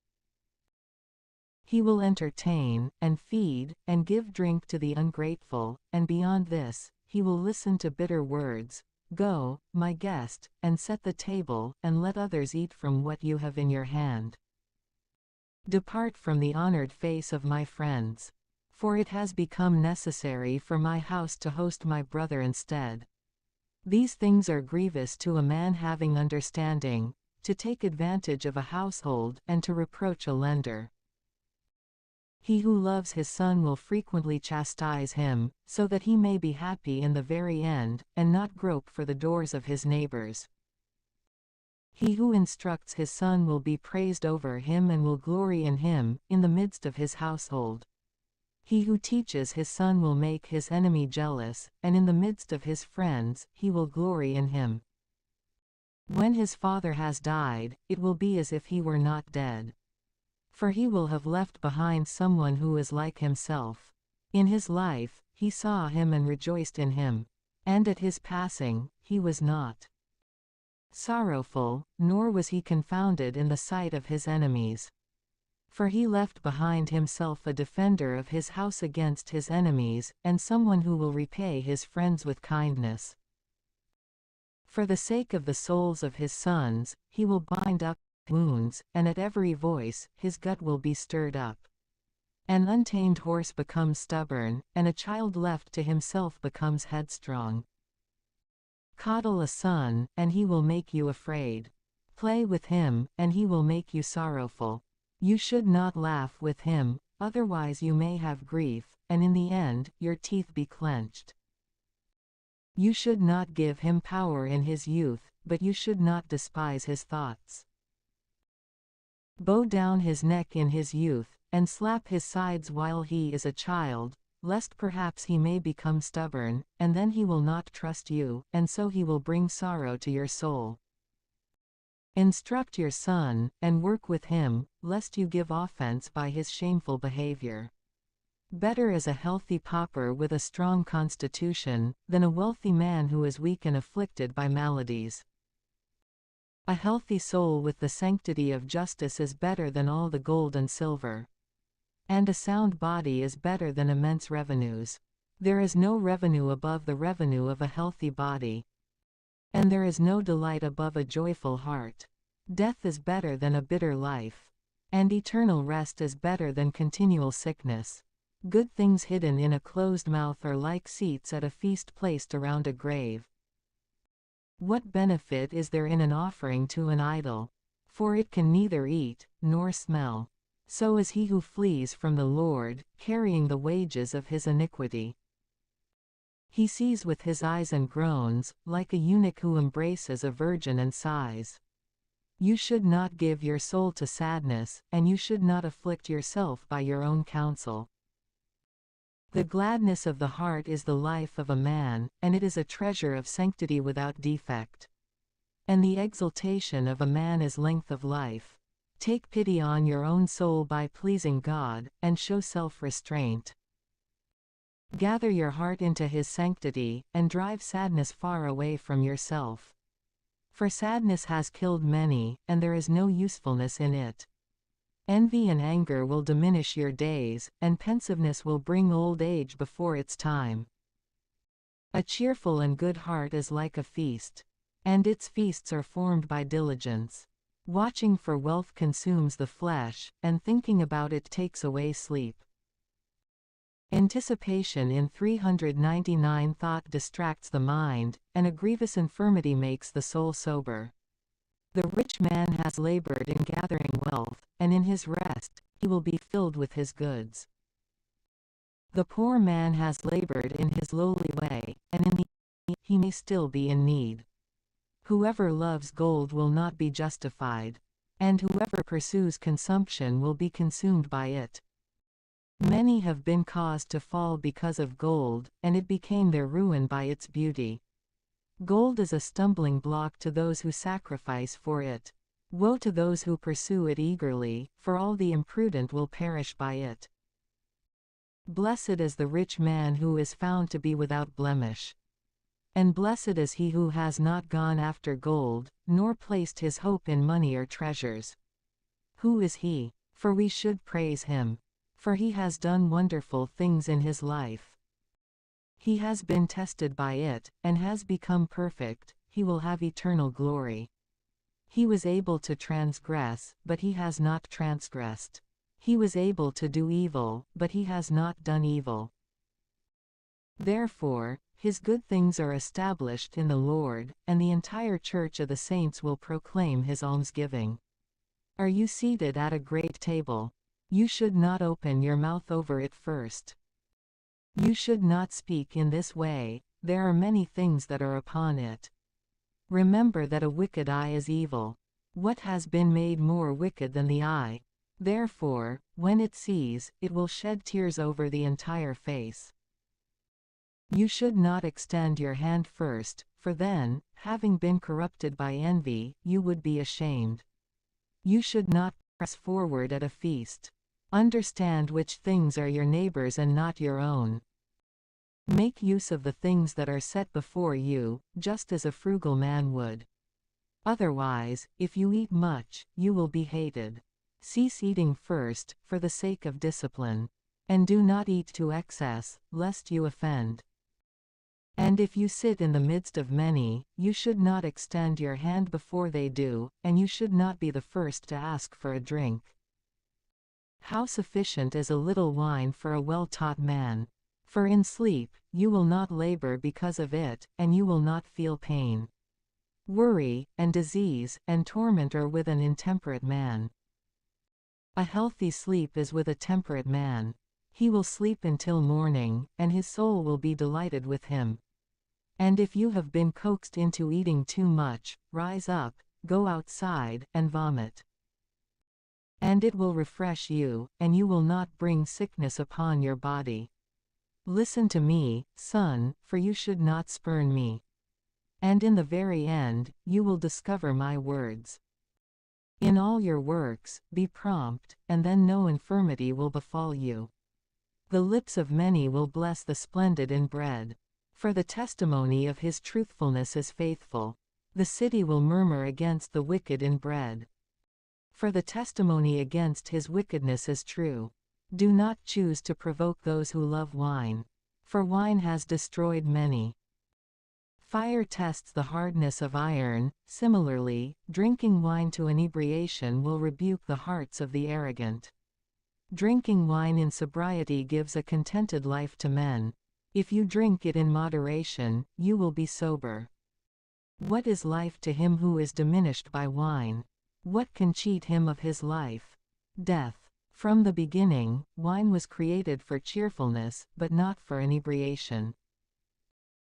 A: He will entertain, and feed, and give drink to the ungrateful, and beyond this, he will listen to bitter words, Go, my guest, and set the table, and let others eat from what you have in your hand. Depart from the honored face of my friends. For it has become necessary for my house to host my brother instead. These things are grievous to a man having understanding, to take advantage of a household, and to reproach a lender. He who loves his son will frequently chastise him, so that he may be happy in the very end, and not grope for the doors of his neighbors. He who instructs his son will be praised over him and will glory in him, in the midst of his household. He who teaches his son will make his enemy jealous, and in the midst of his friends, he will glory in him. When his father has died, it will be as if he were not dead. For he will have left behind someone who is like himself. In his life, he saw him and rejoiced in him. And at his passing, he was not sorrowful, nor was he confounded in the sight of his enemies. For he left behind himself a defender of his house against his enemies, and someone who will repay his friends with kindness. For the sake of the souls of his sons, he will bind up wounds, and at every voice, his gut will be stirred up. An untamed horse becomes stubborn, and a child left to himself becomes headstrong. Coddle a son, and he will make you afraid. Play with him, and he will make you sorrowful. You should not laugh with him, otherwise you may have grief, and in the end, your teeth be clenched. You should not give him power in his youth, but you should not despise his thoughts. Bow down his neck in his youth, and slap his sides while he is a child, lest perhaps he may become stubborn, and then he will not trust you, and so he will bring sorrow to your soul. Instruct your son, and work with him, lest you give offense by his shameful behavior. Better is a healthy pauper with a strong constitution, than a wealthy man who is weak and afflicted by maladies. A healthy soul with the sanctity of justice is better than all the gold and silver. And a sound body is better than immense revenues. There is no revenue above the revenue of a healthy body. And there is no delight above a joyful heart. Death is better than a bitter life. And eternal rest is better than continual sickness. Good things hidden in a closed mouth are like seats at a feast placed around a grave. What benefit is there in an offering to an idol? For it can neither eat, nor smell. So is he who flees from the Lord, carrying the wages of his iniquity. He sees with his eyes and groans, like a eunuch who embraces a virgin and sighs. You should not give your soul to sadness, and you should not afflict yourself by your own counsel. The gladness of the heart is the life of a man, and it is a treasure of sanctity without defect. And the exultation of a man is length of life. Take pity on your own soul by pleasing God, and show self-restraint. Gather your heart into his sanctity, and drive sadness far away from yourself. For sadness has killed many, and there is no usefulness in it. Envy and anger will diminish your days, and pensiveness will bring old age before its time. A cheerful and good heart is like a feast, and its feasts are formed by diligence. Watching for wealth consumes the flesh, and thinking about it takes away sleep. Anticipation in 399 thought distracts the mind, and a grievous infirmity makes the soul sober. The rich man has labored in gathering wealth, and in his rest, he will be filled with his goods. The poor man has labored in his lowly way, and in the he may still be in need. Whoever loves gold will not be justified, and whoever pursues consumption will be consumed by it. Many have been caused to fall because of gold, and it became their ruin by its beauty. Gold is a stumbling block to those who sacrifice for it. Woe to those who pursue it eagerly, for all the imprudent will perish by it. Blessed is the rich man who is found to be without blemish. And blessed is he who has not gone after gold, nor placed his hope in money or treasures. Who is he? For we should praise him. For he has done wonderful things in his life. He has been tested by it, and has become perfect, he will have eternal glory. He was able to transgress, but he has not transgressed. He was able to do evil, but he has not done evil. Therefore, his good things are established in the Lord, and the entire church of the saints will proclaim his almsgiving. Are you seated at a great table? You should not open your mouth over it first. You should not speak in this way, there are many things that are upon it. Remember that a wicked eye is evil. What has been made more wicked than the eye? Therefore, when it sees, it will shed tears over the entire face. You should not extend your hand first, for then, having been corrupted by envy, you would be ashamed. You should not press forward at a feast. Understand which things are your neighbor's and not your own. Make use of the things that are set before you, just as a frugal man would. Otherwise, if you eat much, you will be hated. Cease eating first, for the sake of discipline. And do not eat to excess, lest you offend. And if you sit in the midst of many, you should not extend your hand before they do, and you should not be the first to ask for a drink. How sufficient is a little wine for a well-taught man? For in sleep, you will not labor because of it, and you will not feel pain. Worry, and disease, and torment are with an intemperate man. A healthy sleep is with a temperate man. He will sleep until morning, and his soul will be delighted with him. And if you have been coaxed into eating too much, rise up, go outside, and vomit. And it will refresh you, and you will not bring sickness upon your body. Listen to me, son, for you should not spurn me. And in the very end, you will discover my words. In all your works, be prompt, and then no infirmity will befall you. The lips of many will bless the splendid in bread. For the testimony of his truthfulness is faithful. The city will murmur against the wicked in bread. For the testimony against his wickedness is true. Do not choose to provoke those who love wine. For wine has destroyed many. Fire tests the hardness of iron, similarly, drinking wine to inebriation will rebuke the hearts of the arrogant. Drinking wine in sobriety gives a contented life to men. If you drink it in moderation, you will be sober. What is life to him who is diminished by wine? What can cheat him of his life? Death. From the beginning, wine was created for cheerfulness, but not for inebriation.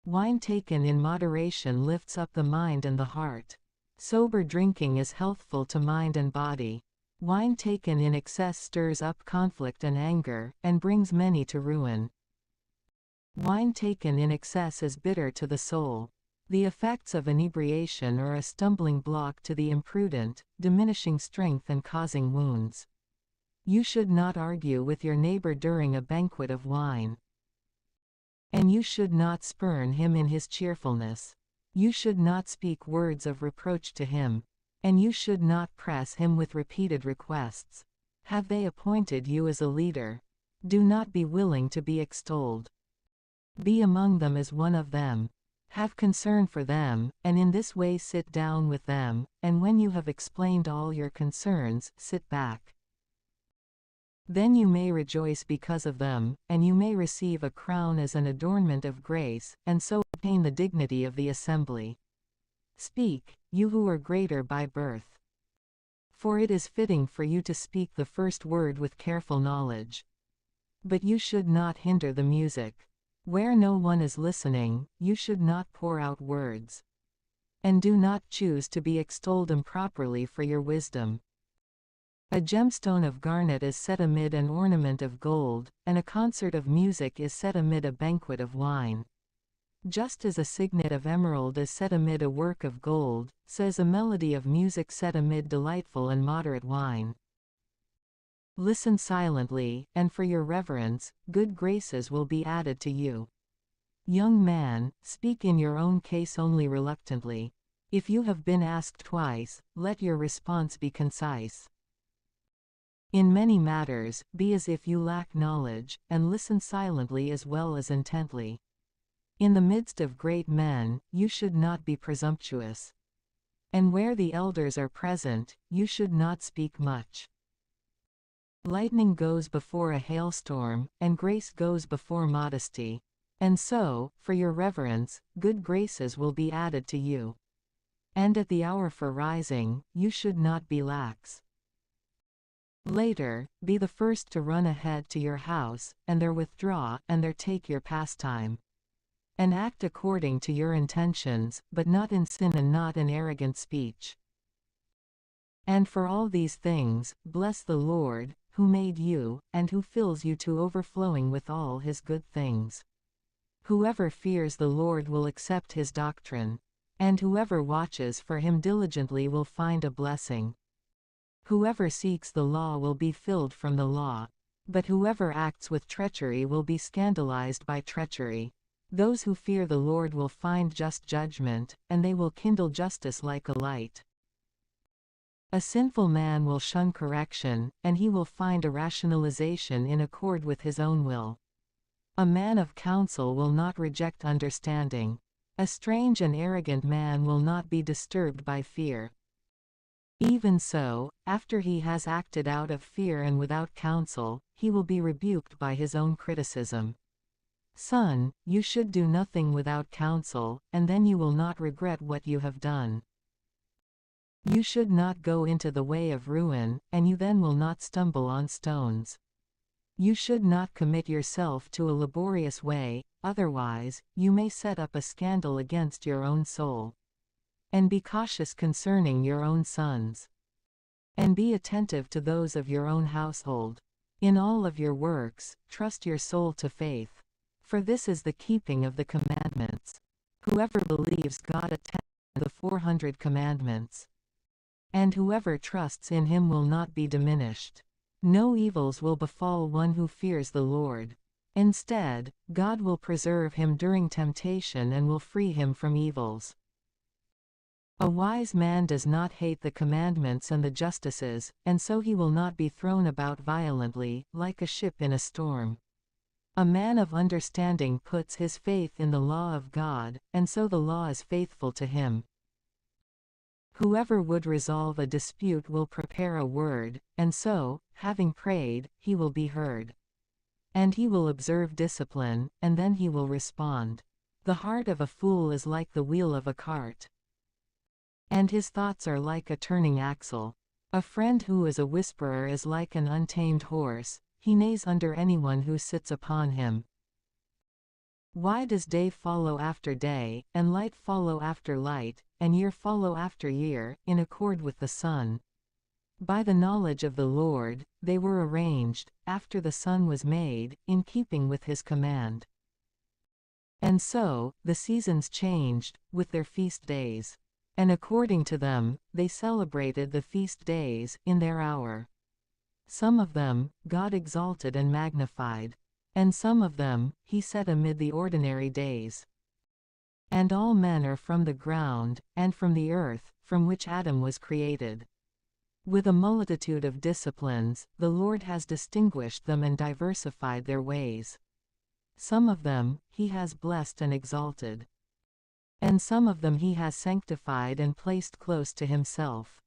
A: Wine taken in moderation lifts up the mind and the heart. Sober drinking is healthful to mind and body. Wine taken in excess stirs up conflict and anger, and brings many to ruin. Wine taken in excess is bitter to the soul. The effects of inebriation are a stumbling block to the imprudent, diminishing strength and causing wounds. You should not argue with your neighbor during a banquet of wine. And you should not spurn him in his cheerfulness. You should not speak words of reproach to him. And you should not press him with repeated requests. Have they appointed you as a leader? Do not be willing to be extolled. Be among them as one of them. Have concern for them, and in this way sit down with them, and when you have explained all your concerns, sit back. Then you may rejoice because of them, and you may receive a crown as an adornment of grace, and so obtain the dignity of the assembly. Speak, you who are greater by birth. For it is fitting for you to speak the first word with careful knowledge. But you should not hinder the music. Where no one is listening, you should not pour out words. And do not choose to be extolled improperly for your wisdom. A gemstone of garnet is set amid an ornament of gold, and a concert of music is set amid a banquet of wine. Just as a signet of emerald is set amid a work of gold, so is a melody of music set amid delightful and moderate wine. Listen silently, and for your reverence, good graces will be added to you. Young man, speak in your own case only reluctantly. If you have been asked twice, let your response be concise. In many matters, be as if you lack knowledge, and listen silently as well as intently. In the midst of great men, you should not be presumptuous. And where the elders are present, you should not speak much. Lightning goes before a hailstorm, and grace goes before modesty. And so, for your reverence, good graces will be added to you. And at the hour for rising, you should not be lax. Later, be the first to run ahead to your house, and there withdraw, and there take your pastime. And act according to your intentions, but not in sin and not in arrogant speech. And for all these things, bless the Lord, who made you, and who fills you to overflowing with all his good things. Whoever fears the Lord will accept his doctrine, and whoever watches for him diligently will find a blessing. Whoever seeks the law will be filled from the law, but whoever acts with treachery will be scandalized by treachery. Those who fear the Lord will find just judgment, and they will kindle justice like a light. A sinful man will shun correction, and he will find a rationalization in accord with his own will. A man of counsel will not reject understanding. A strange and arrogant man will not be disturbed by fear. Even so, after he has acted out of fear and without counsel, he will be rebuked by his own criticism. Son, you should do nothing without counsel, and then you will not regret what you have done. You should not go into the way of ruin, and you then will not stumble on stones. You should not commit yourself to a laborious way, otherwise, you may set up a scandal against your own soul. And be cautious concerning your own sons. And be attentive to those of your own household. In all of your works, trust your soul to faith. For this is the keeping of the commandments. Whoever believes God attends to the 400 commandments. And whoever trusts in him will not be diminished. No evils will befall one who fears the Lord. Instead, God will preserve him during temptation and will free him from evils. A wise man does not hate the commandments and the justices, and so he will not be thrown about violently, like a ship in a storm. A man of understanding puts his faith in the law of God, and so the law is faithful to him. Whoever would resolve a dispute will prepare a word, and so, having prayed, he will be heard. And he will observe discipline, and then he will respond. The heart of a fool is like the wheel of a cart, and his thoughts are like a turning axle. A friend who is a whisperer is like an untamed horse, he neighs under anyone who sits upon him. Why does day follow after day, and light follow after light, and year follow after year, in accord with the sun? By the knowledge of the Lord, they were arranged, after the sun was made, in keeping with his command. And so, the seasons changed, with their feast days. And according to them, they celebrated the feast days, in their hour. Some of them, God exalted and magnified. And some of them, he set amid the ordinary days. And all men are from the ground, and from the earth, from which Adam was created. With a multitude of disciplines, the Lord has distinguished them and diversified their ways. Some of them, he has blessed and exalted. And some of them he has sanctified and placed close to himself.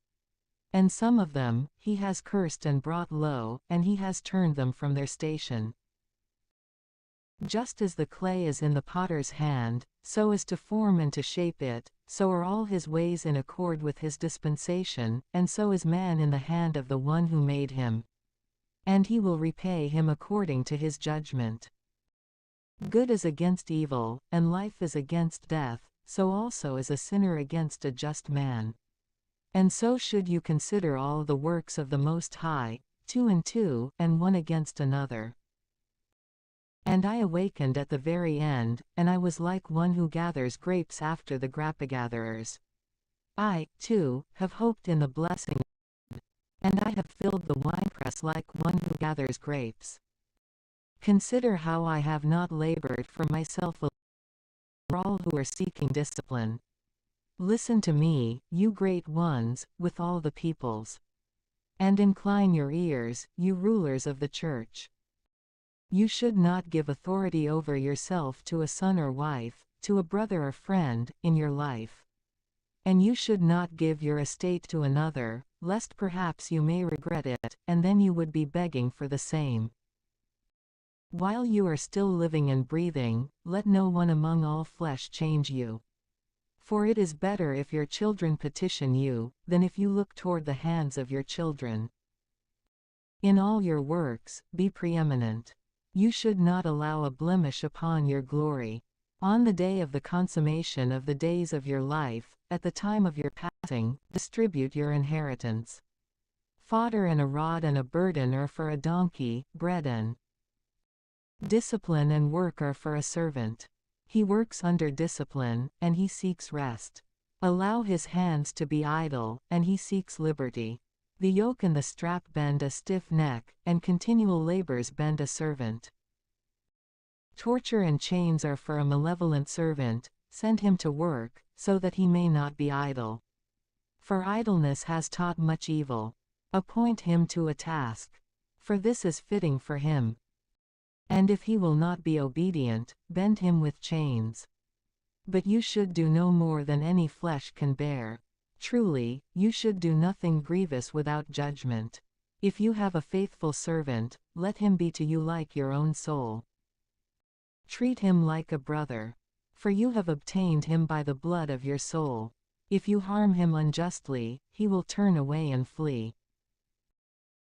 A: And some of them, he has cursed and brought low, and he has turned them from their station. Just as the clay is in the potter's hand, so as to form and to shape it, so are all his ways in accord with his dispensation, and so is man in the hand of the one who made him. And he will repay him according to his judgment. Good is against evil, and life is against death, so also is a sinner against a just man. And so should you consider all the works of the Most High, 2 and 2, and one against another. And I awakened at the very end, and I was like one who gathers grapes after the grapegatherers. I, too, have hoped in the blessing of God, and I have filled the winepress like one who gathers grapes. Consider how I have not labored for myself alone, for all who are seeking discipline. Listen to me, you great ones, with all the peoples. And incline your ears, you rulers of the church. You should not give authority over yourself to a son or wife, to a brother or friend, in your life. And you should not give your estate to another, lest perhaps you may regret it, and then you would be begging for the same. While you are still living and breathing, let no one among all flesh change you. For it is better if your children petition you, than if you look toward the hands of your children. In all your works, be preeminent. You should not allow a blemish upon your glory. On the day of the consummation of the days of your life, at the time of your passing, distribute your inheritance. Fodder and a rod and a burden are for a donkey, bread and discipline and work are for a servant. He works under discipline, and he seeks rest. Allow his hands to be idle, and he seeks liberty. The yoke and the strap bend a stiff neck, and continual labors bend a servant. Torture and chains are for a malevolent servant, send him to work, so that he may not be idle. For idleness has taught much evil. Appoint him to a task, for this is fitting for him. And if he will not be obedient, bend him with chains. But you should do no more than any flesh can bear. Truly, you should do nothing grievous without judgment. If you have a faithful servant, let him be to you like your own soul. Treat him like a brother. For you have obtained him by the blood of your soul. If you harm him unjustly, he will turn away and flee.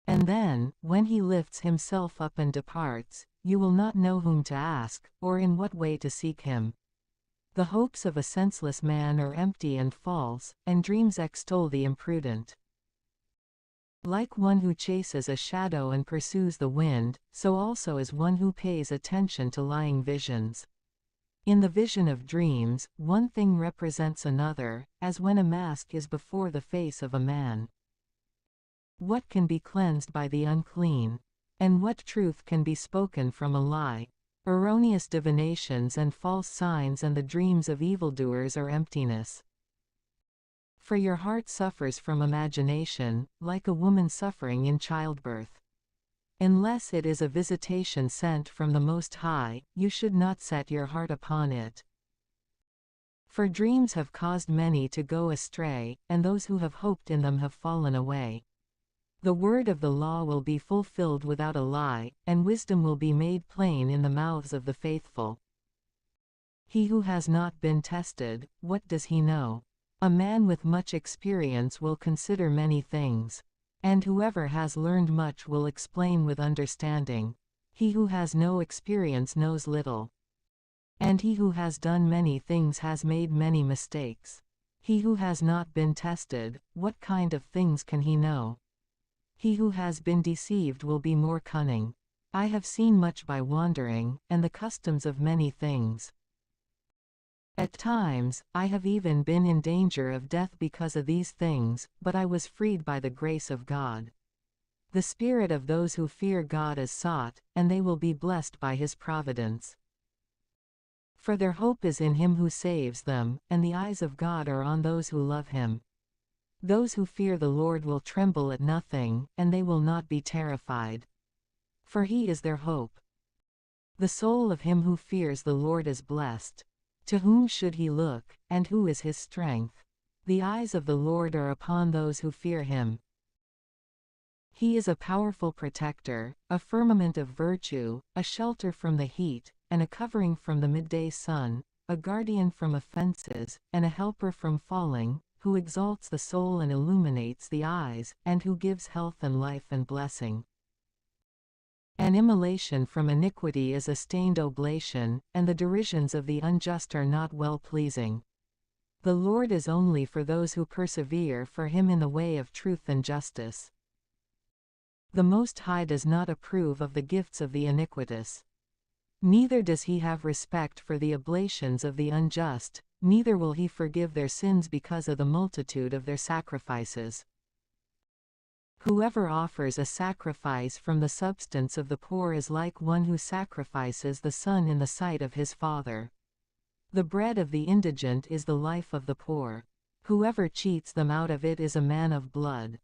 A: And then, when he lifts himself up and departs, you will not know whom to ask, or in what way to seek him. The hopes of a senseless man are empty and false, and dreams extol the imprudent. Like one who chases a shadow and pursues the wind, so also is one who pays attention to lying visions. In the vision of dreams, one thing represents another, as when a mask is before the face of a man. What can be cleansed by the unclean? And what truth can be spoken from a lie? Erroneous divinations and false signs and the dreams of evildoers are emptiness. For your heart suffers from imagination, like a woman suffering in childbirth. Unless it is a visitation sent from the Most High, you should not set your heart upon it. For dreams have caused many to go astray, and those who have hoped in them have fallen away. The word of the law will be fulfilled without a lie, and wisdom will be made plain in the mouths of the faithful. He who has not been tested, what does he know? A man with much experience will consider many things. And whoever has learned much will explain with understanding. He who has no experience knows little. And he who has done many things has made many mistakes. He who has not been tested, what kind of things can he know? He who has been deceived will be more cunning. I have seen much by wandering, and the customs of many things. At times, I have even been in danger of death because of these things, but I was freed by the grace of God. The spirit of those who fear God is sought, and they will be blessed by his providence. For their hope is in him who saves them, and the eyes of God are on those who love him. Those who fear the Lord will tremble at nothing, and they will not be terrified. For he is their hope. The soul of him who fears the Lord is blessed. To whom should he look, and who is his strength? The eyes of the Lord are upon those who fear him. He is a powerful protector, a firmament of virtue, a shelter from the heat, and a covering from the midday sun, a guardian from offenses, and a helper from falling, who exalts the soul and illuminates the eyes, and who gives health and life and blessing. An immolation from iniquity is a stained oblation, and the derisions of the unjust are not well-pleasing. The Lord is only for those who persevere for him in the way of truth and justice. The Most High does not approve of the gifts of the iniquitous. Neither does he have respect for the oblations of the unjust, neither will he forgive their sins because of the multitude of their sacrifices. Whoever offers a sacrifice from the substance of the poor is like one who sacrifices the son in the sight of his father. The bread of the indigent is the life of the poor. Whoever cheats them out of it is a man of blood.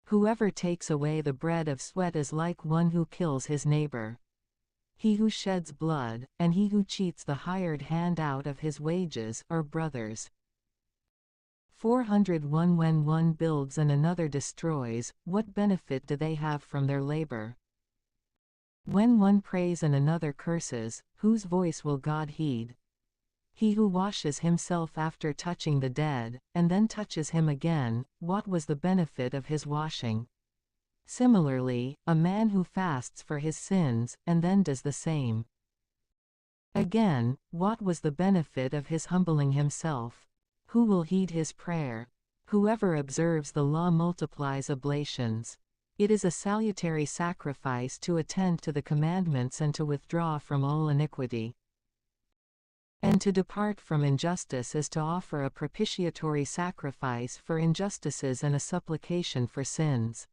A: Whoever takes away the bread of sweat is like one who kills his neighbor. He who sheds blood, and he who cheats the hired hand out of his wages, are brothers. 401 When one builds and another destroys, what benefit do they have from their labor? When one prays and another curses, whose voice will God heed? He who washes himself after touching the dead, and then touches him again, what was the benefit of his washing? Similarly, a man who fasts for his sins, and then does the same. Again, what was the benefit of his humbling himself? Who will heed his prayer? Whoever observes the law multiplies oblations. It is a salutary sacrifice to attend to the commandments and to withdraw from all iniquity. And to depart from injustice is to offer a propitiatory sacrifice for injustices and a supplication for sins.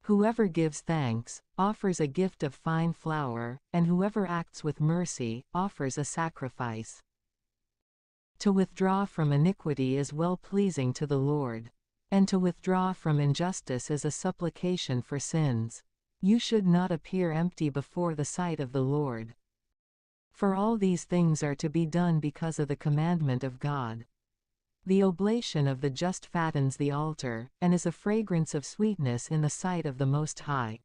A: Whoever gives thanks, offers a gift of fine flour, and whoever acts with mercy, offers a sacrifice. To withdraw from iniquity is well-pleasing to the Lord. And to withdraw from injustice is a supplication for sins. You should not appear empty before the sight of the Lord. For all these things are to be done because of the commandment of God. The oblation of the just fattens the altar, and is a fragrance of sweetness in the sight of the Most High.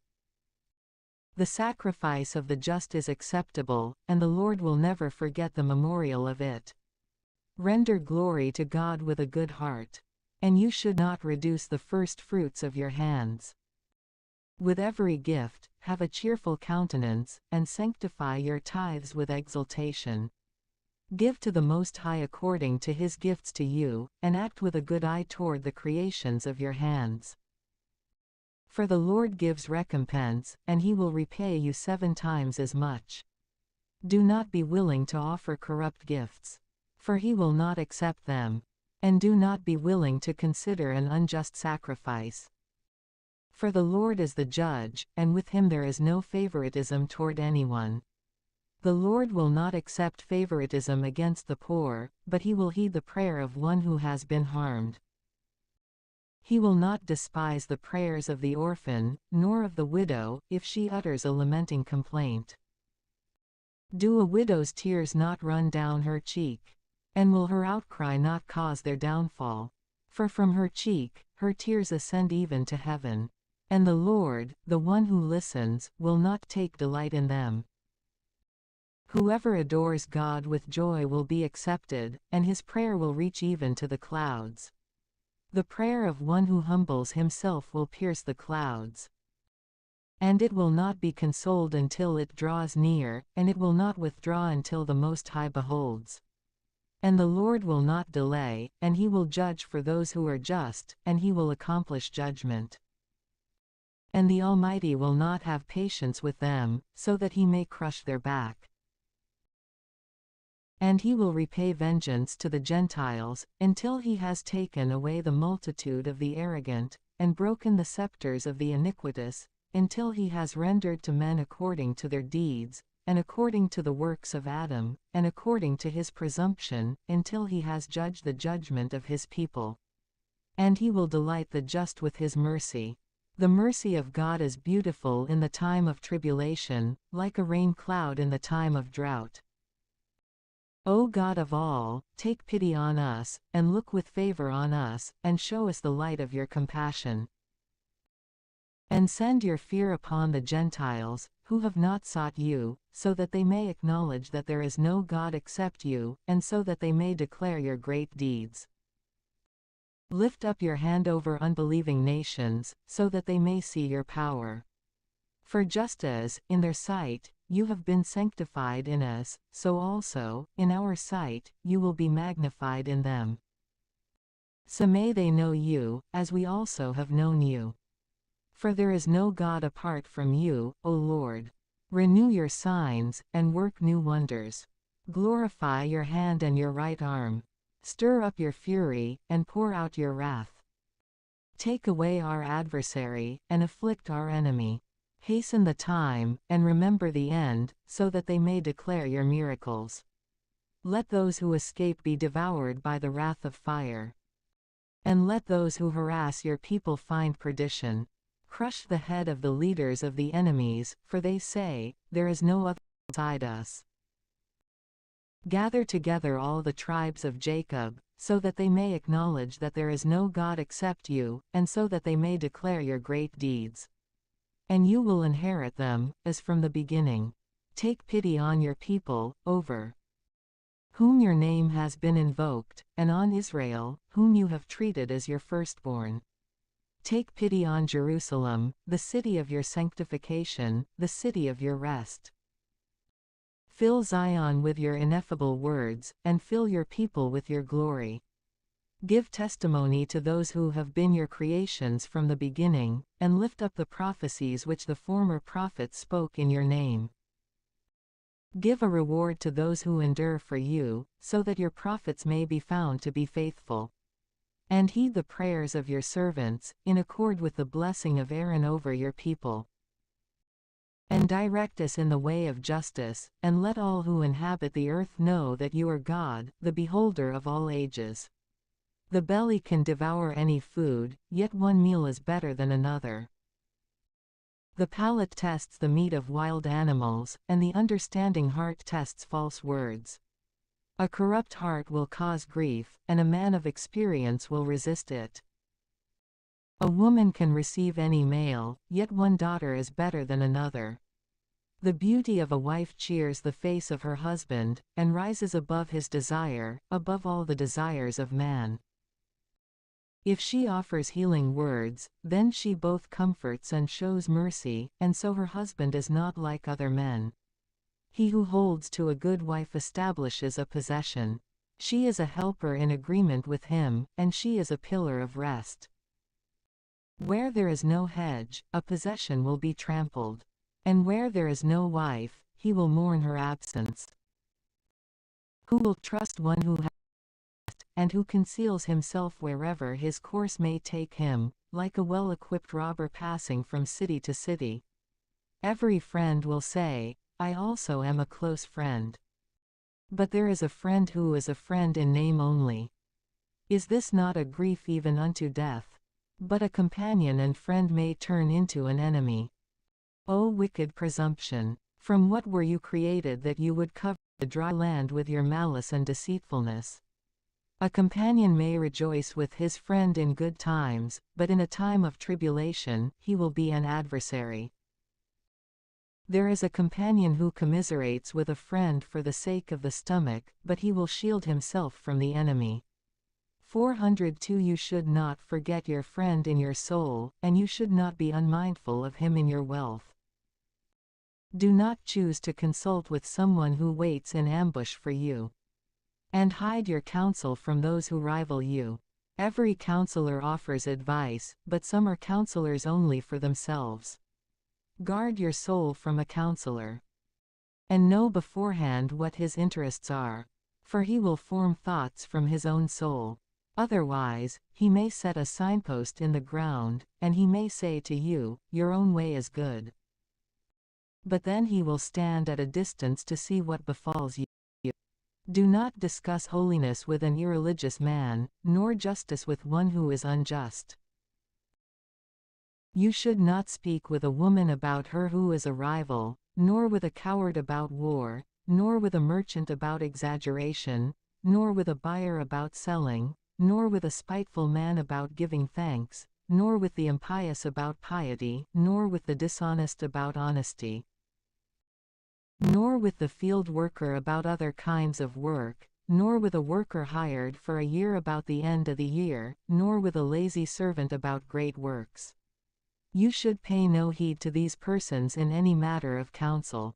A: The sacrifice of the just is acceptable, and the Lord will never forget the memorial of it. Render glory to God with a good heart. And you should not reduce the first fruits of your hands. With every gift, have a cheerful countenance, and sanctify your tithes with exultation. Give to the Most High according to his gifts to you, and act with a good eye toward the creations of your hands. For the Lord gives recompense, and he will repay you 7 times as much. Do not be willing to offer corrupt gifts, for he will not accept them. And do not be willing to consider an unjust sacrifice. For the Lord is the judge, and with him there is no favoritism toward anyone. The Lord will not accept favoritism against the poor, but he will heed the prayer of one who has been harmed. He will not despise the prayers of the orphan, nor of the widow, if she utters a lamenting complaint. Do a widow's tears not run down her cheek? And will her outcry not cause their downfall? For from her cheek, her tears ascend even to heaven. And the Lord, the one who listens, will not take delight in them. Whoever adores God with joy will be accepted, and his prayer will reach even to the clouds. The prayer of one who humbles himself will pierce the clouds. And it will not be consoled until it draws near, and it will not withdraw until the Most High beholds. And the Lord will not delay, and he will judge for those who are just, and he will accomplish judgment. And the Almighty will not have patience with them, so that he may crush their back. And he will repay vengeance to the Gentiles, until he has taken away the multitude of the arrogant, and broken the scepters of the iniquitous, until he has rendered to men according to their deeds, and according to the works of Adam, and according to his presumption, until he has judged the judgment of his people. And he will delight the just with his mercy. The mercy of God is beautiful in the time of tribulation, like a rain cloud in the time of drought. O God of all, take pity on us, and look with favor on us, and show us the light of your compassion. And send your fear upon the Gentiles, who have not sought you, so that they may acknowledge that there is no God except you, and so that they may declare your great deeds. Lift up your hand over unbelieving nations, so that they may see your power. For just as, in their sight, you have been sanctified in us, so also, in our sight, you will be magnified in them. So may they know you, as we also have known you. For there is no God apart from you, O Lord. Renew your signs, and work new wonders. Glorify your hand and your right arm. Stir up your fury, and pour out your wrath. Take away our adversary, and afflict our enemy. Hasten the time, and remember the end, so that they may declare your miracles. Let those who escape be devoured by the wrath of fire. And let those who harass your people find perdition. Crush the head of the leaders of the enemies, for they say, there is no other beside us. Gather together all the tribes of Jacob, so that they may acknowledge that there is no God except you, and so that they may declare your great deeds. And you will inherit them, as from the beginning. Take pity on your people, over whom your name has been invoked, and on Israel, whom you have treated as your firstborn. Take pity on Jerusalem, the city of your sanctification, the city of your rest. Fill Zion with your ineffable words, and fill your people with your glory. Give testimony to those who have been your creations from the beginning, and lift up the prophecies which the former prophets spoke in your name. Give a reward to those who endure for you, so that your prophets may be found to be faithful. And heed the prayers of your servants, in accord with the blessing of Aaron over your people. And direct us in the way of justice, and let all who inhabit the earth know that you are God, the beholder of all ages. The belly can devour any food, yet one meal is better than another. The palate tests the meat of wild animals, and the understanding heart tests false words. A corrupt heart will cause grief, and a man of experience will resist it. A woman can receive any male, yet one daughter is better than another. The beauty of a wife cheers the face of her husband, and rises above his desire, above all the desires of man. If she offers healing words, then she both comforts and shows mercy, and so her husband is not like other men. He who holds to a good wife establishes a possession. She is a helper in agreement with him, and she is a pillar of rest. Where there is no hedge, a possession will be trampled. And where there is no wife, he will mourn her absence. Who will trust one who has, and who conceals himself wherever his course may take him, like a well-equipped robber passing from city to city? Every friend will say, I also am a close friend. But there is a friend who is a friend in name only. Is this not a grief even unto death? But a companion and friend may turn into an enemy. O wicked presumption! From what were you created that you would cover the dry land with your malice and deceitfulness? A companion may rejoice with his friend in good times, but in a time of tribulation, he will be an adversary. There is a companion who commiserates with a friend for the sake of the stomach, but he will shield himself from the enemy. 402 You should not forget your friend in your soul, and you should not be unmindful of him in your wealth. Do not choose to consult with someone who waits in ambush for you. And hide your counsel from those who rival you. Every counselor offers advice, but some are counselors only for themselves. Guard your soul from a counselor. And know beforehand what his interests are. For he will form thoughts from his own soul. Otherwise, he may set a signpost in the ground, and he may say to you, your own way is good. But then he will stand at a distance to see what befalls you. Do not discuss holiness with an irreligious man, nor justice with one who is unjust. You should not speak with a woman about her who is a rival, nor with a coward about war, nor with a merchant about exaggeration, nor with a buyer about selling, nor with a spiteful man about giving thanks, nor with the impious about piety, nor with the dishonest about honesty, nor with the field worker about other kinds of work, nor with a worker hired for a year about the end of the year, nor with a lazy servant about great works. You should pay no heed to these persons in any matter of counsel.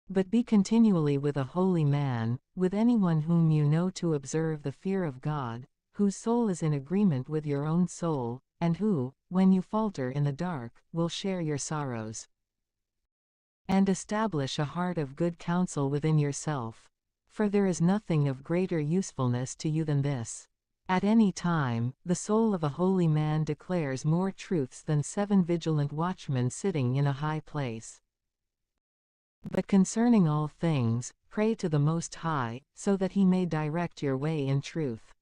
A: But be continually with a holy man, with anyone whom you know to observe the fear of God, whose soul is in agreement with your own soul, and who, when you falter in the dark, will share your sorrows. And establish a heart of good counsel within yourself. For there is nothing of greater usefulness to you than this. At any time, the soul of a holy man declares more truths than 7 vigilant watchmen sitting in a high place. But concerning all things, pray to the Most High, so that he may direct your way in truth.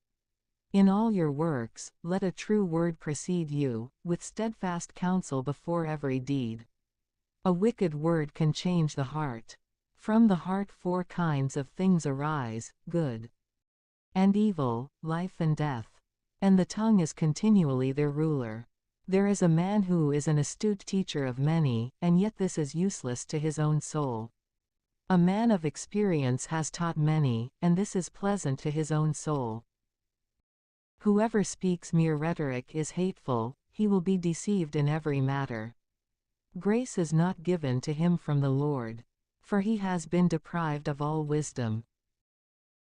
A: In all your works, let a true word precede you, with steadfast counsel before every deed. A wicked word can change the heart. From the heart 4 kinds of things arise, good and evil, life and death. And the tongue is continually their ruler. There is a man who is an astute teacher of many, and yet this is useless to his own soul. A man of experience has taught many, and this is pleasant to his own soul. Whoever speaks mere rhetoric is hateful, he will be deceived in every matter. Grace is not given to him from the Lord, for he has been deprived of all wisdom.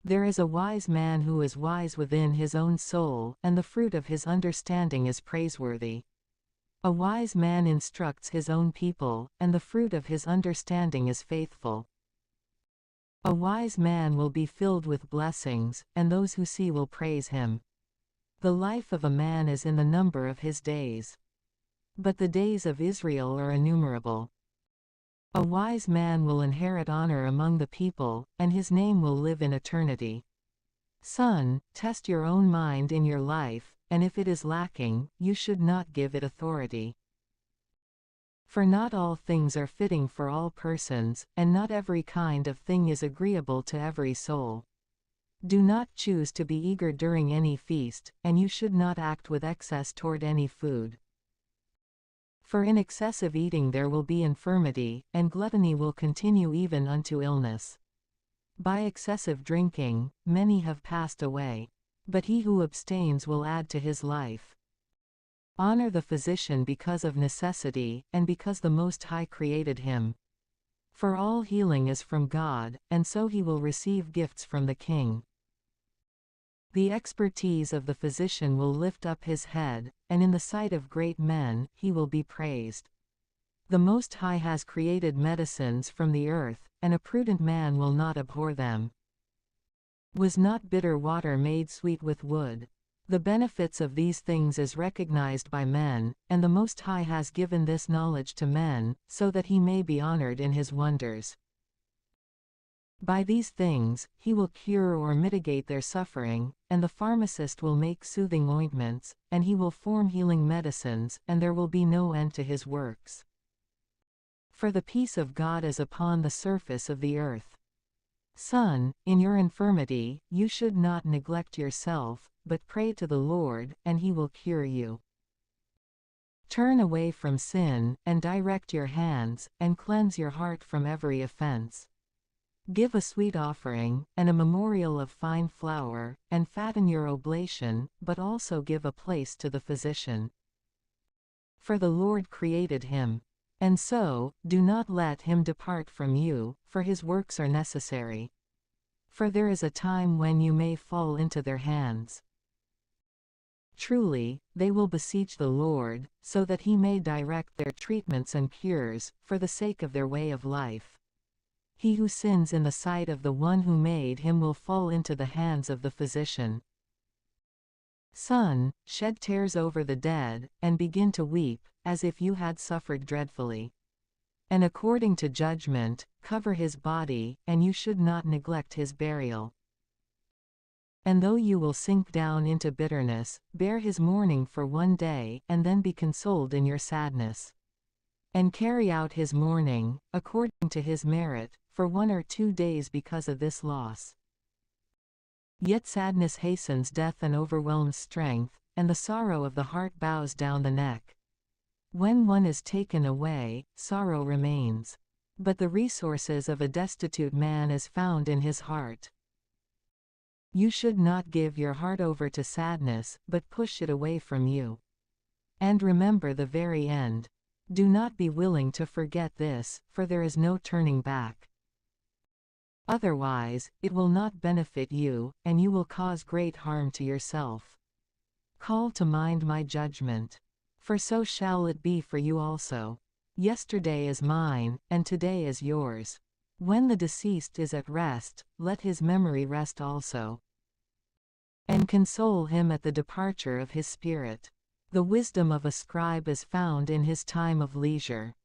A: There is a wise man who is wise within his own soul, and the fruit of his understanding is praiseworthy. A wise man instructs his own people, and the fruit of his understanding is faithful. A wise man will be filled with blessings, and those who see will praise him. The life of a man is in the number of his days, but the days of Israel are innumerable. A wise man will inherit honor among the people, and his name will live in eternity. Son, test your own mind in your life, and if it is lacking, you should not give it authority. For not all things are fitting for all persons, and not every kind of thing is agreeable to every soul. Do not choose to be eager during any feast, and you should not act with excess toward any food. For in excessive eating there will be infirmity, and gluttony will continue even unto illness. By excessive drinking, many have passed away, but he who abstains will add to his life. Honor the physician because of necessity, and because the Most High created him. For all healing is from God, and so he will receive gifts from the King. The expertise of the physician will lift up his head, and in the sight of great men, he will be praised. The Most High has created medicines from the earth, and a prudent man will not abhor them. Was not bitter water made sweet with wood? The benefits of these things is recognized by men, and the Most High has given this knowledge to men, so that he may be honored in his wonders. By these things, he will cure or mitigate their suffering, and the pharmacist will make soothing ointments, and he will form healing medicines, and there will be no end to his works. For the peace of God is upon the surface of the earth. Son, in your infirmity, you should not neglect yourself, but pray to the Lord, and he will cure you. Turn away from sin, and direct your hands, and cleanse your heart from every offense. Give a sweet offering, and a memorial of fine flour, and fatten your oblation, but also give a place to the physician. For the Lord created him. And so, do not let him depart from you, for his works are necessary. For there is a time when you may fall into their hands. Truly, they will beseech the Lord, so that he may direct their treatments and cures, for the sake of their way of life. He who sins in the sight of the one who made him will fall into the hands of the physician. Son, shed tears over the dead, and begin to weep, as if you had suffered dreadfully. And according to judgment, cover his body, and you should not neglect his burial. And though you will sink down into bitterness, bear his mourning for one day, and then be consoled in your sadness. And carry out his mourning, according to his merit, for 1 or 2 days because of this loss. Yet sadness hastens death and overwhelms strength, and the sorrow of the heart bows down the neck. When one is taken away, sorrow remains. But the resources of a destitute man is found in his heart. You should not give your heart over to sadness, but push it away from you. And remember the very end. Do not be willing to forget this, for there is no turning back. Otherwise, it will not benefit you, and you will cause great harm to yourself. Call to mind my judgment. For so shall it be for you also. Yesterday is mine, and today is yours. When the deceased is at rest, let his memory rest also. And console him at the departure of his spirit. The wisdom of a scribe is found in his time of leisure.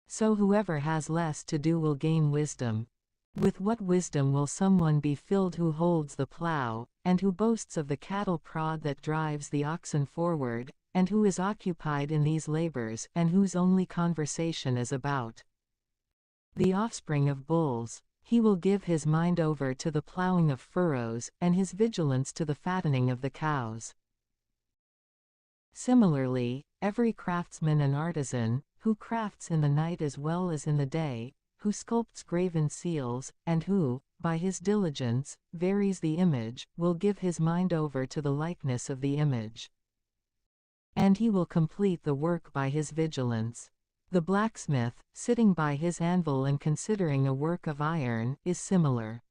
A: So whoever has less to do will gain wisdom. With what wisdom will someone be filled who holds the plow, and who boasts of the cattle prod that drives the oxen forward, and who is occupied in these labors, and whose only conversation is about the offspring of bulls. He will give his mind over to the plowing of furrows, and his vigilance to the fattening of the cows. Similarly, every craftsman and artisan, who crafts in the night as well as in the day, who sculpts graven seals, and who, by his diligence, varies the image, will give his mind over to the likeness of the image. And he will complete the work by his vigilance. The blacksmith, sitting by his anvil and considering a work of iron, is similar.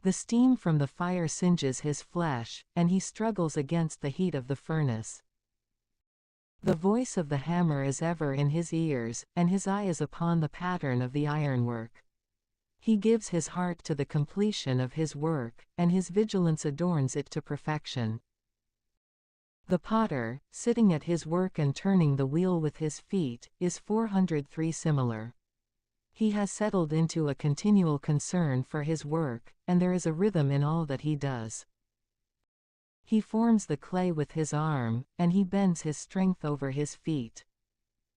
A: The steam from the fire singes his flesh, and he struggles against the heat of the furnace. The voice of the hammer is ever in his ears, and his eye is upon the pattern of the ironwork. He gives his heart to the completion of his work, and his vigilance adorns it to perfection. The potter, sitting at his work and turning the wheel with his feet, is 403 similar. He has settled into a continual concern for his work, and there is a rhythm in all that he does. He forms the clay with his arm, and he bends his strength over his feet.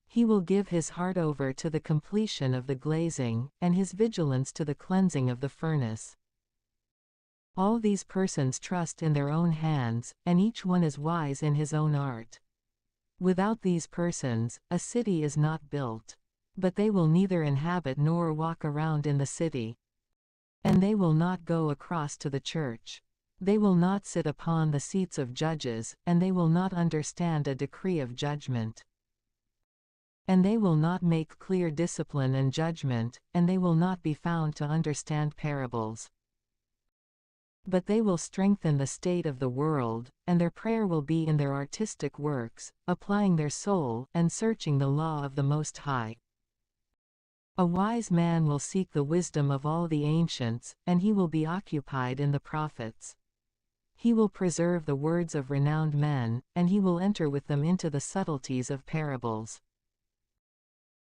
A: He will give his heart over to the completion of the glazing, and his vigilance to the cleansing of the furnace. All these persons trust in their own hands, and each one is wise in his own art. Without these persons, a city is not built. But they will neither inhabit nor walk around in the city. And they will not go across to the church. They will not sit upon the seats of judges, and they will not understand a decree of judgment. And they will not make clear discipline and judgment, and they will not be found to understand parables. But they will strengthen the state of the world, and their prayer will be in their artistic works, applying their soul, and searching the law of the Most High. A wise man will seek the wisdom of all the ancients, and he will be occupied in the prophets. He will preserve the words of renowned men, and he will enter with them into the subtleties of parables.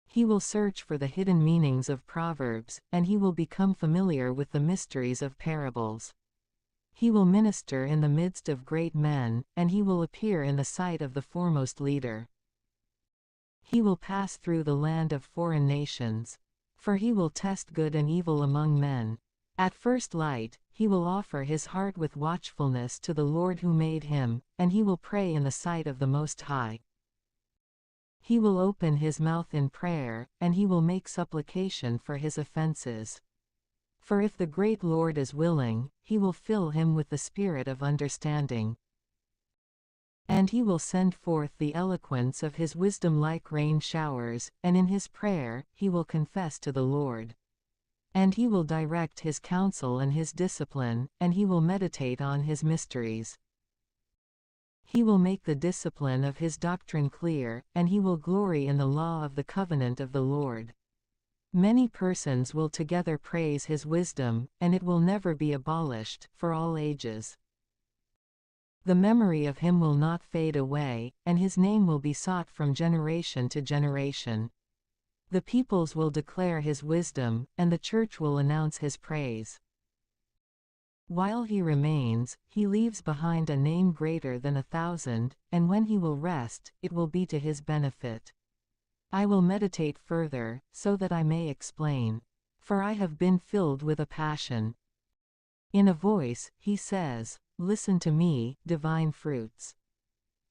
A: He will search for the hidden meanings of proverbs, and he will become familiar with the mysteries of parables. He will minister in the midst of great men, and he will appear in the sight of the foremost leader. He will pass through the land of foreign nations. For he will test good and evil among men. At first light, he will offer his heart with watchfulness to the Lord who made him, and he will pray in the sight of the Most High. He will open his mouth in prayer, and he will make supplication for his offenses. For if the great Lord is willing, he will fill him with the spirit of understanding. And he will send forth the eloquence of his wisdom like rain showers, and in his prayer, he will confess to the Lord. And he will direct his counsel and his discipline, and he will meditate on his mysteries. He will make the discipline of his doctrine clear, and he will glory in the law of the covenant of the Lord. Many persons will together praise his wisdom, and it will never be abolished, for all ages. The memory of him will not fade away, and his name will be sought from generation to generation. The peoples will declare his wisdom, and the church will announce his praise. While he remains, he leaves behind a name greater than 1,000, and when he will rest, it will be to his benefit. I will meditate further, so that I may explain. For I have been filled with a passion. In a voice, he says, "Listen to me, divine fruits.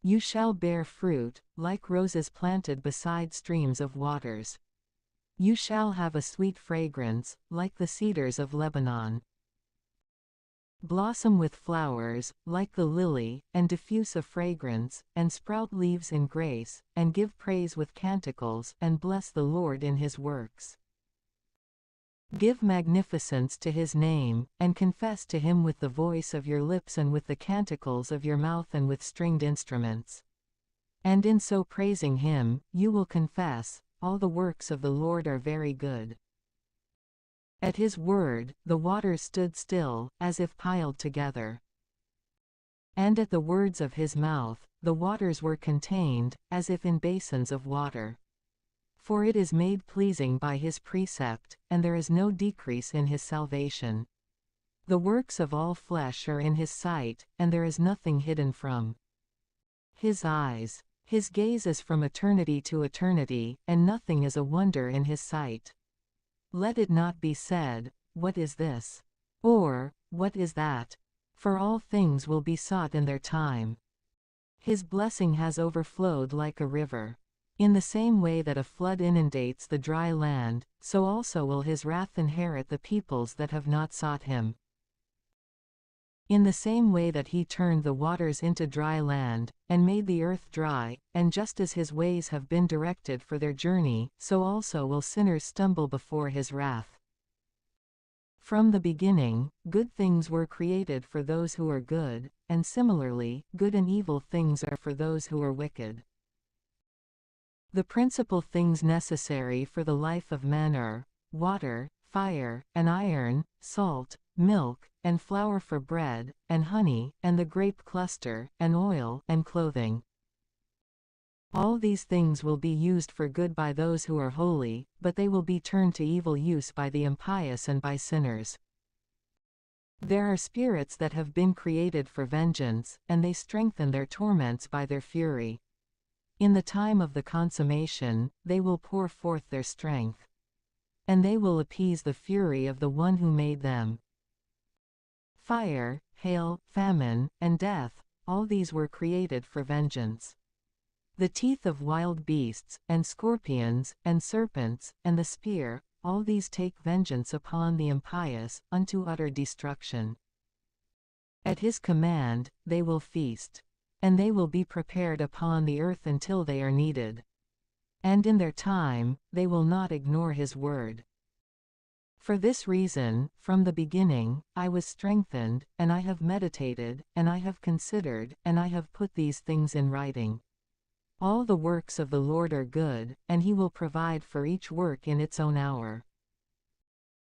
A: You shall bear fruit, like roses planted beside streams of waters. You shall have a sweet fragrance, like the cedars of Lebanon. Blossom with flowers, like the lily, and diffuse a fragrance, and sprout leaves in grace, and give praise with canticles, and bless the Lord in his works. Give magnificence to his name, and confess to him with the voice of your lips and with the canticles of your mouth and with stringed instruments. And in so praising him, you will confess, all the works of the Lord are very good." At his word, the waters stood still, as if piled together. And at the words of his mouth, the waters were contained, as if in basins of water. For it is made pleasing by his precept, and there is no decrease in his salvation. The works of all flesh are in his sight, and there is nothing hidden from his eyes. His gaze is from eternity to eternity, and nothing is a wonder in his sight. Let it not be said, "What is this?" or, "What is that?" For all things will be sought in their time. His blessing has overflowed like a river. In the same way that a flood inundates the dry land, so also will his wrath inherit the peoples that have not sought him. In the same way that he turned the waters into dry land, and made the earth dry, and just as his ways have been directed for their journey, so also will sinners stumble before his wrath. From the beginning, good things were created for those who are good, and similarly, good and evil things are for those who are wicked. The principal things necessary for the life of man are water, fire, and iron, salt, milk, and flour for bread, and honey, and the grape cluster, and oil, and clothing. All these things will be used for good by those who are holy, but they will be turned to evil use by the impious and by sinners. There are spirits that have been created for vengeance, and they strengthen their torments by their fury. In the time of the consummation, they will pour forth their strength. And they will appease the fury of the one who made them. Fire, hail, famine, and death, all these were created for vengeance. The teeth of wild beasts, and scorpions, and serpents, and the spear, all these take vengeance upon the impious, unto utter destruction. At his command, they will feast. And they will be prepared upon the earth until they are needed. And in their time, they will not ignore his word. For this reason, from the beginning, I was strengthened, and I have meditated, and I have considered, and I have put these things in writing. All the works of the Lord are good, and he will provide for each work in its own hour.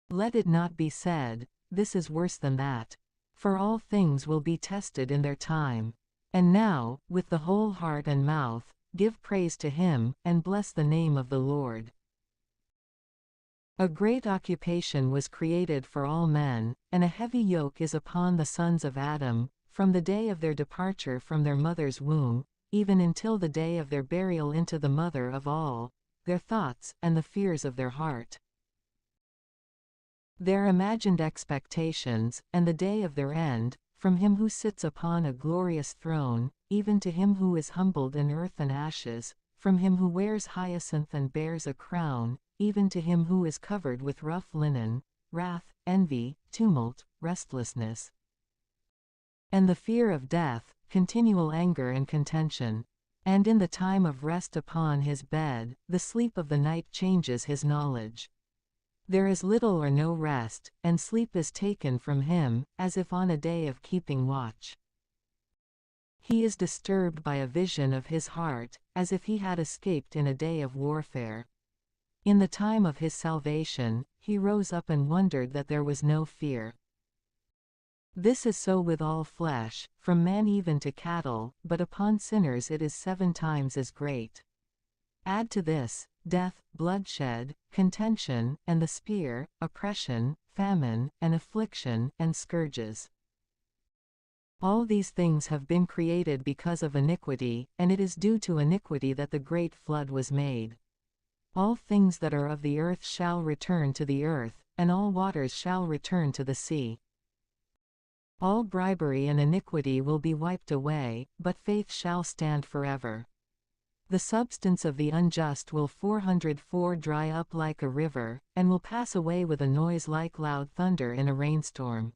A: Let it not be said, "This is worse than that." For all things will be tested in their time. And now, with the whole heart and mouth, give praise to him, and bless the name of the Lord. A great occupation was created for all men, and a heavy yoke is upon the sons of Adam, from the day of their departure from their mother's womb, even until the day of their burial into the mother of all, their thoughts, and the fears of their heart. Their imagined expectations, and the day of their end, from him who sits upon a glorious throne, even to him who is humbled in earth and ashes, from him who wears hyacinth and bears a crown, even to him who is covered with rough linen, wrath, envy, tumult, restlessness, and the fear of death, continual anger and contention. And in the time of rest upon his bed, the sleep of the night changes his knowledge. There is little or no rest, and sleep is taken from him, as if on a day of keeping watch. He is disturbed by a vision of his heart, as if he had escaped in a day of warfare. In the time of his salvation, he rose up and wondered that there was no fear. This is so with all flesh, from man even to cattle, but upon sinners it is 7 times as great. Add to this, death, bloodshed, contention, and the spear, oppression, famine, and affliction, and scourges. All these things have been created because of iniquity, and it is due to iniquity that the great flood was made. All things that are of the earth shall return to the earth, and all waters shall return to the sea. All bribery and iniquity will be wiped away, but faith shall stand forever. The substance of the unjust will 404 dry up like a river, and will pass away with a noise like loud thunder in a rainstorm.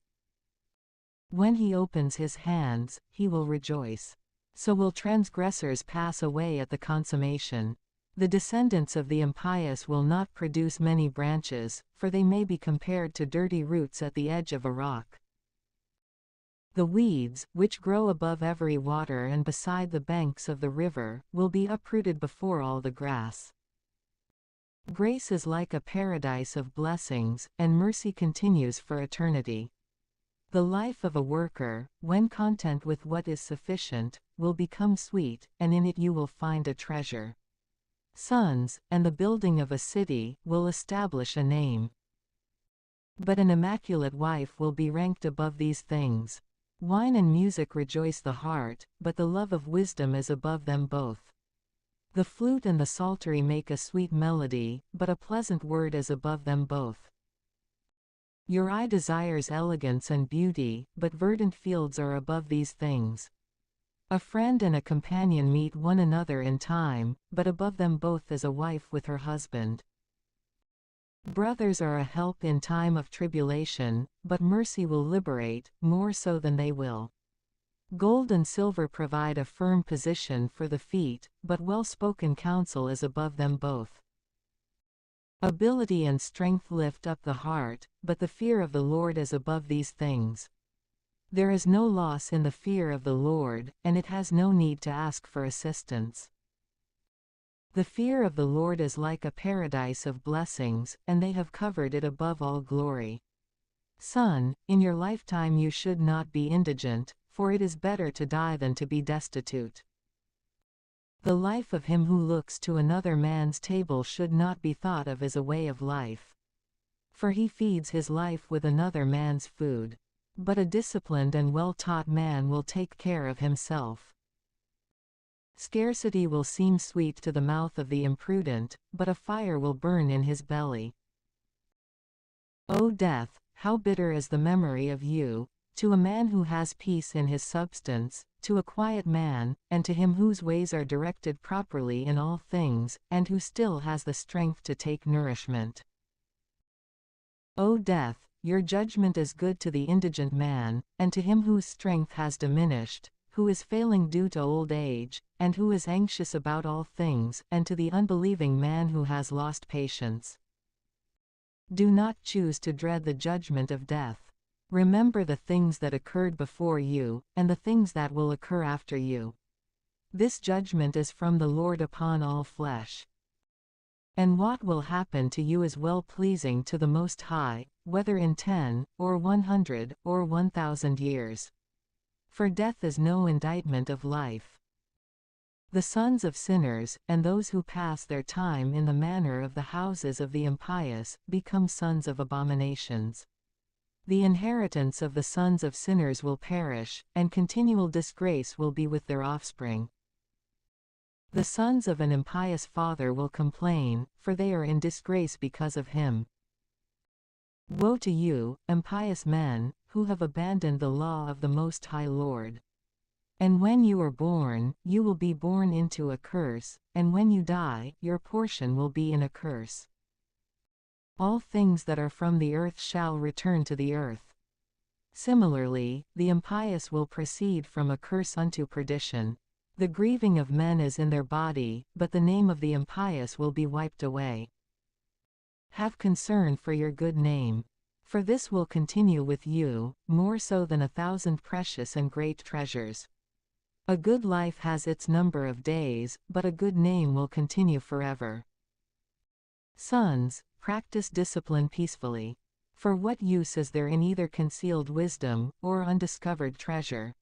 A: When he opens his hands, he will rejoice. So will transgressors pass away at the consummation. The descendants of the impious will not produce many branches, for they may be compared to dirty roots at the edge of a rock. The weeds, which grow above every water and beside the banks of the river, will be uprooted before all the grass. Grace is like a paradise of blessings, and mercy continues for eternity. The life of a worker, when content with what is sufficient, will become sweet, and in it you will find a treasure. Sons, and the building of a city, will establish a name. But an immaculate wife will be ranked above these things. Wine and music rejoice the heart, but the love of wisdom is above them both. The flute and the psaltery make a sweet melody, but a pleasant word is above them both. Your eye desires elegance and beauty, but verdant fields are above these things. A friend and a companion meet one another in time, but above them both is a wife with her husband. Brothers are a help in time of tribulation, but mercy will liberate, more so than they will. Gold and silver provide a firm position for the feet, but well-spoken counsel is above them both. Ability and strength lift up the heart, but the fear of the Lord is above these things. There is no loss in the fear of the Lord, and it has no need to ask for assistance. The fear of the Lord is like a paradise of blessings, and they have covered it above all glory. Son, in your lifetime you should not be indigent, for it is better to die than to be destitute. The life of him who looks to another man's table should not be thought of as a way of life. For he feeds his life with another man's food. But a disciplined and well-taught man will take care of himself. Scarcity will seem sweet to the mouth of the imprudent, but a fire will burn in his belly. O death, how bitter is the memory of you, to a man who has peace in his substance, to a quiet man, and to him whose ways are directed properly in all things, and who still has the strength to take nourishment. O death, your judgment is good to the indigent man, and to him whose strength has diminished, who is failing due to old age, and who is anxious about all things, and to the unbelieving man who has lost patience. Do not choose to dread the judgment of death. Remember the things that occurred before you, and the things that will occur after you. This judgment is from the Lord upon all flesh. And what will happen to you is well-pleasing to the Most High, whether in 10, or 100, or 1,000 years. For death is no indictment of life. The sons of sinners, and those who pass their time in the manner of the houses of the impious, become sons of abominations. The inheritance of the sons of sinners will perish, and continual disgrace will be with their offspring. The sons of an impious father will complain, for they are in disgrace because of him. Woe to you, impious men, who have abandoned the law of the Most High Lord. And when you are born, you will be born into a curse, and when you die, your portion will be in a curse. All things that are from the earth shall return to the earth. Similarly, the impious will proceed from a curse unto perdition. The grieving of men is in their body, but the name of the impious will be wiped away. Have concern for your good name. For this will continue with you, more so than 1,000 precious and great treasures. A good life has its number of days, but a good name will continue forever. Sons, practice discipline peacefully. For what use is there in either concealed wisdom, or undiscovered treasure?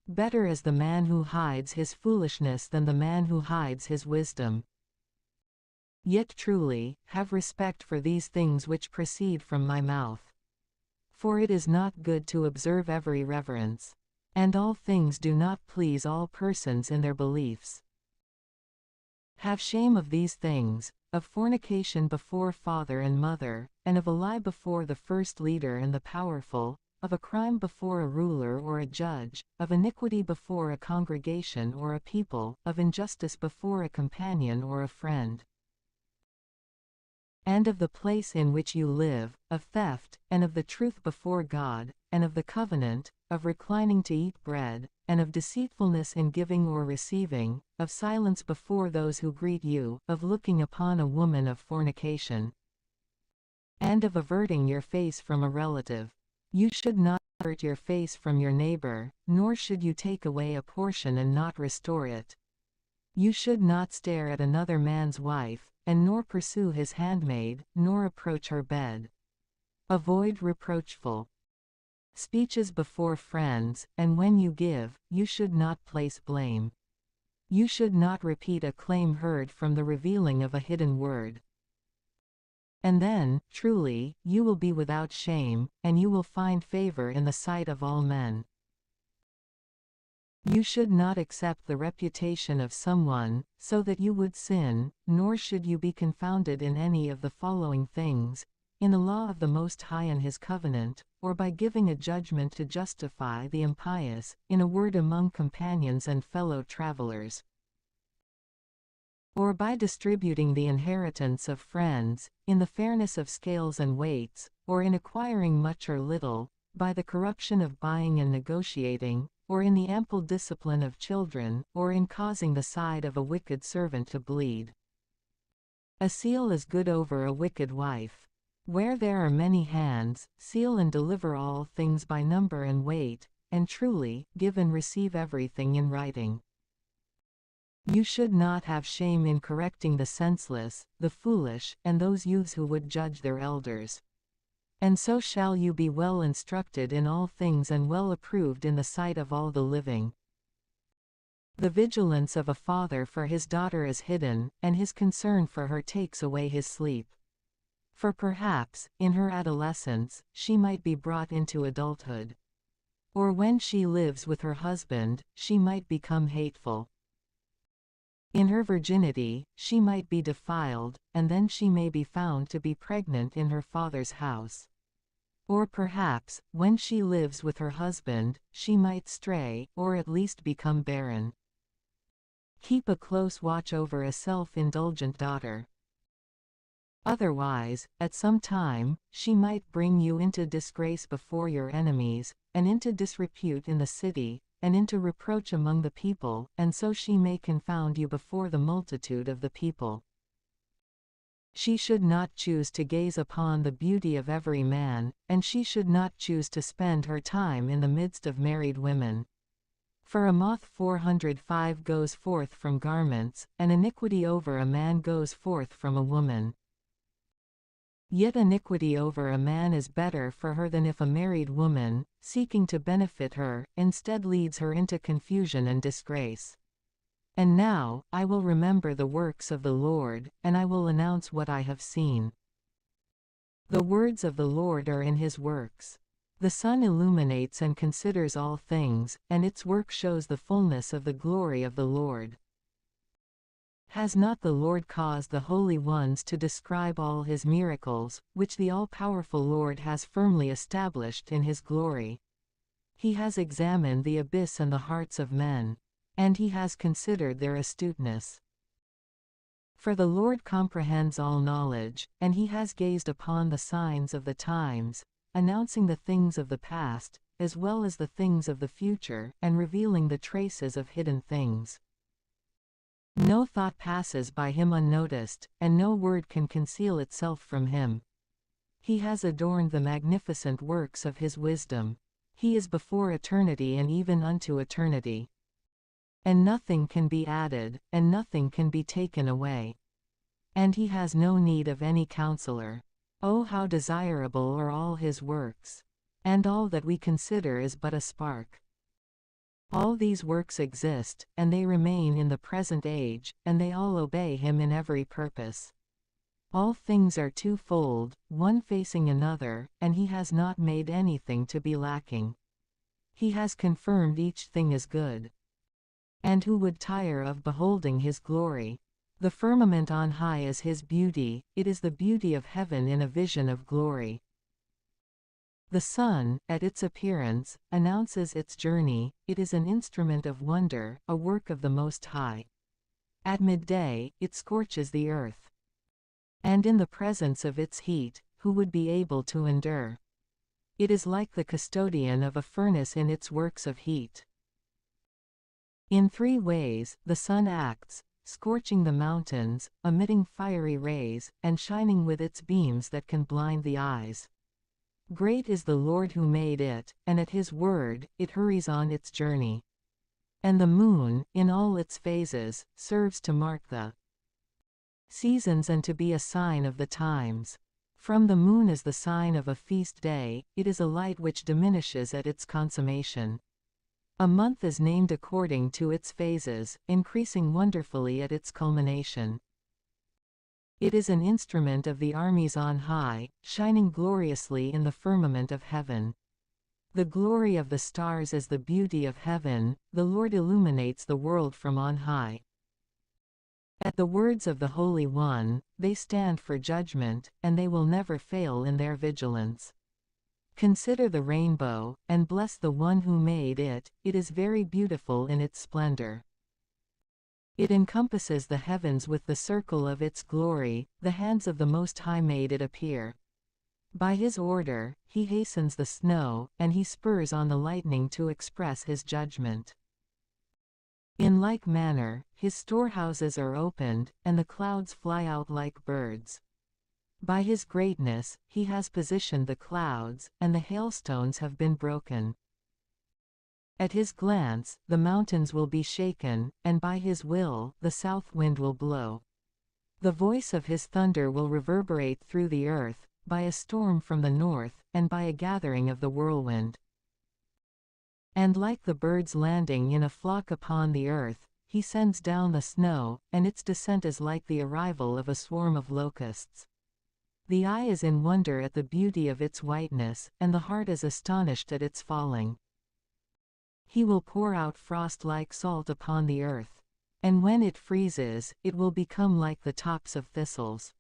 A: Better is the man who hides his foolishness than the man who hides his wisdom. Yet truly, have respect for these things which proceed from my mouth. For it is not good to observe every reverence. And all things do not please all persons in their beliefs. Have shame of these things, of fornication before father and mother, and of a lie before the first leader and the powerful, of a crime before a ruler or a judge, of iniquity before a congregation or a people, of injustice before a companion or a friend. And of the place in which you live, of theft, and of the truth before God, and of the covenant, of reclining to eat bread, and of deceitfulness in giving or receiving, of silence before those who greet you, of looking upon a woman of fornication, and of averting your face from a relative. You should not avert your face from your neighbor, nor should you take away a portion and not restore it. You should not stare at another man's wife, and nor pursue his handmaid, nor approach her bed. Avoid reproachful speeches before friends, and when you give, you should not place blame. You should not repeat a claim heard from the revealing of a hidden word. And then, truly, you will be without shame, and you will find favor in the sight of all men. You should not accept the reputation of someone, so that you would sin, nor should you be confounded in any of the following things, in the law of the Most High and his covenant, or by giving a judgment to justify the impious, in a word among companions and fellow travelers, or by distributing the inheritance of friends, in the fairness of scales and weights, or in acquiring much or little, by the corruption of buying and negotiating, or in the ample discipline of children, or in causing the side of a wicked servant to bleed. A seal is good over a wicked wife. Where there are many hands, seal and deliver all things by number and weight, and truly, give and receive everything in writing. You should not have shame in correcting the senseless, the foolish, and those youths who would judge their elders. And so shall you be well instructed in all things and well approved in the sight of all the living. The vigilance of a father for his daughter is hidden, and his concern for her takes away his sleep. For perhaps, in her adolescence, she might be brought into adulthood. Or when she lives with her husband, she might become hateful. In her virginity, she might be defiled, and then she may be found to be pregnant in her father's house. Or perhaps, when she lives with her husband, she might stray, or at least become barren. Keep a close watch over a self-indulgent daughter. Otherwise, at some time, she might bring you into disgrace before your enemies, and into disrepute in the city, and into reproach among the people, and so she may confound you before the multitude of the people. She should not choose to gaze upon the beauty of every man, and she should not choose to spend her time in the midst of married women. For a moth 405 goes forth from garments, and iniquity over a man goes forth from a woman. Yet iniquity over a man is better for her than if a married woman, seeking to benefit her, instead leads her into confusion and disgrace. And now, I will remember the works of the Lord, and I will announce what I have seen. The words of the Lord are in his works. The sun illuminates and considers all things, and its work shows the fullness of the glory of the Lord. Has not the Lord caused the holy ones to describe all his miracles, which the all-powerful Lord has firmly established in his glory? He has examined the abyss and the hearts of men, and he has considered their astuteness. For the Lord comprehends all knowledge, and he has gazed upon the signs of the times, announcing the things of the past, as well as the things of the future, and revealing the traces of hidden things. No thought passes by him unnoticed, and no word can conceal itself from him. He has adorned the magnificent works of his wisdom. He is before eternity and even unto eternity. And nothing can be added, and nothing can be taken away. And he has no need of any counselor. Oh, how desirable are all his works! And all that we consider is but a spark. All these works exist, and they remain in the present age, and they all obey him in every purpose. All things are twofold, one facing another, and he has not made anything to be lacking. He has confirmed each thing as good. And who would tire of beholding his glory? The firmament on high is his beauty, it is the beauty of heaven in a vision of glory. The sun, at its appearance, announces its journey, it is an instrument of wonder, a work of the Most High. At midday, it scorches the earth. And in the presence of its heat, who would be able to endure? It is like the custodian of a furnace in its works of heat. In three ways, the sun acts, scorching the mountains, emitting fiery rays, and shining with its beams that can blind the eyes. Great is the Lord who made it, and at his word, it hurries on its journey. And the moon, in all its phases, serves to mark the seasons and to be a sign of the times. From the moon is the sign of a feast day, it is a light which diminishes at its consummation. A month is named according to its phases, increasing wonderfully at its culmination. It is an instrument of the armies on high, shining gloriously in the firmament of heaven. The glory of the stars is the beauty of heaven, the Lord illuminates the world from on high. At the words of the Holy One, they stand for judgment, and they will never fail in their vigilance. Consider the rainbow, and bless the one who made it, it is very beautiful in its splendor. It encompasses the heavens with the circle of its glory, the hands of the Most High made it appear. By his order, he hastens the snow, and he spurs on the lightning to express his judgment. In like manner, his storehouses are opened, and the clouds fly out like birds. By his greatness, he has positioned the clouds, and the hailstones have been broken. At his glance, the mountains will be shaken, and by his will, the south wind will blow. The voice of his thunder will reverberate through the earth, by a storm from the north, and by a gathering of the whirlwind. And like the birds landing in a flock upon the earth, he sends down the snow, and its descent is like the arrival of a swarm of locusts. The eye is in wonder at the beauty of its whiteness, and the heart is astonished at its falling. He will pour out frost like salt upon the earth. And when it freezes, it will become like the tops of thistles.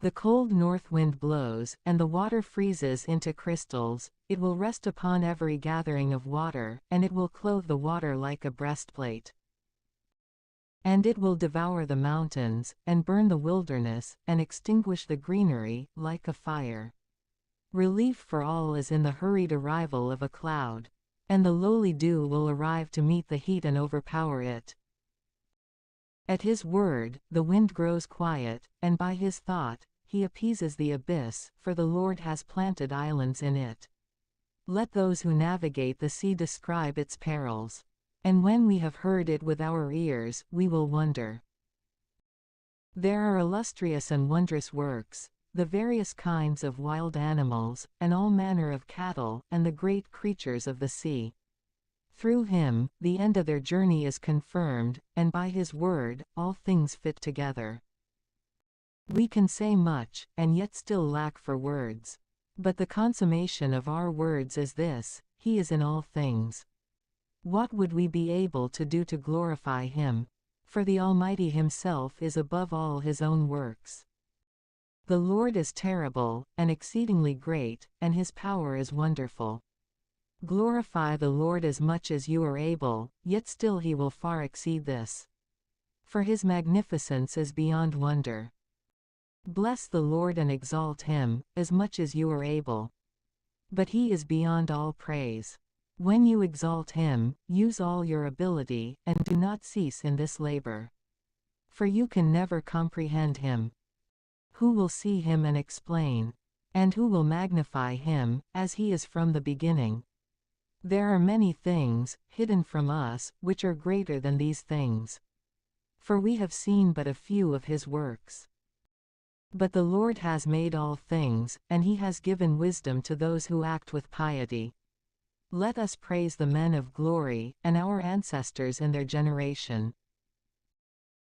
A: The cold north wind blows, and the water freezes into crystals, it will rest upon every gathering of water, and it will clothe the water like a breastplate. And it will devour the mountains, and burn the wilderness, and extinguish the greenery, like a fire. Relief for all is in the hurried arrival of a cloud. And the lowly dew will arrive to meet the heat and overpower it. At his word, the wind grows quiet, and by his thought, he appeases the abyss, for the Lord has planted islands in it. Let those who navigate the sea describe its perils. And when we have heard it with our ears, we will wonder. There are illustrious and wondrous works, the various kinds of wild animals, and all manner of cattle, and the great creatures of the sea. Through him, the end of their journey is confirmed, and by his word, all things fit together. We can say much, and yet still lack for words. But the consummation of our words is this: he is in all things. What would we be able to do to glorify him? For the Almighty himself is above all his own works. The Lord is terrible, and exceedingly great, and his power is wonderful. Glorify the Lord as much as you are able, yet still he will far exceed this. For his magnificence is beyond wonder. Bless the Lord and exalt him, as much as you are able. But he is beyond all praise. When you exalt him, use all your ability, and do not cease in this labor. For you can never comprehend him. Who will see him and explain? And who will magnify him, as he is from the beginning? There are many things, hidden from us, which are greater than these things. For we have seen but a few of his works. But the Lord has made all things, and he has given wisdom to those who act with piety. Let us praise the men of glory, and our ancestors in their generation.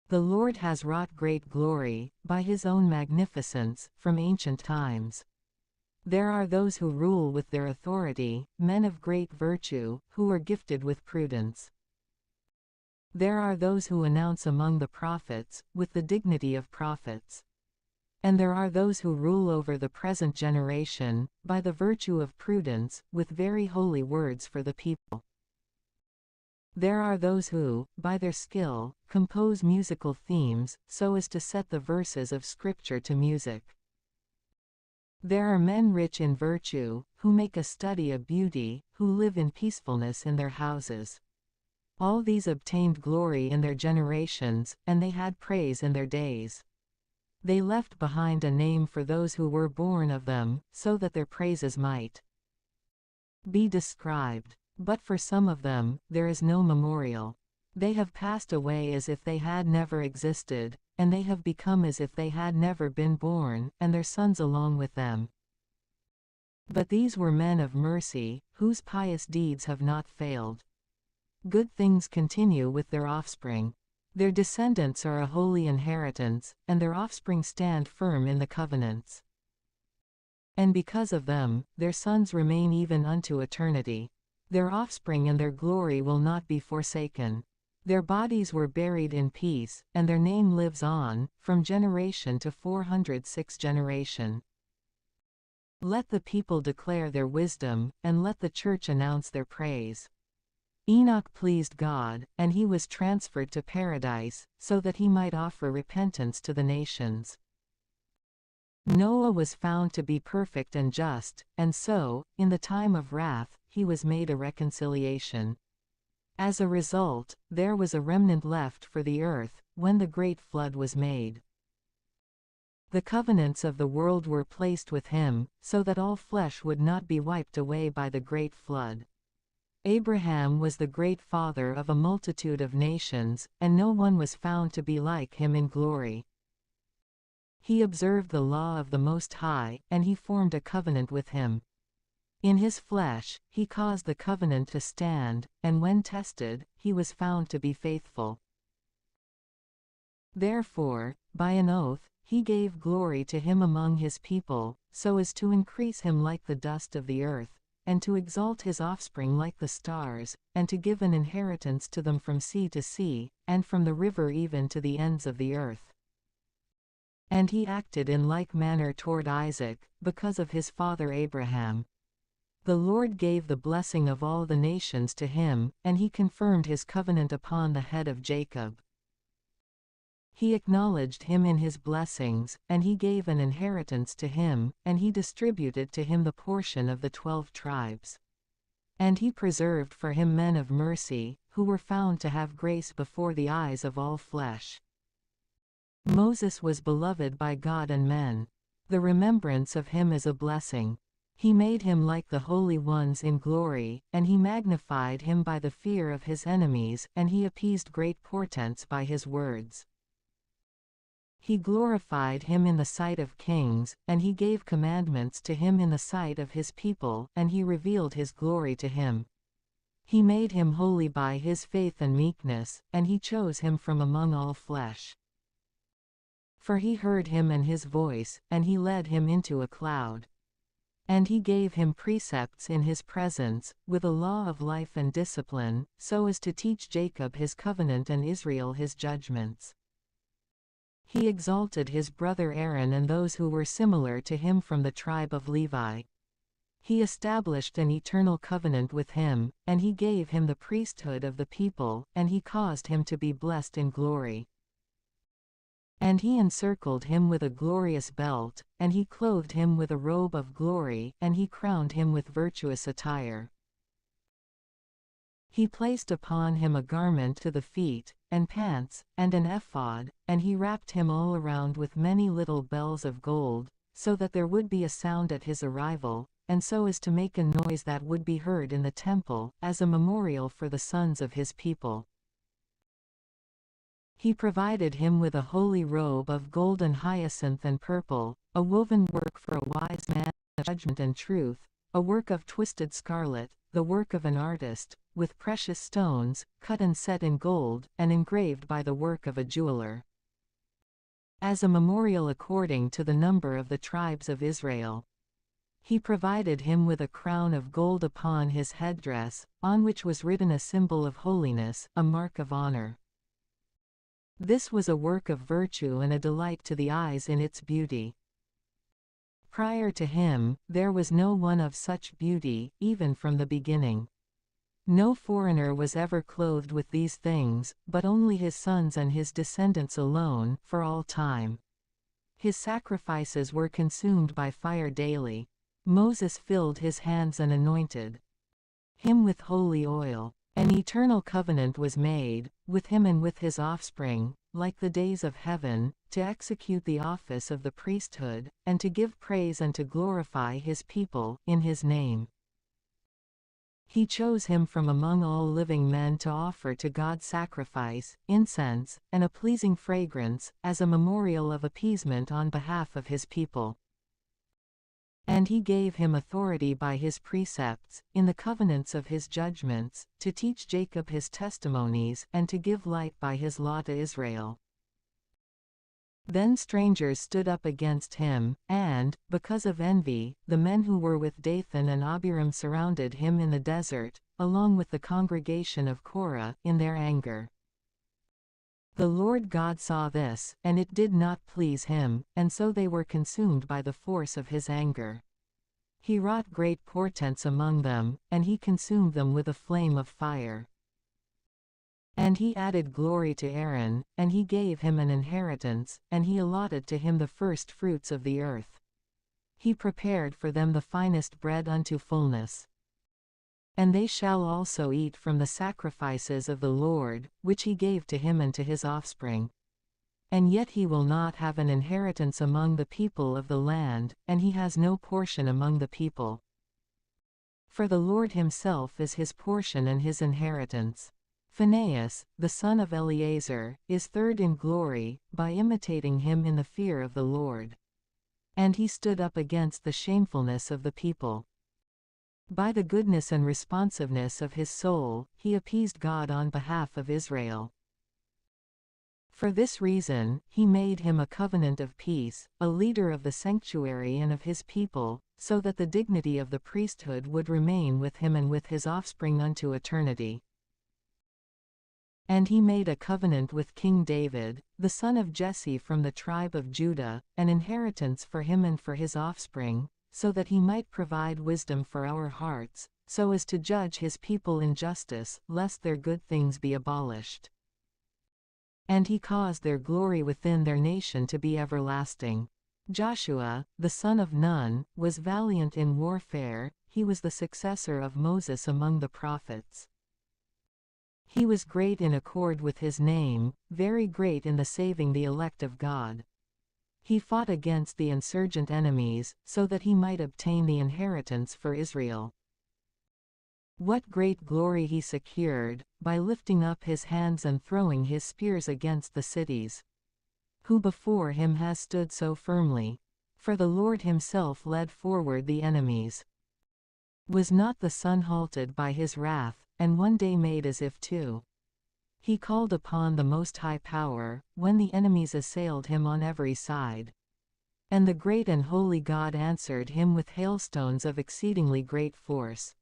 A: The Lord has wrought great glory, by his own magnificence, from ancient times. There are those who rule with their authority, men of great virtue, who are gifted with prudence. There are those who announce among the prophets, with the dignity of prophets. And there are those who rule over the present generation, by the virtue of prudence, with very holy words for the people. There are those who, by their skill, compose musical themes, so as to set the verses of Scripture to music. There are men rich in virtue, who make a study of beauty, who live in peacefulness in their houses. All these obtained glory in their generations, and they had praise in their days. They left behind a name for those who were born of them, so that their praises might be described. But for some of them, there is no memorial. They have passed away as if they had never existed, and they have become as if they had never been born, and their sons along with them. But these were men of mercy, whose pious deeds have not failed. Good things continue with their offspring. Their descendants are a holy inheritance, and their offspring stand firm in the covenants. and because of them, their sons remain even unto eternity. Their offspring and their glory will not be forsaken. Their bodies were buried in peace, and their name lives on, from generation to 406 generation. Let the people declare their wisdom, and let the church announce their praise. Enoch pleased God, and he was transferred to paradise, so that he might offer repentance to the nations. Noah was found to be perfect and just, and so, in the time of wrath, he was made a reconciliation. As a result, there was a remnant left for the earth, when the great flood was made. The covenants of the world were placed with him, so that all flesh would not be wiped away by the great flood. Abraham was the great father of a multitude of nations, and no one was found to be like him in glory. He observed the law of the Most High, and he formed a covenant with him. In his flesh, he caused the covenant to stand, and when tested, he was found to be faithful. Therefore, by an oath, he gave glory to him among his people, so as to increase him like the dust of the earth, and to exalt his offspring like the stars, and to give an inheritance to them from sea to sea, and from the river even to the ends of the earth. And he acted in like manner toward Isaac, because of his father Abraham. The Lord gave the blessing of all the nations to him, and he confirmed his covenant upon the head of Jacob. He acknowledged him in his blessings, and he gave an inheritance to him, and he distributed to him the portion of the 12 tribes. And he preserved for him men of mercy, who were found to have grace before the eyes of all flesh. Moses was beloved by God and men. The remembrance of him is a blessing. He made him like the holy ones in glory, and he magnified him by the fear of his enemies, and he appeased great portents by his words. He glorified him in the sight of kings, and he gave commandments to him in the sight of his people, and he revealed his glory to him. He made him holy by his faith and meekness, and he chose him from among all flesh. For he heard him and his voice, and he led him into a cloud. And he gave him precepts in his presence, with a law of life and discipline, so as to teach Jacob his covenant and Israel his judgments. He exalted his brother Aaron and those who were similar to him from the tribe of Levi. He established an eternal covenant with him, and he gave him the priesthood of the people, and he caused him to be blessed in glory. And he encircled him with a glorious belt, and he clothed him with a robe of glory, and he crowned him with virtuous attire. He placed upon him a garment to the feet, and pants, and an ephod, and he wrapped him all around with many little bells of gold, so that there would be a sound at his arrival, and so as to make a noise that would be heard in the temple, as a memorial for the sons of his people. He provided him with a holy robe of gold and hyacinth and purple, a woven work for a wise man of judgment and truth, a work of twisted scarlet, the work of an artist, with precious stones, cut and set in gold, and engraved by the work of a jeweler. As a memorial according to the number of the tribes of Israel. He provided him with a crown of gold upon his headdress, on which was written a symbol of holiness, a mark of honor. This was a work of virtue and a delight to the eyes in its beauty. Prior to him, there was no one of such beauty, even from the beginning. No foreigner was ever clothed with these things, but only his sons and his descendants alone, for all time. His sacrifices were consumed by fire daily. Moses filled his hands and anointed him with holy oil. An eternal covenant was made, with him and with his offspring, like the days of heaven, to execute the office of the priesthood, and to give praise and to glorify his people, in his name. He chose him from among all living men to offer to God sacrifice, incense, and a pleasing fragrance, as a memorial of appeasement on behalf of his people. And he gave him authority by his precepts, in the covenants of his judgments, to teach Jacob his testimonies, and to give light by his law to Israel. Then strangers stood up against him, and, because of envy, the men who were with Dathan and Abiram surrounded him in the desert, along with the congregation of Korah, in their anger. The Lord God saw this, and it did not please him, and so they were consumed by the force of his anger. He wrought great portents among them, and he consumed them with a flame of fire. And he added glory to Aaron, and he gave him an inheritance, and he allotted to him the first fruits of the earth. He prepared for them the finest bread unto fullness. And they shall also eat from the sacrifices of the Lord, which he gave to him and to his offspring. And yet he will not have an inheritance among the people of the land, and he has no portion among the people. For the Lord himself is his portion and his inheritance. Phinehas, the son of Eleazar, is third in glory, by imitating him in the fear of the Lord. And he stood up against the shamefulness of the people. By the goodness and responsiveness of his soul, he appeased God on behalf of Israel. For this reason, he made him a covenant of peace, a leader of the sanctuary and of his people, so that the dignity of the priesthood would remain with him and with his offspring unto eternity. And he made a covenant with King David, the son of Jesse from the tribe of Judah, an inheritance for him and for his offspring, so that he might provide wisdom for our hearts, so as to judge his people in justice, lest their good things be abolished. And he caused their glory within their nation to be everlasting. Joshua, the son of Nun, was valiant in warfare, he was the successor of Moses among the prophets. He was great in accord with his name, very great in the saving the elect of God. He fought against the insurgent enemies, so that he might obtain the inheritance for Israel. What great glory he secured, by lifting up his hands and throwing his spears against the cities. Who before him has stood so firmly? For the Lord himself led forward the enemies. Was not the sun halted by his wrath, and one day made as if to? He called upon the Most High Power, when the enemies assailed him on every side. And the great and holy God answered him with hailstones of exceedingly great force.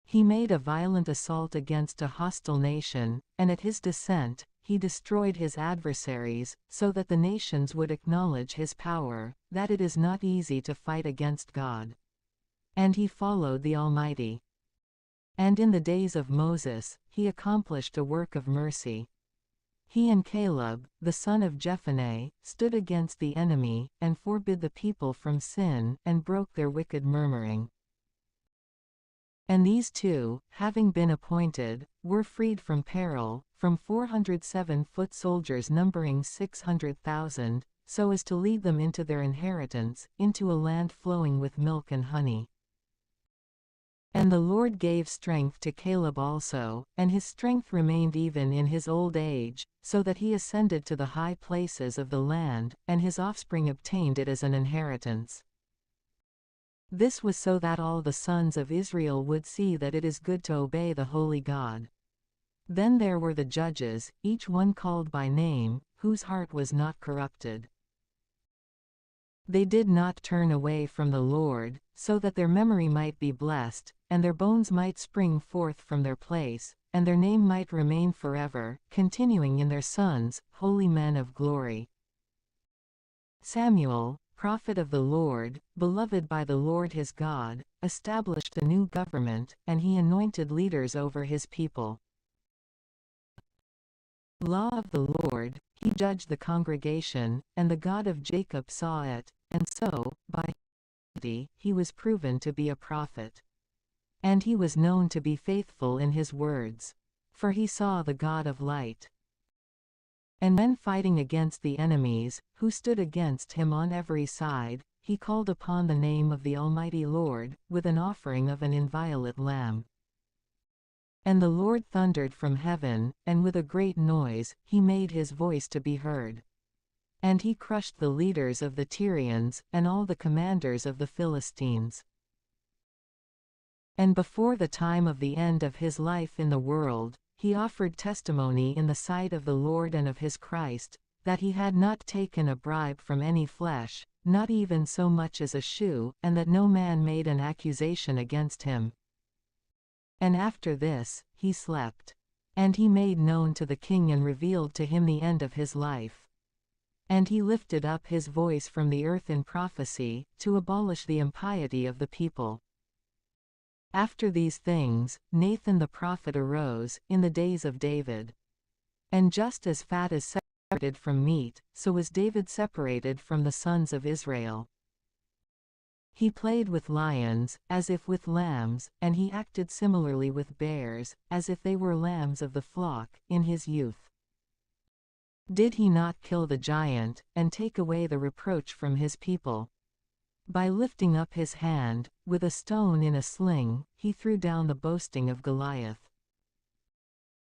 A: He made a violent assault against a hostile nation, and at his descent, he destroyed his adversaries, so that the nations would acknowledge his power, that it is not easy to fight against God. And he followed the Almighty. And in the days of Moses, he accomplished a work of mercy. He and Caleb, the son of Jephunneh, stood against the enemy, and forbid the people from sin, and broke their wicked murmuring. And these two, having been appointed, were freed from peril, from 407 foot soldiers numbering 600,000, so as to lead them into their inheritance, into a land flowing with milk and honey. And the Lord gave strength to Caleb also, and his strength remained even in his old age, so that he ascended to the high places of the land, and his offspring obtained it as an inheritance. This was so that all the sons of Israel would see that it is good to obey the holy God. Then there were the judges, each one called by name, whose heart was not corrupted. They did not turn away from the Lord, so that their memory might be blessed, and their bones might spring forth from their place, and their name might remain forever, continuing in their sons, holy men of glory. Samuel, prophet of the Lord, beloved by the Lord his God, established a new government, and he anointed leaders over his people. Law of the Lord, he judged the congregation, and the God of Jacob saw it, and so, by he was proven to be a prophet. And he was known to be faithful in his words. For he saw the God of light. And when fighting against the enemies, who stood against him on every side, he called upon the name of the Almighty Lord, with an offering of an inviolate lamb. And the Lord thundered from heaven, and with a great noise, he made his voice to be heard. And he crushed the leaders of the Tyrians, and all the commanders of the Philistines. And before the time of the end of his life in the world, he offered testimony in the sight of the Lord and of his Christ, that he had not taken a bribe from any flesh, not even so much as a shoe, and that no man made an accusation against him. And after this, he slept. And he made known to the king and revealed to him the end of his life. And he lifted up his voice from the earth in prophecy, to abolish the impiety of the people. After these things, Nathan the prophet arose, in the days of David. And just as fat is separated from meat, so was David separated from the sons of Israel. He played with lions, as if with lambs, and he acted similarly with bears, as if they were lambs of the flock, in his youth. Did he not kill the giant, and take away the reproach from his people? By lifting up his hand, with a stone in a sling, he threw down the boasting of Goliath.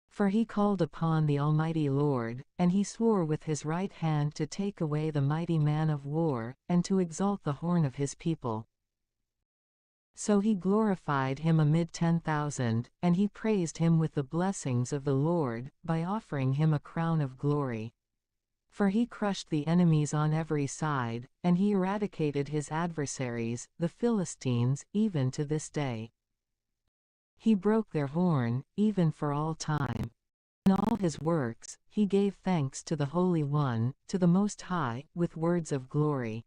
A: For he called upon the Almighty Lord, and he swore with his right hand to take away the mighty man of war, and to exalt the horn of his people. So he glorified him amid 10,000, and he praised him with the blessings of the Lord, by offering him a crown of glory. For he crushed the enemies on every side, and he eradicated his adversaries, the Philistines, even to this day. He broke their horn, even for all time. In all his works, he gave thanks to the Holy One, to the Most High, with words of glory.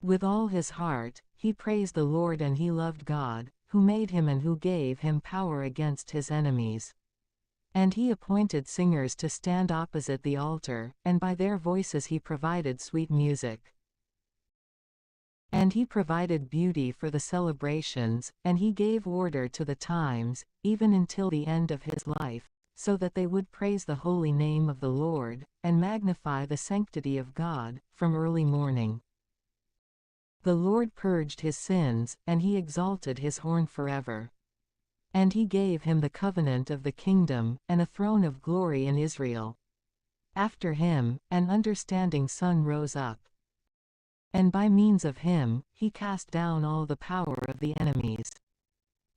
A: With all his heart, he praised the Lord, and he loved God, who made him and who gave him power against his enemies. And he appointed singers to stand opposite the altar, and by their voices he provided sweet music. And he provided beauty for the celebrations, and he gave order to the times, even until the end of his life, so that they would praise the holy name of the Lord, and magnify the sanctity of God, from early morning. The Lord purged his sins, and he exalted his horn forever. And he gave him the covenant of the kingdom, and a throne of glory in Israel. After him, an understanding son rose up. And by means of him, he cast down all the power of the enemies.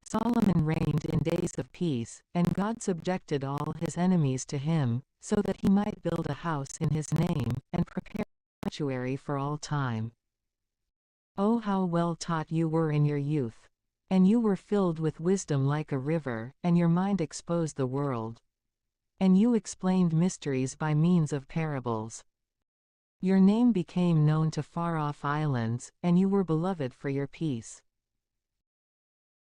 A: Solomon reigned in days of peace, and God subjected all his enemies to him, so that he might build a house in his name, and prepare a sanctuary for all time. Oh, how well taught you were in your youth! And you were filled with wisdom like a river, and your mind exposed the world. And you explained mysteries by means of parables. Your name became known to far-off islands, and you were beloved for your peace.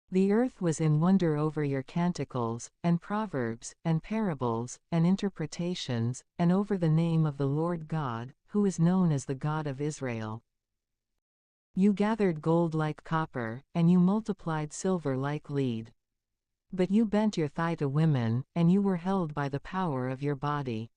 A: The earth was in wonder over your canticles, and proverbs, and parables, and interpretations, and over the name of the Lord God, who is known as the God of Israel. You gathered gold like copper, and you multiplied silver like lead. But you bent your thigh to women, and you were held by the power of your body.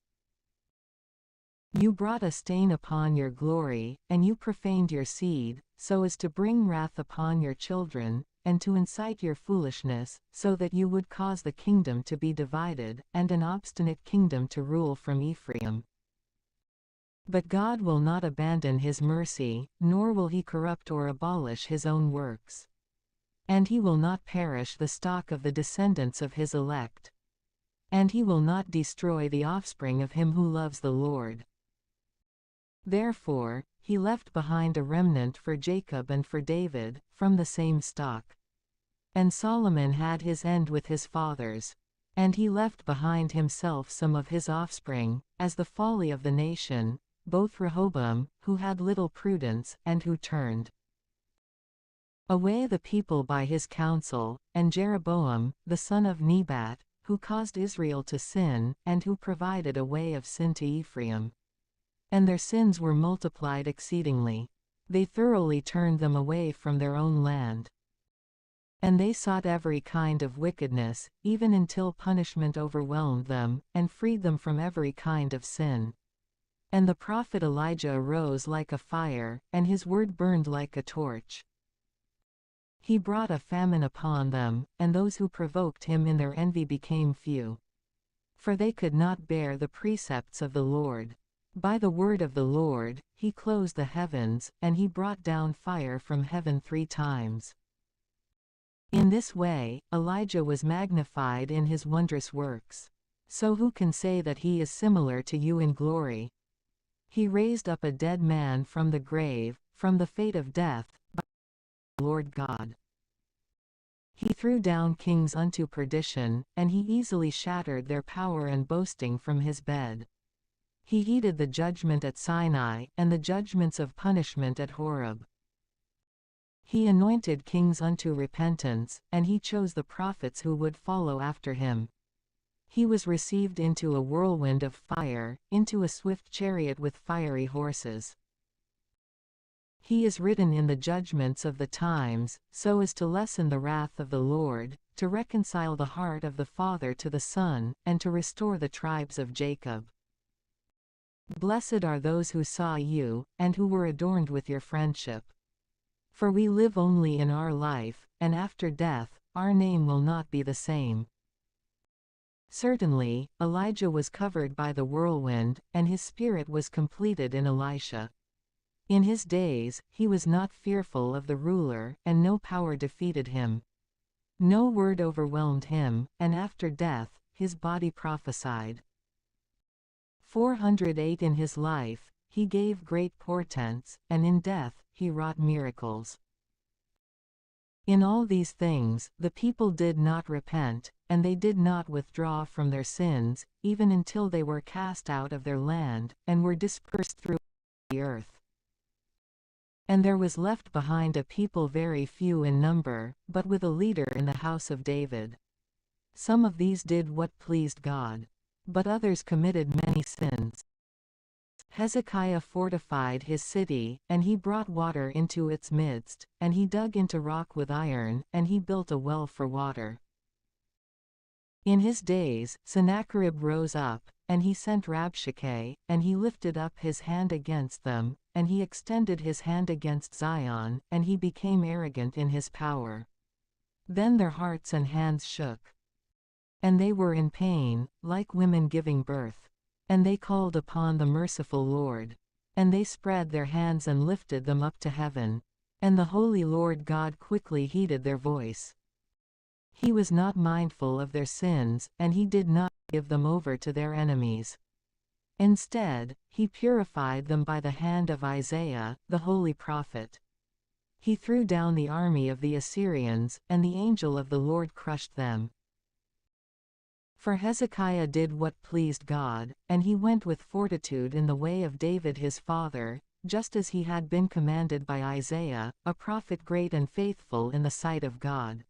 A: You brought a stain upon your glory, and you profaned your seed, so as to bring wrath upon your children, and to incite your foolishness, so that you would cause the kingdom to be divided, and an obstinate kingdom to rule from Ephraim. But God will not abandon his mercy, nor will he corrupt or abolish his own works. And he will not perish the stock of the descendants of his elect. And he will not destroy the offspring of him who loves the Lord. Therefore, he left behind a remnant for Jacob and for David, from the same stock. And Solomon had his end with his fathers. And he left behind himself some of his offspring, as the folly of the nation, both Rehoboam, who had little prudence, and who turned away the people by his counsel, and Jeroboam, the son of Nebat, who caused Israel to sin, and who provided a way of sin to Ephraim. And their sins were multiplied exceedingly. They thoroughly turned them away from their own land. And they sought every kind of wickedness, even until punishment overwhelmed them, and freed them from every kind of sin. And the prophet Elijah arose like a fire, and his word burned like a torch. He brought a famine upon them, and those who provoked him in their envy became few. For they could not bear the precepts of the Lord. By the word of the Lord, he closed the heavens, and he brought down fire from heaven 3 times. In this way, Elijah was magnified in his wondrous works. So who can say that he is similar to you in glory? He raised up a dead man from the grave, from the fate of death, by the Lord God. He threw down kings unto perdition, and he easily shattered their power and boasting from his bed. He heeded the judgment at Sinai, and the judgments of punishment at Horeb. He anointed kings unto repentance, and he chose the prophets who would follow after him. He was received into a whirlwind of fire, into a swift chariot with fiery horses. He is written in the judgments of the times, so as to lessen the wrath of the Lord, to reconcile the heart of the Father to the Son, and to restore the tribes of Jacob. Blessed are those who saw you, and who were adorned with your friendship. For we live only in our life, and after death, our name will not be the same. Certainly, Elijah was covered by the whirlwind, and his spirit was completed in Elisha. In his days, he was not fearful of the ruler, and no power defeated him. No word overwhelmed him, and after death, his body prophesied. 408 in his life, he gave great portents, and in death, he wrought miracles. In all these things, the people did not repent, and they did not withdraw from their sins, even until they were cast out of their land, and were dispersed through the earth. And there was left behind a people very few in number, but with a leader in the house of David. Some of these did what pleased God. But others committed many sins. Hezekiah fortified his city, and he brought water into its midst, and he dug into rock with iron, and he built a well for water. In his days, Sennacherib rose up, and he sent Rabshakeh, and he lifted up his hand against them, and he extended his hand against Zion, and he became arrogant in his power. Then their hearts and hands shook. And they were in pain, like women giving birth. And they called upon the merciful Lord. And they spread their hands and lifted them up to heaven. And the holy Lord God quickly heeded their voice. He was not mindful of their sins, and he did not give them over to their enemies. Instead, he purified them by the hand of Isaiah, the holy prophet. He threw down the army of the Assyrians, and the angel of the Lord crushed them. For Hezekiah did what pleased God, and he went with fortitude in the way of David his father, just as he had been commanded by Isaiah, a prophet great and faithful in the sight of God.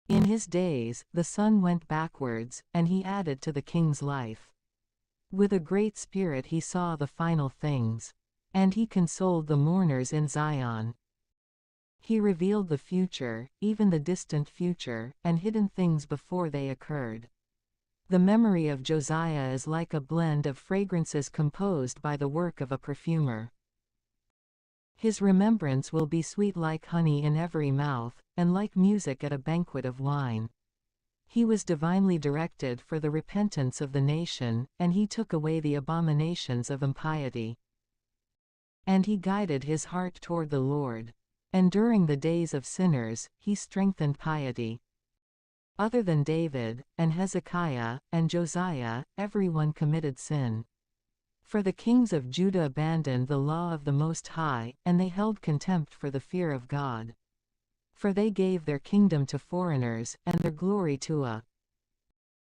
A: In his days, the sun went backwards, and he added to the king's life. With a great spirit he saw the final things. And he consoled the mourners in Zion. He revealed the future, even the distant future, and hidden things before they occurred. The memory of Josiah is like a blend of fragrances composed by the work of a perfumer. His remembrance will be sweet like honey in every mouth, and like music at a banquet of wine. He was divinely directed for the repentance of the nation, and he took away the abominations of impiety. And he guided his heart toward the Lord. And during the days of sinners, he strengthened piety. Other than David, and Hezekiah, and Josiah, everyone committed sin. For the kings of Judah abandoned the law of the Most High, and they held contempt for the fear of God. For they gave their kingdom to foreigners, and their glory to a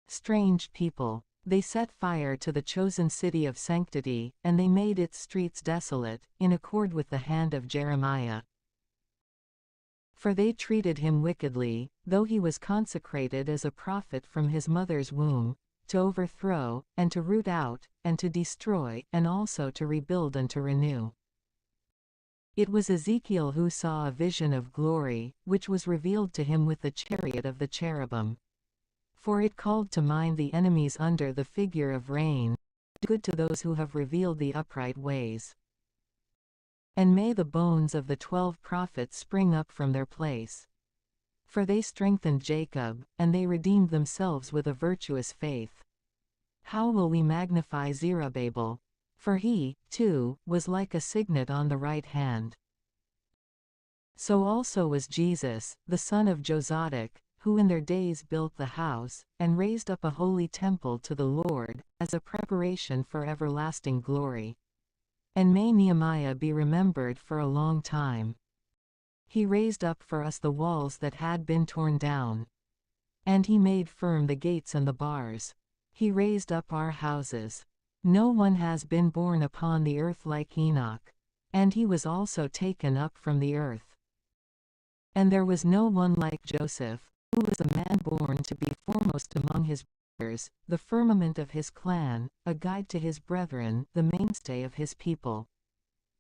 A: strange people. They set fire to the chosen city of sanctity, and they made its streets desolate, in accord with the hand of Jeremiah. For they treated him wickedly, though he was consecrated as a prophet from his mother's womb, to overthrow, and to root out, and to destroy, and also to rebuild and to renew. It was Ezekiel who saw a vision of glory, which was revealed to him with the chariot of the cherubim. For it called to mind the enemies under the figure of rain, good to those who have revealed the upright ways. And may the bones of the 12 prophets spring up from their place. For they strengthened Jacob, and they redeemed themselves with a virtuous faith. How will we magnify Zerubbabel? For he, too, was like a signet on the right hand. So also was Jesus, the son of Jozadak, who in their days built the house, and raised up a holy temple to the Lord, as a preparation for everlasting glory. And may Nehemiah be remembered for a long time. He raised up for us the walls that had been torn down. And he made firm the gates and the bars. He raised up our houses. No one has been born upon the earth like Enoch. And he was also taken up from the earth. And there was no one like Joseph, who was a man born to be foremost among his brothers, the firmament of his clan, a guide to his brethren, the mainstay of his people.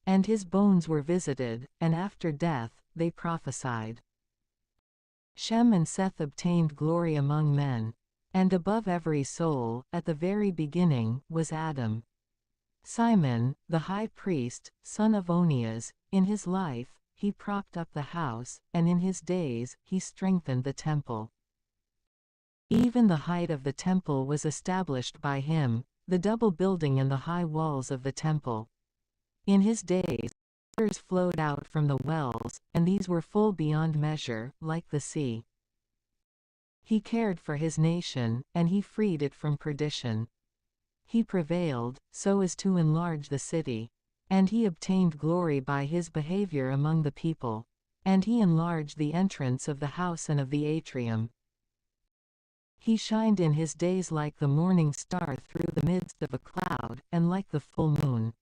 A: And his bones were visited, and after death, they prophesied. Shem and Seth obtained glory among men. And above every soul, at the very beginning, was Adam. Simon, the high priest, son of Onias, in his life, he propped up the house, and in his days, he strengthened the temple. Even the height of the temple was established by him, the double building and the high walls of the temple. In his days, waters flowed out from the wells, and these were full beyond measure, like the sea. He cared for his nation, and he freed it from perdition. He prevailed, so as to enlarge the city. And he obtained glory by his behavior among the people. And he enlarged the entrance of the house and of the atrium. He shined in his days like the morning star through the midst of a cloud, and like the full moon.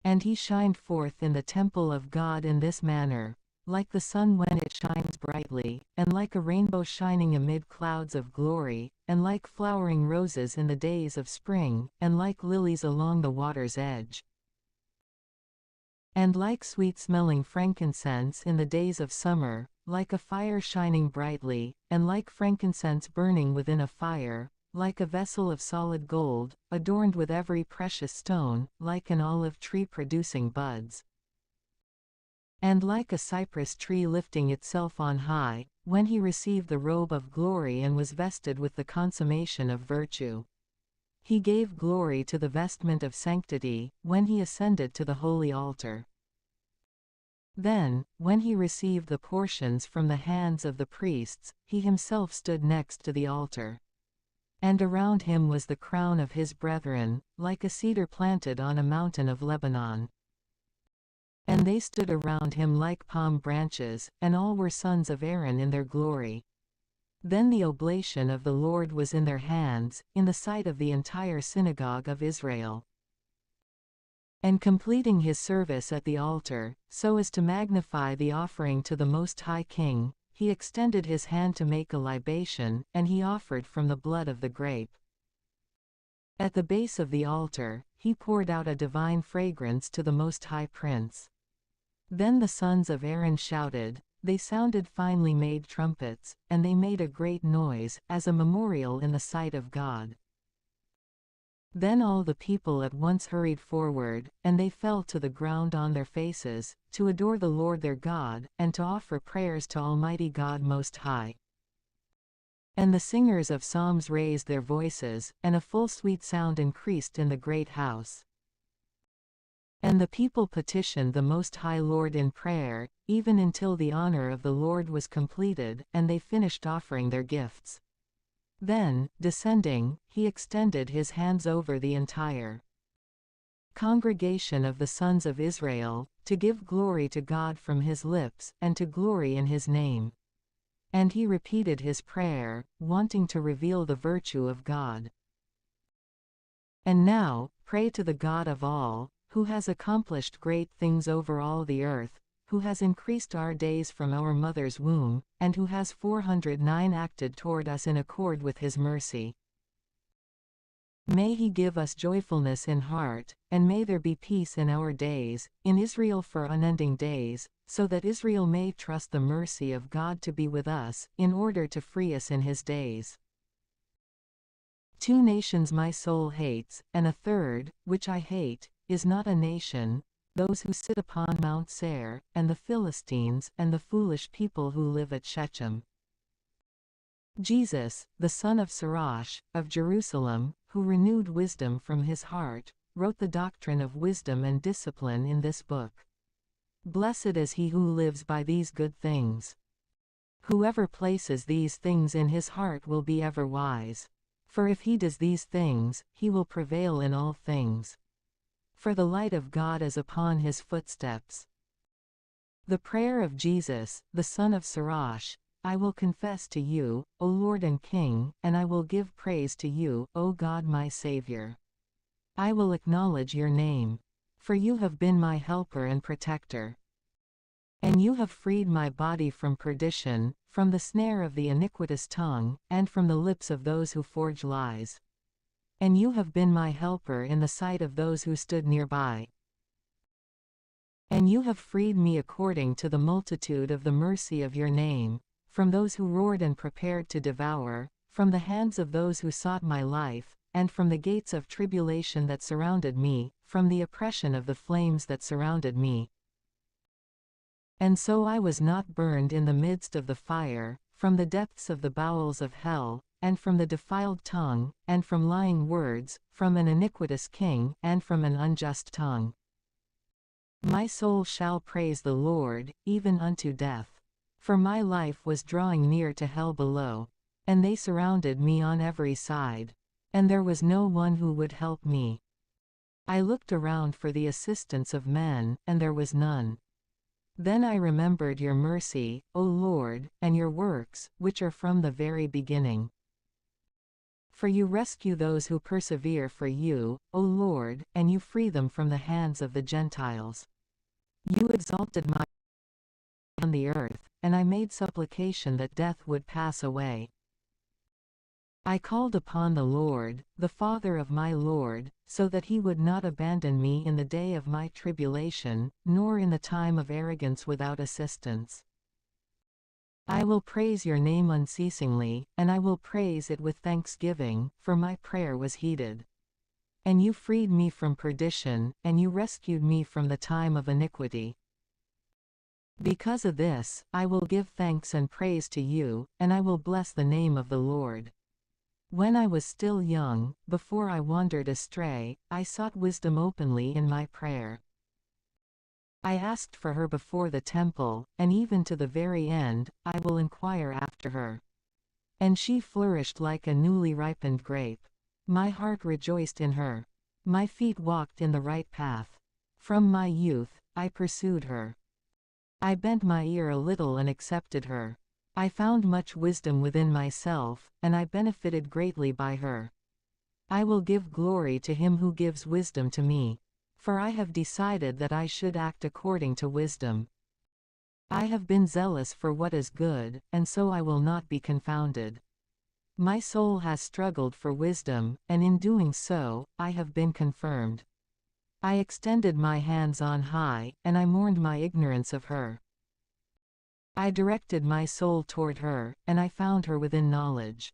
A: And he shined forth in the temple of God in this manner, like the sun when it shines brightly, and like a rainbow shining amid clouds of glory, and like flowering roses in the days of spring, and like lilies along the water's edge. And like sweet-smelling frankincense in the days of summer, like a fire shining brightly, and like frankincense burning within a fire, like a vessel of solid gold, adorned with every precious stone, like an olive tree producing buds. And like a cypress tree lifting itself on high, when he received the robe of glory and was vested with the consummation of virtue. He gave glory to the vestment of sanctity, when he ascended to the holy altar. Then, when he received the portions from the hands of the priests, he himself stood next to the altar. And around him was the crown of his brethren, like a cedar planted on a mountain of Lebanon. And they stood around him like palm branches, and all were sons of Aaron in their glory. Then the oblation of the Lord was in their hands, in the sight of the entire synagogue of Israel. And completing his service at the altar, so as to magnify the offering to the Most High King, he extended his hand to make a libation, and he offered from the blood of the grape. At the base of the altar, he poured out a divine fragrance to the Most High Prince. Then the sons of Aaron shouted, they sounded finely made trumpets, and they made a great noise, as a memorial in the sight of God. Then all the people at once hurried forward, and they fell to the ground on their faces, to adore the Lord their God, and to offer prayers to Almighty God Most High. And the singers of psalms raised their voices, and a full sweet sound increased in the great house. And the people petitioned the Most High Lord in prayer, even until the honor of the Lord was completed, and they finished offering their gifts. Then, descending, he extended his hands over the entire congregation of the sons of Israel, to give glory to God from his lips, and to glory in his name. And he repeated his prayer, wanting to reveal the virtue of God. And now, pray to the God of all, who has accomplished great things over all the earth, who has increased our days from our mother's womb, and who has 409 acted toward us in accord with his mercy. May he give us joyfulness in heart, and may there be peace in our days, in Israel for unending days, so that Israel may trust the mercy of God to be with us, in order to free us in his days. 2 nations my soul hates, and a third, which I hate, is not a nation, those who sit upon Mount Seir, and the Philistines, and the foolish people who live at Shechem. Jesus, the son of Sirach, of Jerusalem, who renewed wisdom from his heart, wrote the doctrine of wisdom and discipline in this book. Blessed is he who lives by these good things, Whoever places these things in his heart will be ever wise. For if he does these things, he will prevail in all things. For the light of God is upon his footsteps. The prayer of Jesus, the son of Sirach: I will confess to you, O Lord and King, and I will give praise to you, O God my Savior. I will acknowledge your name. For you have been my helper and protector. And you have freed my body from perdition, from the snare of the iniquitous tongue, and from the lips of those who forge lies. And you have been my helper in the sight of those who stood nearby. And you have freed me according to the multitude of the mercy of your name, from those who roared and prepared to devour, from the hands of those who sought my life, and from the gates of tribulation that surrounded me, from the oppression of the flames that surrounded me. And so I was not burned in the midst of the fire, from the depths of the bowels of hell, and from the defiled tongue, and from lying words, from an iniquitous king, and from an unjust tongue. My soul shall praise the Lord, even unto death. For my life was drawing near to hell below, and they surrounded me on every side, and there was no one who would help me. I looked around for the assistance of men, and there was none. Then I remembered your mercy, O Lord, and your works, which are from the very beginning. For you rescue those who persevere for you, O Lord, and you free them from the hands of the Gentiles. You exalted my on the earth, and I made supplication that death would pass away. I called upon the Lord, the Father of my Lord, so that he would not abandon me in the day of my tribulation, nor in the time of arrogance without assistance. I will praise your name unceasingly, and I will praise it with thanksgiving, for my prayer was heeded. And you freed me from perdition, and you rescued me from the time of iniquity. Because of this, I will give thanks and praise to you, and I will bless the name of the Lord. When I was still young, before I wandered astray, I sought wisdom openly in my prayer. I asked for her before the temple, and even to the very end, I will inquire after her. And she flourished like a newly ripened grape. My heart rejoiced in her. My feet walked in the right path. From my youth, I pursued her. I bent my ear a little and accepted her. I found much wisdom within myself, and I benefited greatly by her. I will give glory to him who gives wisdom to me. For I have decided that I should act according to wisdom. I have been zealous for what is good, and so I will not be confounded. My soul has struggled for wisdom, and in doing so, I have been confirmed. I extended my hands on high, and I mourned my ignorance of her. I directed my soul toward her, and I found her within knowledge.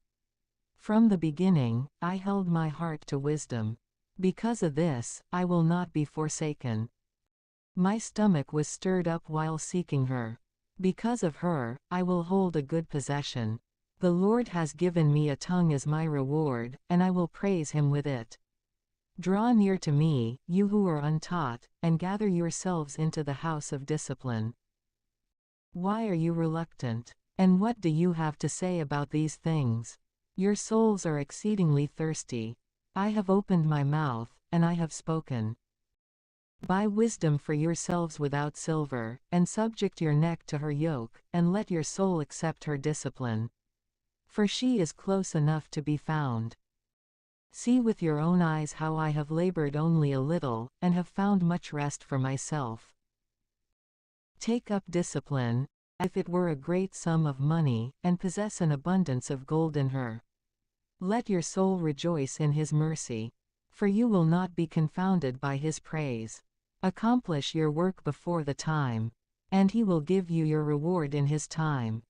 A: From the beginning, I held my heart to wisdom. Because of this, I will not be forsaken. My stomach was stirred up while seeking her. Because of her, I will hold a good possession. The Lord has given me a tongue as my reward, and I will praise him with it. Draw near to me, you who are untaught, and gather yourselves into the house of discipline. Why are you reluctant? And what do you have to say about these things? Your souls are exceedingly thirsty. I have opened my mouth, and I have spoken. Buy wisdom for yourselves without silver, and subject your neck to her yoke, and let your soul accept her discipline. For she is close enough to be found. See with your own eyes how I have labored only a little, and have found much rest for myself. Take up discipline, as if it were a great sum of money, and possess an abundance of gold in her. Let your soul rejoice in his mercy, for you will not be confounded by his praise. Accomplish your work before the time, and he will give you your reward in his time.